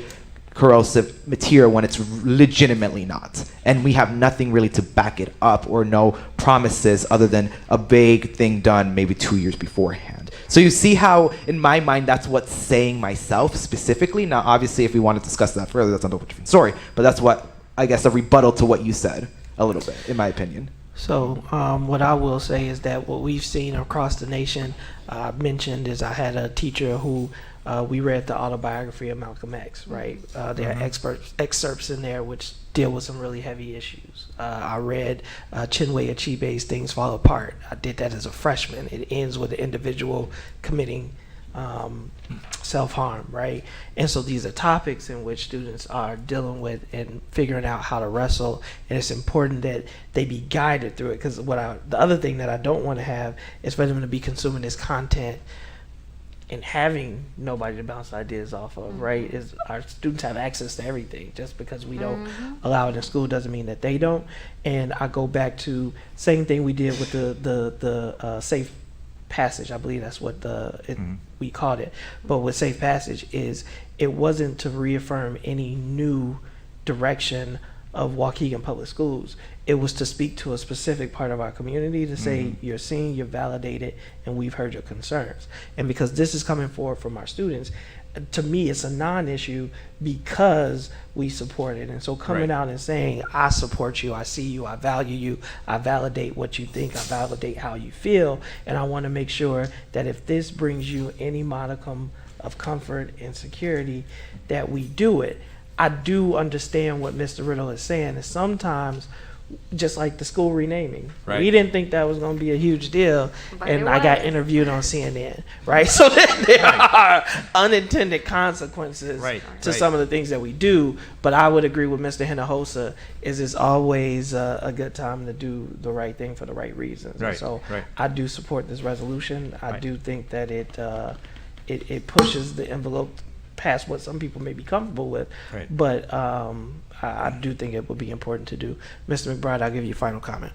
corrosive material, when it's legitimately not. And we have nothing really to back it up, or no promises other than a vague thing done maybe 2 years beforehand. So you see how, in my mind, that's what's saying myself specifically. Now, obviously, if we want to discuss that further, that's a whole different story. But that's what, I guess, a rebuttal to what you said, a little bit, in my opinion. So what I will say is that what we've seen across the nation, mentioned, is I had a teacher who we read the autobiography of Malcolm X, right? There are excerpts in there which deal with some really heavy issues. I read Chinwe Achebe's Things Fall Apart. I did that as a freshman. It ends with the individual committing self-harm, right? And so these are topics in which students are dealing with and figuring out how to wrestle, and it's important that they be guided through it, because the other thing that I don't want to have is for them to be consuming this content in having nobody to bounce ideas off of, right? Is our students have access to everything. Just because we don't allow it in school doesn't mean that they don't. And I go back to same thing we did with the safe passage. I believe that's what we called it. But with safe passage is it wasn't to reaffirm any new direction of Waukegan Public Schools. It was to speak to a specific part of our community to say you're seen, you're validated, and we've heard your concerns. And because this is coming forward from our students, to me it's a non-issue because we support it. And so coming out and saying, I support you, I see you, I value you, I validate what you think, I validate how you feel, and I want to make sure that if this brings you any modicum of comfort and security, that we do it. I do understand what Mr. Riddle is saying, is sometimes, just like the school renaming, we didn't think that was going to be a huge deal, and I got interviewed on CNN, right? So there are unintended consequences to some of the things that we do, but I would agree with Mr. Hinojosa, is it's always a good time to do the right thing for the right reasons. And so I do support this resolution. I do think that it pushes the envelope past what some people may be comfortable with, but I do think it would be important to do. Mr. McBride, I'll give you a final comment.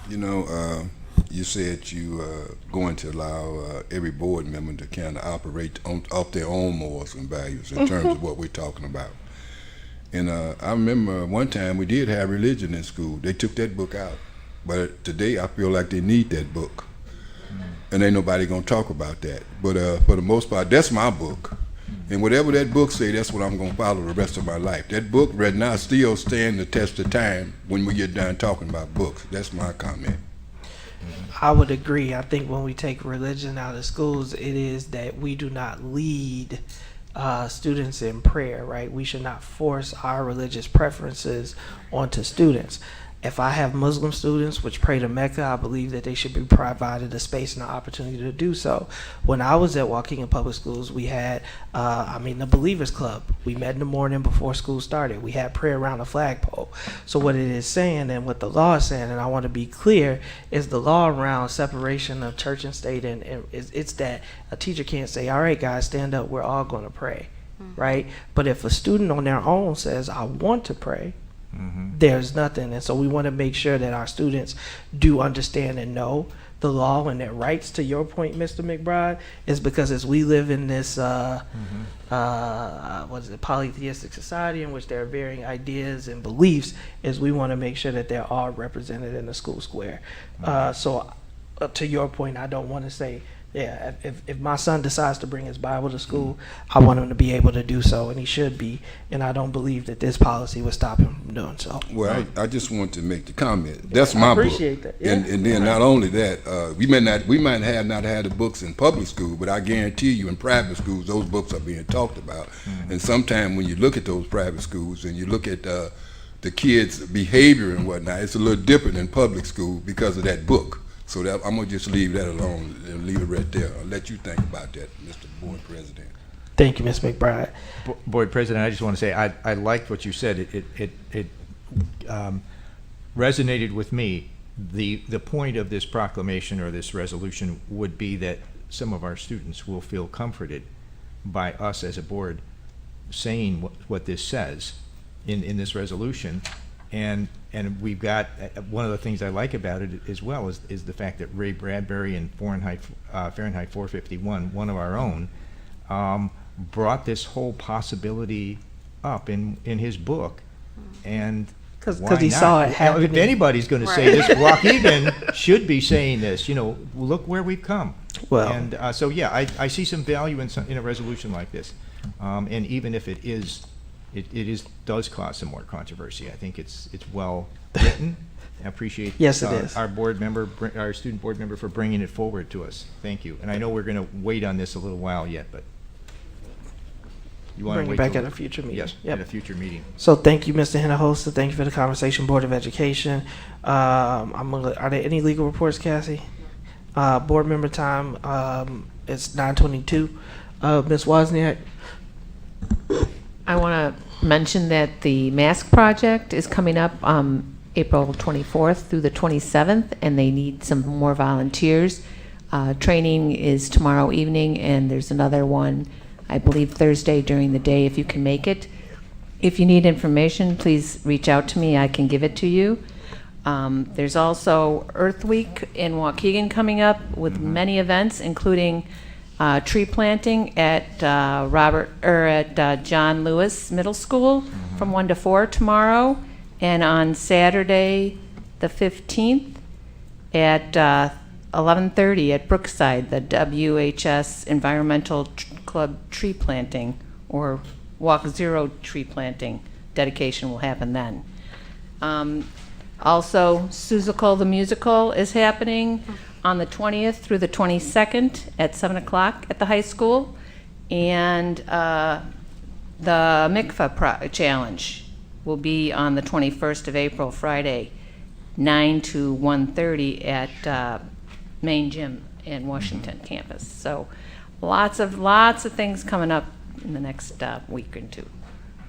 You know, you said you going to allow every board member to kind of operate off their own morals and values in terms of what we're talking about. And I remember one time we did have religion in school. They took that book out, but today I feel like they need that book. And ain't nobody gonna talk about that. But for the most part, that's my book. And whatever that book say, that's what I'm gonna follow the rest of my life. That book right now still stand the test of time when we get done talking about books. That's my comment. I would agree. I think when we take religion out of schools, it is that we do not lead students in prayer, right? We should not force our religious preferences onto students. If I have Muslim students which pray to Mecca, I believe that they should be provided a space and an opportunity to do so. When I was at Waukegan Public Schools, we had, the Believers Club. We met in the morning before school started. We had prayer around the flagpole. So what it is saying and what the law is saying, and I want to be clear, is the law around separation of church and state, and it's that a teacher can't say, all right, guys, stand up, we're all going to pray, right? But if a student on their own says, I want to pray, there's nothing. And so we want to make sure that our students do understand and know the law and their rights. To your point, Mr. McBride, is because as we live in this polytheistic society in which there are varying ideas and beliefs, is we want to make sure that they're all represented in the school square. So to your point, I don't want to say, if my son decides to bring his Bible to school, I want him to be able to do so, and he should be. And I don't believe that this policy would stop him from doing so. Well, I just want to make the comment. That's my book. I appreciate that. Yeah. And then not only that, we might have not had the books in public school, but I guarantee you in private schools, those books are being talked about. And sometimes when you look at those private schools and you look at the kids' behavior and whatnot, it's a little different in public school because of that book. So that, I'm going to just leave that alone and leave it right there. I'll let you think about that, Mr. Board President. Thank you, Ms. McBride. Board President, I just want to say I liked what you said. It resonated with me. The point of this proclamation or this resolution would be that some of our students will feel comforted by us as a board saying what this says in this resolution. And we've got, one of the things I like about it as well is the fact that Ray Bradbury and Fahrenheit 451, one of our own, brought this whole possibility up in his book. And because he saw it happening. If anybody's going to say this, Waukegan should be saying this. Look where we've come. Well, and so yeah, I see some value in a resolution like this, and even if it does cause some more controversy. I think it's well written. I appreciate yes, it is. Our student board member for bringing it forward to us. Thank you. And I know we're going to wait on this a little while yet, but you want to wait back at a future meeting. Yes, at a future meeting. So thank you, Mr. Hinojosa. Thank you for the conversation, Board of Education. Are there any legal reports, Cassie? Board member time. It's 9:22. Ms. Wozniak. I want to mention that the mask project is coming up April 24th through the 27th, and they need some more volunteers. Training is tomorrow evening, and there's another one, I believe, Thursday during the day if you can make it. If you need information, please reach out to me. I can give it to you. There's also Earth Week in Waukegan coming up with many events, including tree planting at John Lewis Middle School from 1 to 4 tomorrow, and on Saturday, the 15th, at 11:30 at Brookside, the WHS Environmental Club tree planting, or Walk Zero tree planting dedication will happen then. Also, Seussical the Musical is happening on the 20th through the 22nd at 7 o'clock at the high school. And the Mikvah Challenge will be on the 21st of April, Friday, 9 to 1:30 at Main Gym in Washington campus. So lots of things coming up in the next week or two.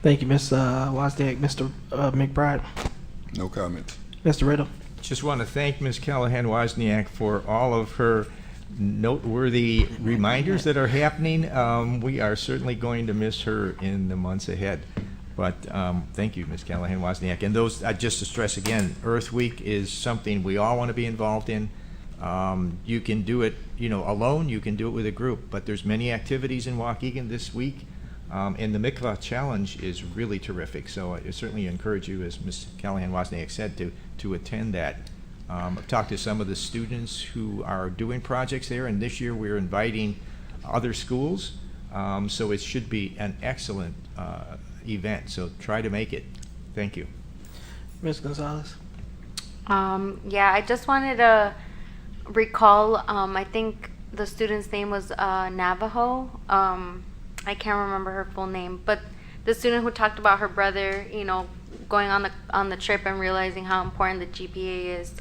Thank you, Ms. Wozniak. Mr. McBride. No comments. Mr. Riddle. Just want to thank Ms. Callahan-Wozniak for all of her noteworthy reminders that are happening. We are certainly going to miss her in the months ahead. But thank you, Ms. Callahan-Wozniak. And those, just to stress again, Earth Week is something we all want to be involved in. You can do it, alone. You can do it with a group. But there's many activities in Waukegan this week. And the Mikvah Challenge is really terrific. So I certainly encourage you, as Ms. Callahan-Wozniak said, to attend that. I've talked to some of the students who are doing projects there, and this year we're inviting other schools. So it should be an excellent event. So try to make it. Thank you. Ms. Gonzalez. Yeah, I just wanted to recall, I think the student's name was Navajo. I can't remember her full name, but the student who talked about her brother, going on the trip and realizing how important the GPA is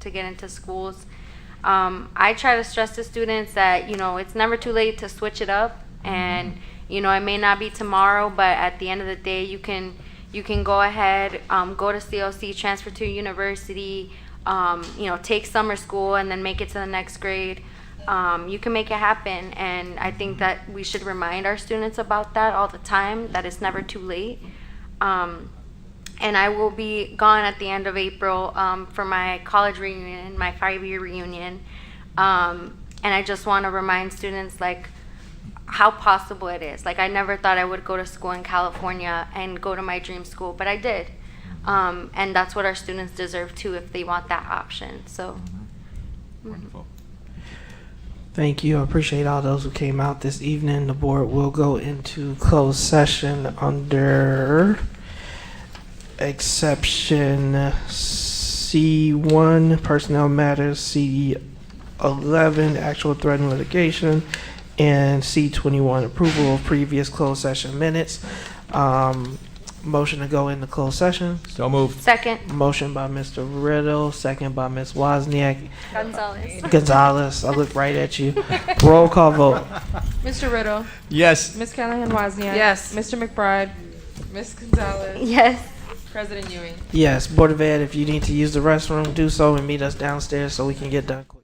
to get into schools. I try to stress to students that it's never too late to switch it up, and it may not be tomorrow, but at the end of the day, you can go ahead, go to COC, transfer to university, take summer school, and then make it to the next grade. You can make it happen, and I think that we should remind our students about that all the time, that it's never too late. And I will be gone at the end of April for my college reunion, my 5-year reunion. And I just want to remind students how possible it is. I never thought I would go to school in California and go to my dream school, but I did. And that's what our students deserve too, if they want that option. So. Wonderful. Thank you. I appreciate all those who came out this evening. The board will go into closed session under exception C1, personnel matters, C11, actual threat and litigation, and C21, approval of previous closed session minutes. Motion to go into closed session. So moved. Second. Motion by Mr. Riddle, second by Ms. Wozniak. Gonzalez. I looked right at you. Roll call vote. Mr. Riddle. Yes. Ms. Callahan-Wozniak. Yes. Mr. McBride. Ms. Gonzalez. Yes. President Ewing. Yes. Board of Ed, if you need to use the restroom, do so and meet us downstairs so we can get done quick.